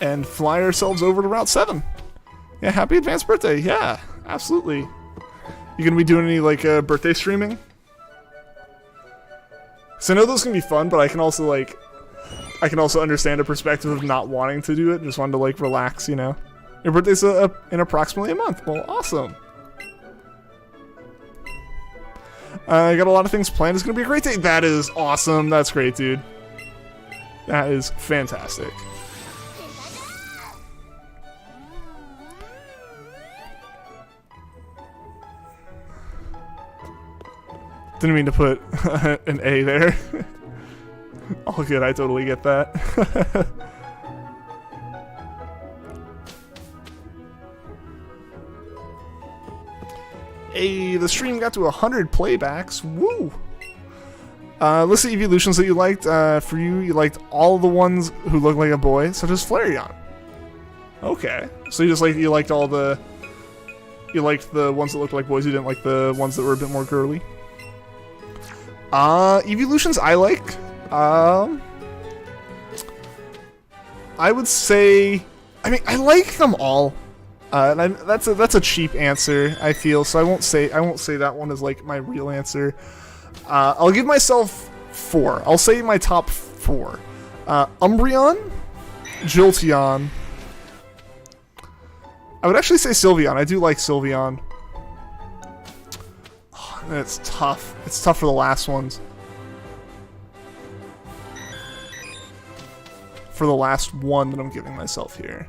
S1: and fly ourselves over to Route 7. Yeah, happy advanced birthday. Yeah, absolutely. You gonna be doing any like birthday streaming? So I know those can be fun, but I can also understand a perspective of not wanting to do it. Just wanted to like relax, you know. Your birthday's in approximately a month. Well, awesome. I got a lot of things planned. It's gonna be a great day. That is awesome. That's great, dude. That is fantastic. Didn't mean to put an A there. All good, I totally get that. Hey, the stream got to 100 playbacks. Woo! List the evolutions that you liked. For you, you liked all the ones who look like a boy, such as Flareon. Okay, so you liked all the. You liked the ones that looked like boys. You didn't like the ones that were a bit more girly. Evolutions I like. I would say. I mean, I like them all. And that's a cheap answer, I feel. So I won't say that one is like my real answer. I'll give myself 4. I'll say my top 4. Umbreon, Jolteon. I would actually say Sylveon. I do like Sylveon. Oh, and it's tough. It's tough for the last ones. For the last one that I'm giving myself here.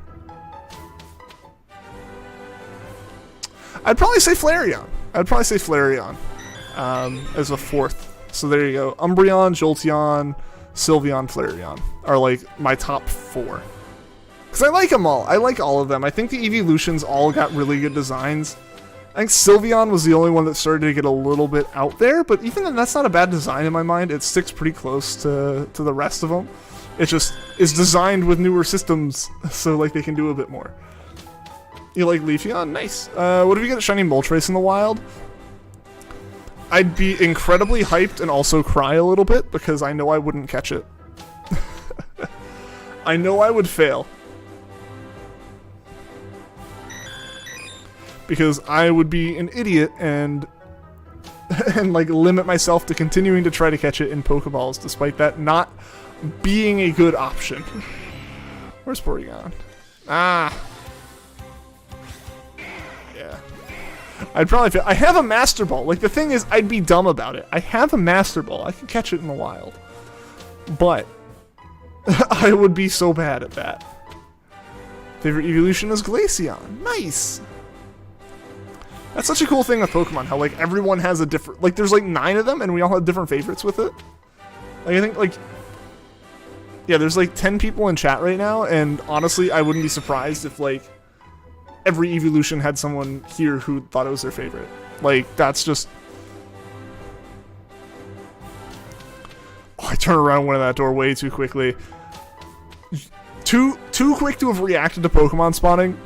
S1: I'd probably say Flareon. As a 4th. So there you go. Umbreon, Jolteon, Sylveon, Flareon are like my top 4. Because I like them all. I like all of them. I think the evolutions all got really good designs. I think Sylveon was the only one that started to get a little bit out there, but even then, that's not a bad design in my mind. It sticks pretty close to the rest of them. It just is designed with newer systems, so like they can do a bit more. You like Leafeon? Nice. What if you get a shiny Moltres in the wild? I'd be incredibly hyped and also cry a little bit because I know I wouldn't catch it. I know I would fail. Because I would be an idiot and like limit myself to continuing to try to catch it in Pokeballs despite that not being a good option. Where's Porygon? Ah. Yeah. I'd probably fail. I have a Master Ball. Like, the thing is, I'd be dumb about it. I have a Master Ball. I could catch it in the wild. But I would be so bad at that. Favorite evolution is Glaceon. Nice! That's such a cool thing with Pokemon, how, like, everyone has a different... Like, there's, like, 9 of them, and we all have different favorites with it. Like, I think, like... Yeah, there's, like, 10 people in chat right now, and honestly, I wouldn't be surprised if, like, every evolution had someone here who thought it was their favorite. Like, that's just... Oh, I turned around and went in that door way too quickly. Too quick to have reacted to Pokemon spawning,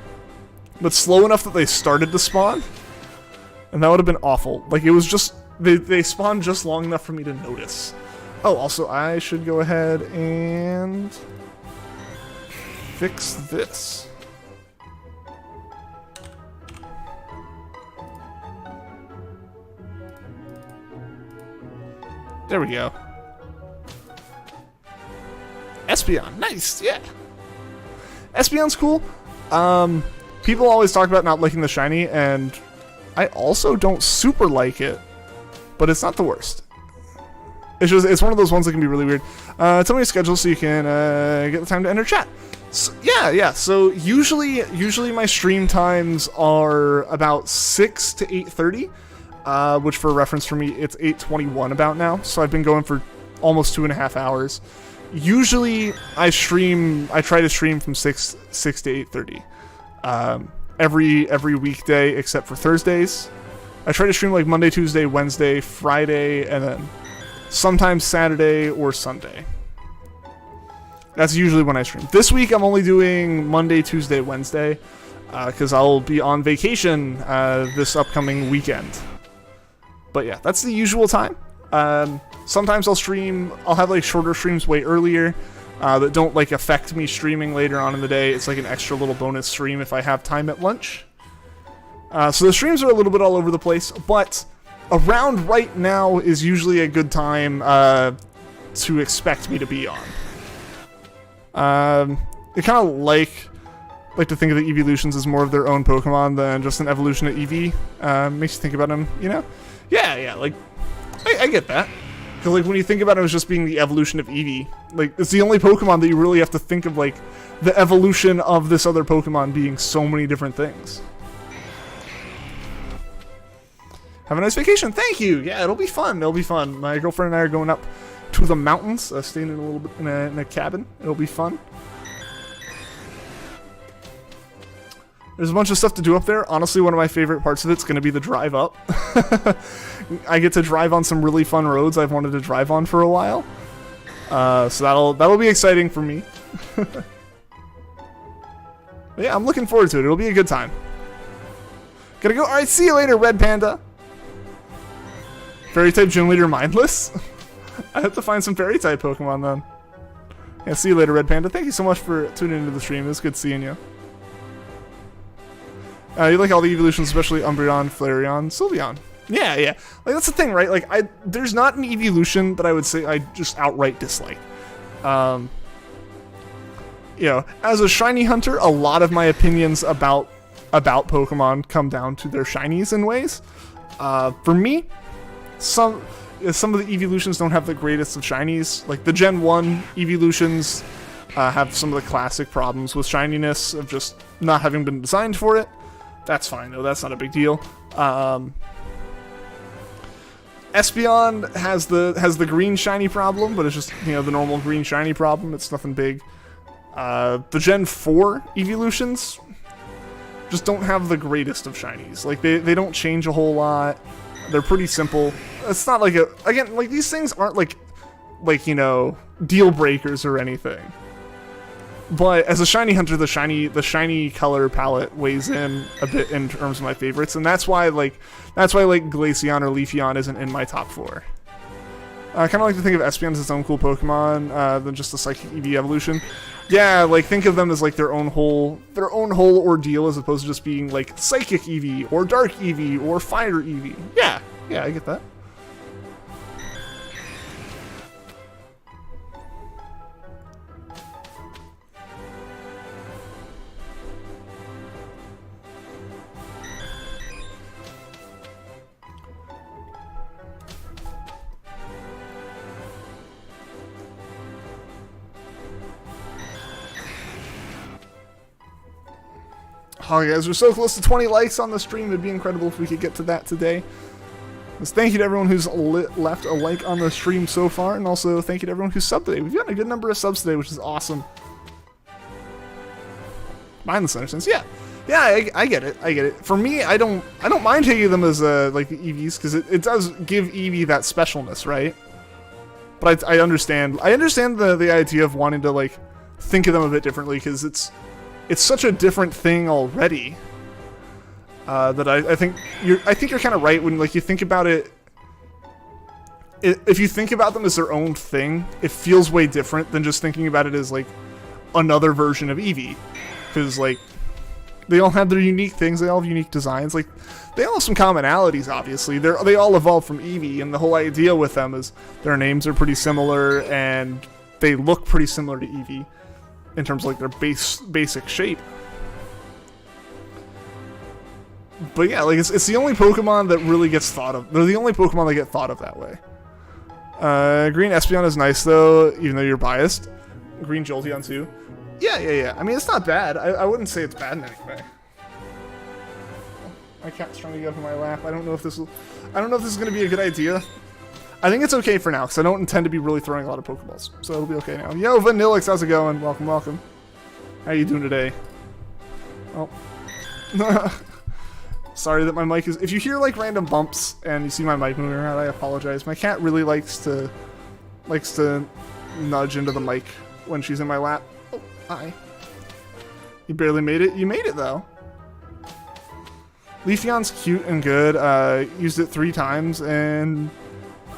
S1: but slow enough that they started to spawn. And that would have been awful. Like, it was just... They spawned just long enough for me to notice. Oh, also, I should go ahead and... fix this. There we go. Espeon, nice, yeah. Espeon's cool. People always talk about not liking the shiny, and I also don't super like it, but it's not the worst. It's one of those ones that can be really weird. Tell me your schedule so you can get the time to enter chat. So, yeah. So usually my stream times are about 6 to 8:30, which for reference for me, it's 8:21 about now. So I've been going for almost 2.5 hours. Usually I try to stream from 6 to 8:30. Every weekday except for Thursdays. I try to stream like Monday, Tuesday, Wednesday, Friday, and then sometimes Saturday or Sunday. That's usually when I stream. This week I'm only doing Monday, Tuesday, Wednesday, because I'll be on vacation this upcoming weekend. But yeah, that's the usual time. Sometimes I'll have like shorter streams way earlier that don't like affect me streaming later on in the day. It's like an extra little bonus stream if I have time at lunch. So the streams are a little bit all over the place, but around right now is usually a good time to expect me to be on. I kind of like to think of the evolutions as more of their own Pokemon than just an evolution of Eevee. Makes you think about them, you know? Yeah, like, I get that. Because, like, when you think about it as just being the evolution of Eevee, like, it's the only Pokemon that you really have to think of, like, the evolution of this other Pokemon being so many different things. Have a nice vacation. Thank you. Yeah, it'll be fun. My girlfriend and I are going up to the mountains, staying in a little bit in a cabin. It'll be fun. There's a bunch of stuff to do up there. Honestly, one of my favorite parts of it's going to be the drive up. I get to drive on some really fun roads I've wanted to drive on for a while. So that'll be exciting for me. But yeah, I'm looking forward to it. It'll be a good time. Gotta go. All right, see you later, Red Panda. Fairy-type gym leader Mindless? I have to find some Fairy-type Pokemon then. Yeah, see you later, Red Panda. Thank you so much for tuning into the stream. It was good seeing you. You like all the evolutions, especially Umbreon, Flareon, Sylveon. Yeah. Like, that's the thing, right? Like, there's not an evolution that I would say I just outright dislike. You know, as a shiny hunter, a lot of my opinions about Pokemon come down to their shinies in ways. For me, some of the evolutions don't have the greatest of shinies. Like, the Gen 1 evolutions have some of the classic problems with shininess of just not having been designed for it. That's fine, though. That's not a big deal. Espeon has the green shiny problem, but it's just, you know, the normal green shiny problem. It's nothing big. The Gen 4 evolutions just don't have the greatest of shinies. Like, they don't change a whole lot. They're pretty simple. It's not like again, like, these things aren't like, you know, deal breakers or anything. But as a shiny hunter, the shiny color palette weighs in a bit in terms of my favorites, and that's why like Glaceon or Leafeon isn't in my top 4. I kind of like to think of Espeon as its own cool Pokemon than just a Psychic Eevee evolution. Yeah, like, think of them as like their own whole ordeal as opposed to just being like Psychic Eevee or Dark Eevee or Fire Eevee. Yeah, I get that. Oh, guys, we're so close to 20 likes on the stream. It'd be incredible if we could get to that today. So thank you to everyone who's left a like on the stream so far, and also thank you to everyone who's subbed today. We've gotten a good number of subs today, which is awesome. Mindless understands. Yeah, I get it. For me, I don't mind taking them as like the EVs, because it does give Eevee that specialness, right? But I understand the idea of wanting to like think of them a bit differently, because it's such a different thing already that I think you're kind of right when, like, you think about it. If you think about them as their own thing, it feels way different than just thinking about it as like another version of Eevee, because like They all have their unique things. They all have unique designs. Like, they all have some commonalities, obviously. They all evolved from Eevee, and the whole idea with them is their names are pretty similar, and they look pretty similar to Eevee in terms of, like, their basic shape. But yeah, like, it's the only Pokemon that really gets thought of. They're the only Pokemon that get thought of that way. Green Espeon is nice, though, even though you're biased. Green Jolteon, too. Yeah. I mean, it's not bad. I wouldn't say it's bad in any way. My cat's trying to get up in my lap. I don't know if this is going to be a good idea. I think it's okay for now, because I don't intend to be really throwing a lot of Pokeballs. So it'll be okay now. Yo, Vanillix, how's it going? Welcome, welcome. How you doing today? Oh. Sorry that my mic is... If you hear, like, random bumps and you see my mic moving around, I apologize. My cat really likes to nudge into the mic when she's in my lap. Oh, hi. You barely made it. You made it, though. Leafeon's cute and good. Used it 3 times, and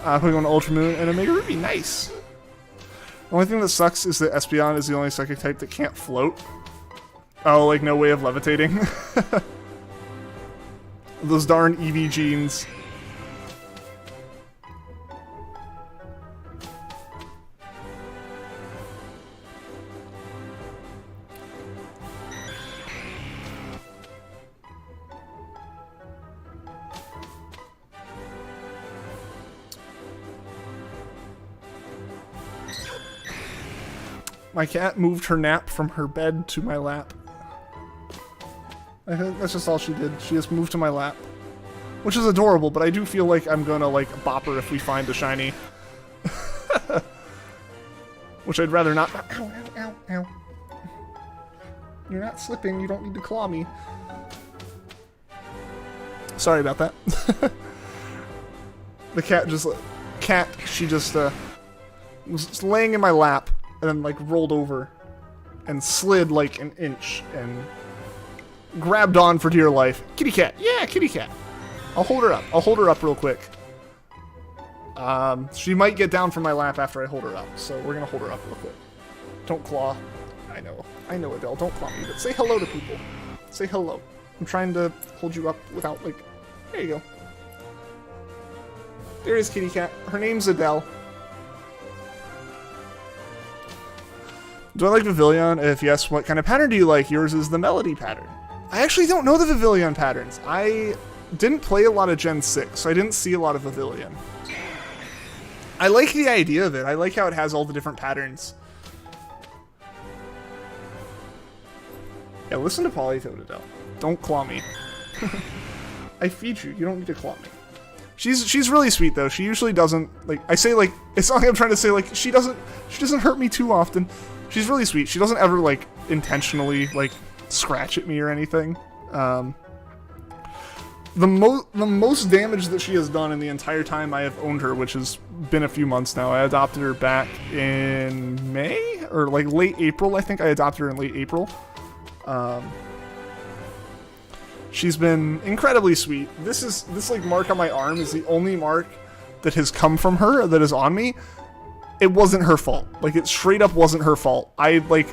S1: putting on Ultra Moon and Omega Ruby. Nice. The only thing that sucks is that Espeon is the only psychic type that can't float. Oh, like no way of levitating. Those darn Eevee genes. My cat moved her nap from her bed to my lap. I think that's just all she did. She just moved to my lap. Which is adorable, but I do feel like I'm gonna, like, bop her if we find a shiny. Which I'd rather not. Ow, ow, ow, ow. You're not slipping. You don't need to claw me. Sorry about that. The cat just... she just, was laying in my lap and then, like, rolled over and slid, like, an inch and grabbed on for dear life. Kitty cat. Yeah, kitty cat. I'll hold her up. I'll hold her up real quick. She might get down from my lap after I hold her up, so we're gonna hold her up real quick. Don't claw. I know, Adele. Don't claw me, but say hello to people. Say hello. I'm trying to hold you up without, like... There you go. There is kitty cat. Her name's Adele. Do I like Vivillon? If yes, what kind of pattern do you like? Yours is the melody pattern. I actually don't know the Vivillon patterns. I didn't play a lot of Gen 6, so I didn't see a lot of Vivillon. I like the idea of it. I like how it has all the different patterns. Yeah, listen to Polytoad, Adele. Don't claw me. I feed you. You don't need to claw me. She's really sweet, though. She usually doesn't, like, I say, like, it's not like I'm trying to say, like, she doesn't hurt me too often. She's really sweet. She doesn't ever, like, intentionally, like, scratch at me or anything. The most damage that she has done in the entire time I have owned her, which has been a few months now. I adopted her back in May? Or, like, late April, I think. I adopted her in late April. She's been incredibly sweet. This like mark on my arm is the only mark that has come from her that is on me. It wasn't her fault. Like, it straight up wasn't her fault. I, like,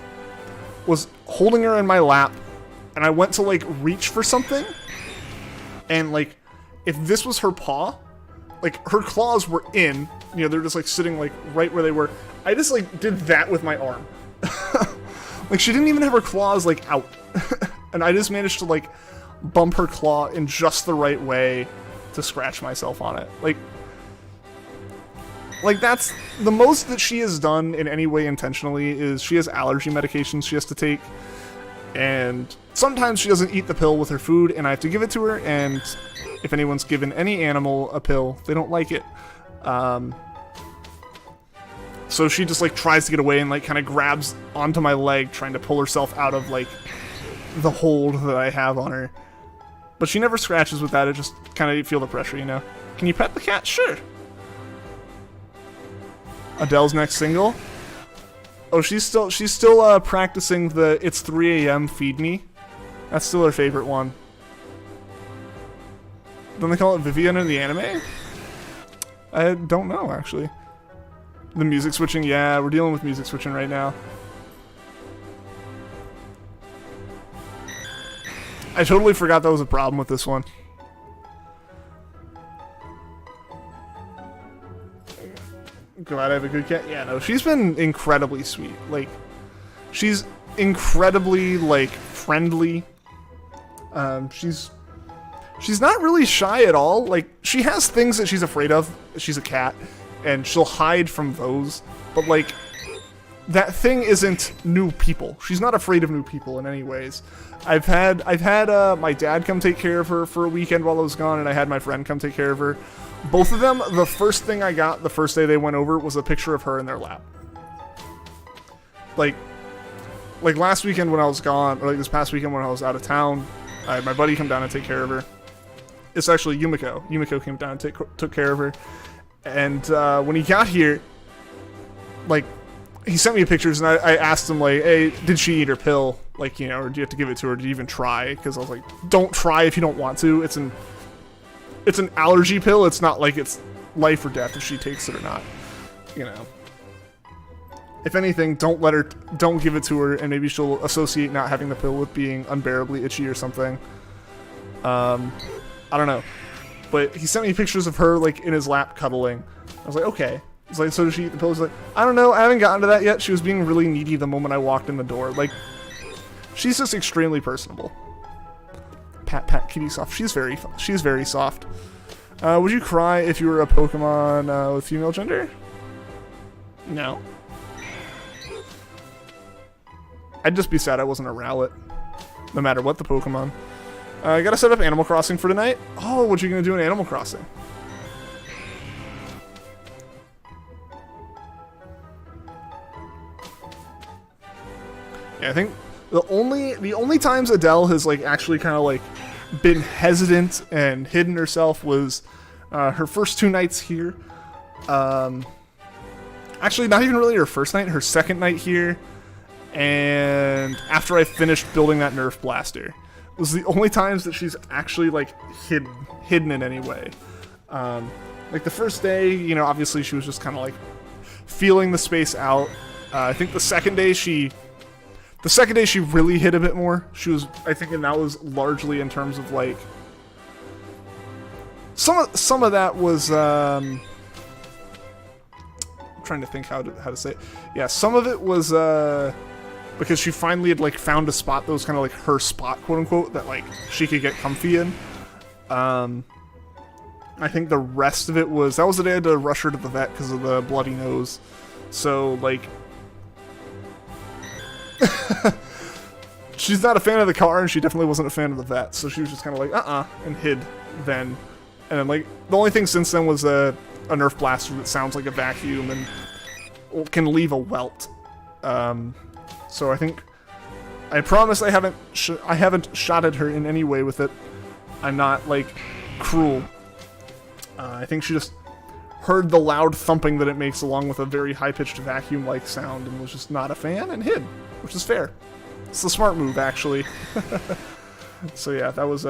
S1: was holding her in my lap, and I went to, like, reach for something, and, like, if this was her paw, like, her claws were in, you know, they're just, like, sitting, like, right where they were. I just, like, did that with my arm. Like, she didn't even have her claws, like, out. And I just managed to, like, bump her claw in just the right way to scratch myself on it. Like, that's the most that she has done in any way intentionally is she has allergy medications she has to take, and sometimes she doesn't eat the pill with her food, and I have to give it to her, and if anyone's given any animal a pill, they don't like it. So she just, like, tries to get away and, like, kind of grabs onto my leg, trying to pull herself out of, like, the hold that I have on her. But she never scratches with that, it just kind of, you feel the pressure, you know? Can you pet the cat? Sure. Adele's next single. Oh, she's still practicing the "It's 3 a.m. feed me." That's still her favorite one. Don't they call it Vivian in the anime? I don't know, actually. The music switching, yeah, we're dealing with music switching right now. I totally forgot that was a problem with this one. Glad I have a good cat. Yeah, no, she's been incredibly sweet. Like, she's incredibly, like, friendly. She's not really shy at all. Like, she has things that she's afraid of. She's a cat, and she'll hide from those. But, like, that thing isn't new people. She's not afraid of new people in any ways. I've had my dad come take care of her for a weekend while I was gone, and I had my friend come take care of her. Both of them, the first thing I got the first day they went over was a picture of her in their lap. Like last weekend when I was gone, or like this past weekend when I was out of town, I had my buddy come down and take care of her. It's actually Yumiko. Yumiko came down and took care of her. And when he got here, like, he sent me pictures, and I asked him, like, hey, did she eat her pill? Like, you know, or do you have to give it to her? Did you even try? Because I was like, don't try if you don't want to. It's an allergy pill. It's not like it's life or death if she takes it or not. You know. If anything, don't give it to her, and maybe she'll associate not having the pill with being unbearably itchy or something. I don't know. But he sent me pictures of her, like, in his lap cuddling. I was like, okay. He's like, so does she eat the pill? He's like, I don't know, I haven't gotten to that yet. She was being really needy the moment I walked in the door. Like, she's just extremely personable. Pat, pat, kitty soft. She's very soft. Would you cry if you were a Pokemon with female gender? No. I'd just be sad I wasn't a Rowlet, no matter what the Pokemon. I gotta set up Animal Crossing for tonight. Oh, what you gonna do in Animal Crossing? Yeah, I think the only times Adele has like actually kind of like been hesitant and hidden herself was her first 2 nights here. Actually, not even really her first night, her second night here, and after I finished building that Nerf blaster. It was the only times that she's actually like hidden in any way. Like the first day, you know, obviously she was just kind of like feeling the space out. I think the second day she really hid a bit more. She was, I think, and that was largely in terms of like some of that was I'm trying to think how to say it. Yeah, some of it was because she finally had like found a spot that was kind of like her spot, quote unquote, that like she could get comfy in. I think the rest of it was that was the day I had to rush her to the vet because of the bloody nose. So like she's not a fan of the car, and she definitely wasn't a fan of the vet, so she was just kind of like and hid then. And then like the only thing since then was a Nerf blaster that sounds like a vacuum and can leave a welt. So I think I promise I haven't shotted her in any way with it. I'm not like cruel. I think she just heard the loud thumping that it makes along with a very high-pitched vacuum-like sound and was just not a fan and hid, which is fair. It's the smart move, actually. So yeah, that was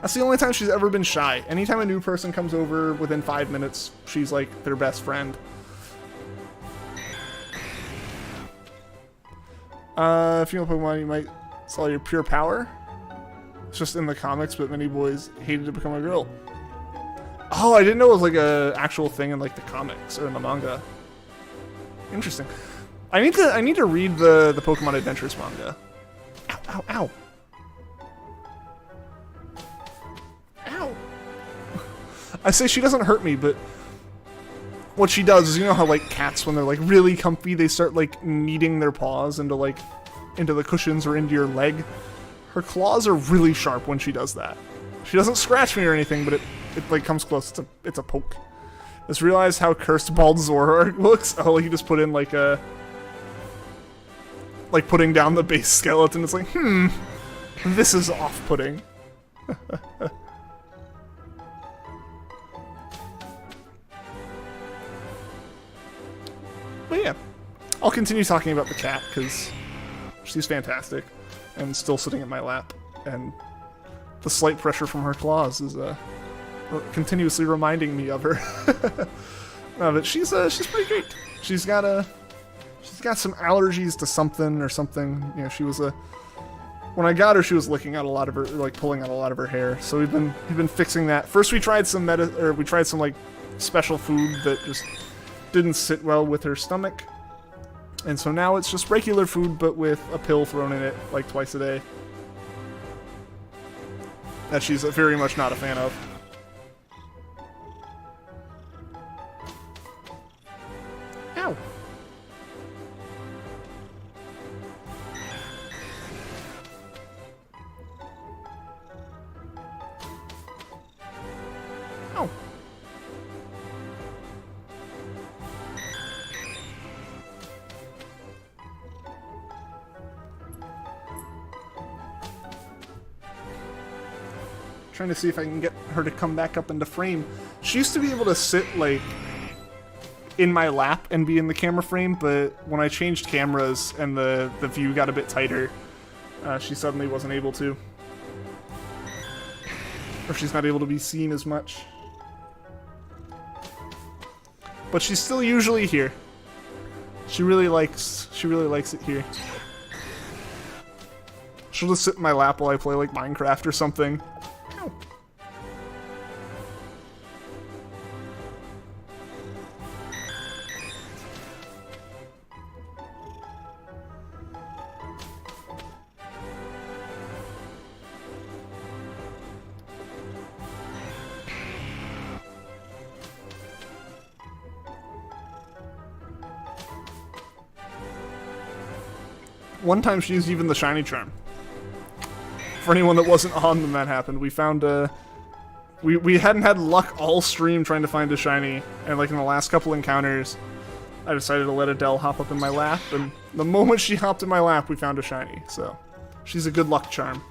S1: that's the only time she's ever been shy. Anytime a new person comes over within 5 minutes, she's like their best friend. Female Pokemon, you might sell your pure power. It's just in the comics, but many boys hated to become a girl. Oh, I didn't know it was like a actual thing in like the comics or in the manga. Interesting. I need to read the Pokemon Adventures manga. Ow, ow, ow. Ow. I say she doesn't hurt me, but what she does is, you know how like cats, when they're like really comfy, they start like kneading their paws into the cushions or into your leg. Her claws are really sharp when she does that. She doesn't scratch me or anything, but it like comes close. It's a poke. Just realized how cursed Bald Zoroark looks. Oh, like you just put in like a putting down the base skeleton. It's like, this is off-putting. But yeah, I'll continue talking about the cat because she's fantastic and still sitting in my lap, and the slight pressure from her claws is continuously reminding me of her. No, but she's pretty great. She's got some allergies to something or something. You know, she was when I got her, she was licking out a lot of her, like pulling out a lot of her hair. So we've been fixing that. First, we tried some like special food that just didn't sit well with her stomach, and so now it's just regular food, but with a pill thrown in it like twice a day. That she's very much not a fan of. Ow. Oh. Trying to see if I can get her to come back up into frame. She used to be able to sit like in my lap and be in the camera frame, but when I changed cameras and the view got a bit tighter, she suddenly wasn't able to. Or she's not able to be seen as much. But she's still usually here. She really likes it here. She'll just sit in my lap while I play like Minecraft or something. Ow. One time she used even the shiny charm. For anyone that wasn't on when that happened, we found we hadn't had luck all stream trying to find a shiny, and like in the last couple encounters, I decided to let Adele hop up in my lap, and the moment she hopped in my lap, we found a shiny. So she's a good luck charm.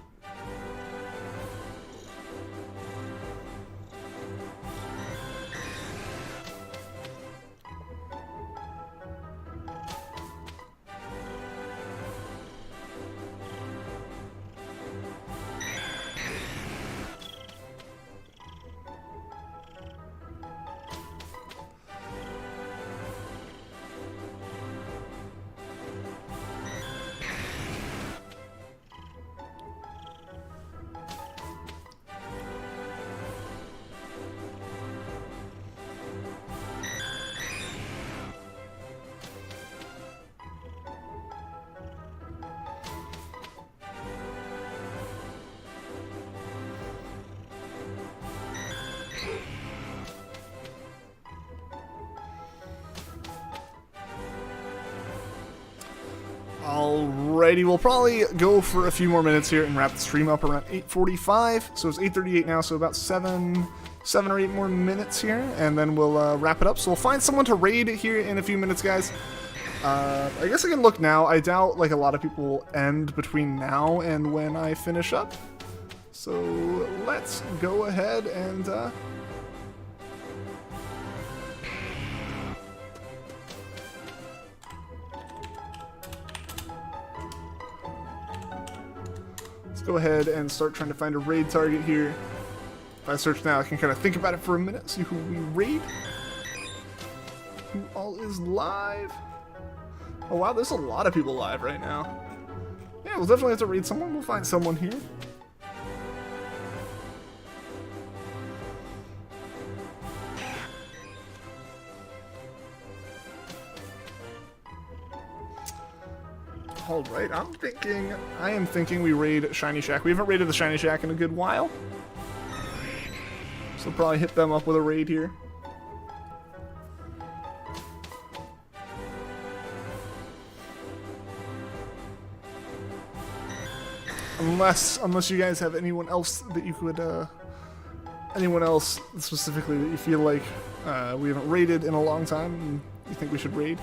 S1: Alrighty, we'll probably go for a few more minutes here and wrap the stream up around 8:45. So it's 8:38 now, so about seven or 8 more minutes here, and then we'll wrap it up. So we'll find someone to raid here in a few minutes, guys. I guess I can look now. I doubt like a lot of people will end between now and when I finish up. So let's go ahead and go ahead and start trying to find a raid target here. If I search now, I can kind of think about it for a minute, see who we raid. Who all is live. Oh wow, there's a lot of people live right now. Yeah, we'll definitely have to raid someone. We'll find someone here. Alright, I am thinking we raid Shiny Shack. We haven't raided the Shiny Shack in a good while. So probably hit them up with a raid here. Unless you guys have anyone else that you could, anyone else specifically that you feel like we haven't raided in a long time and you think we should raid.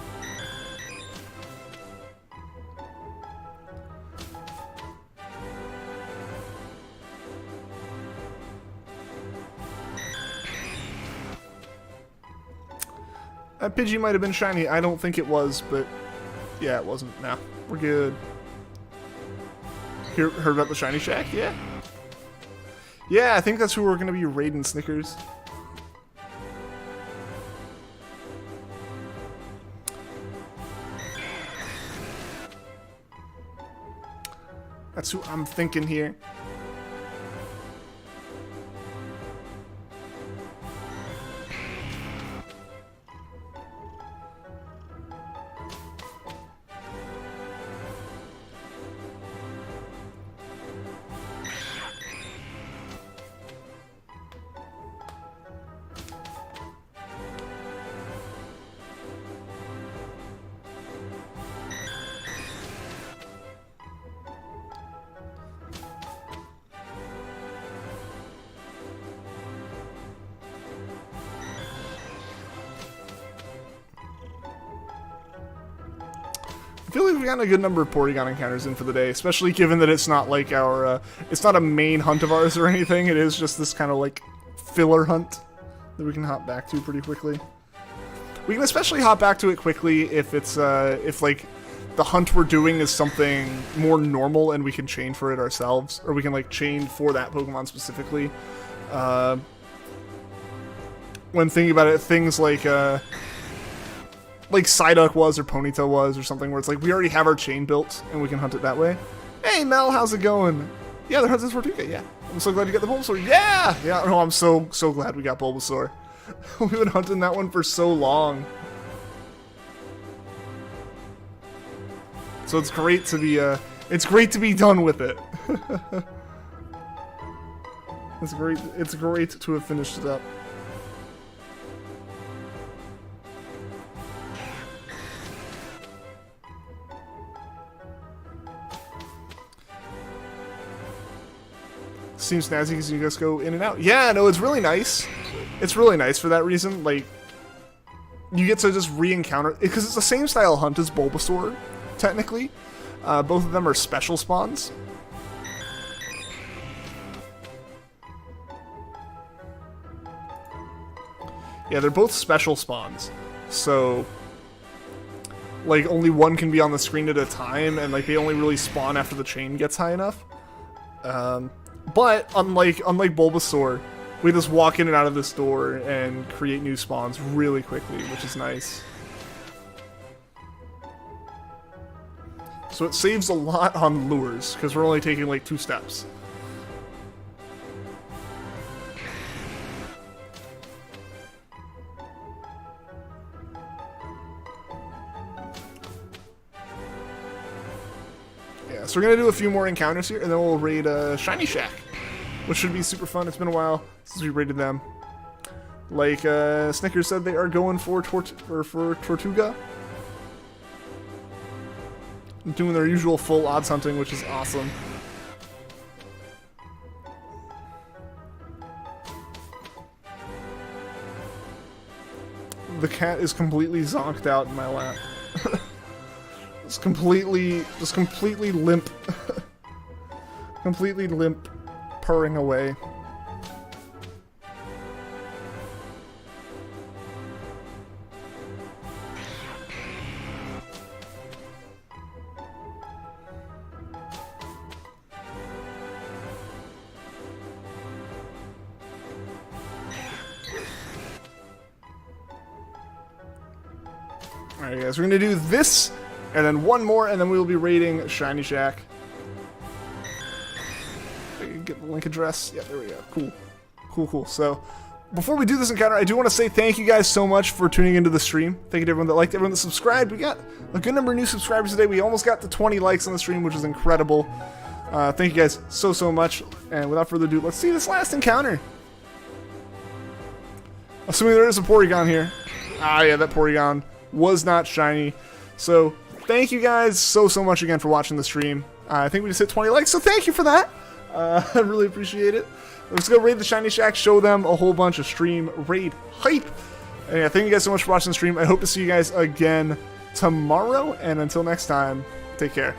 S1: That Pidgey might have been shiny. I don't think it was, but yeah, it wasn't. Nah, we're good. Heard about the Shiny Shack? Yeah. Yeah, I think that's who we're going to be raiding, Snickers. That's who I'm thinking here. I feel like we've gotten a good number of Porygon encounters in for the day, especially given that it's not like our, it's not a main hunt of ours or anything. It is just this kind of like filler hunt that we can hop back to pretty quickly. We can especially hop back to it quickly if it's, if like the hunt we're doing is something more normal and we can chain for it ourselves, or we can like chain for that Pokemon specifically. When thinking about it, things like Psyduck was or Ponytail was or something where it's like we already have our chain built and we can hunt it that way. Hey Mel, how's it going? Yeah, they're hunting for Tortuga, yeah. I'm so glad you got the Bulbasaur. Yeah! Yeah, no, I'm so glad we got Bulbasaur. We've been hunting that one for so long. So it's great to be done with it. It's great to have finished it up. Seems snazzy because you just go in and out. Yeah, no, it's really nice. It's really nice for that reason. Like, you get to just re-encounter, because it's the same style hunt as Bulbasaur, technically. Both of them are special spawns. Yeah, they're both special spawns. So, like, only one can be on the screen at a time, and like they only really spawn after the chain gets high enough. But unlike Bulbasaur, we just walk in and out of this door and create new spawns really quickly, which is nice. So it saves a lot on lures, because we're only taking like 2 steps. Yeah, so we're going to do a few more encounters here, and then we'll raid Shiny Shack, which should be super fun. It's been a while since we raided them. Like Snickers said, they are going for Tortuga. Doing their usual full odds hunting, which is awesome. The cat is completely zonked out in my lap. Just completely limp. Completely limp, purring away. Alright guys, we're gonna do this, and then one more, and then we will be raiding Shiny Shack. Get the link address. Yeah, there we go. Cool. Cool. So, before we do this encounter, I do want to say thank you guys so much for tuning into the stream. Thank you to everyone that liked, everyone that subscribed. We got a good number of new subscribers today. We almost got to 20 likes on the stream, which is incredible. Thank you guys so much. And without further ado, let's see this last encounter. Assuming there is a Porygon here. Ah, yeah, that Porygon was not shiny. So, thank you guys so much again for watching the stream. I think we just hit 20 likes, so thank you for that. I really appreciate it. Let's go raid the Shiny Shack, show them a whole bunch of stream raid hype. And yeah, thank you guys so much for watching the stream. I hope to see you guys again tomorrow, and until next time, take care.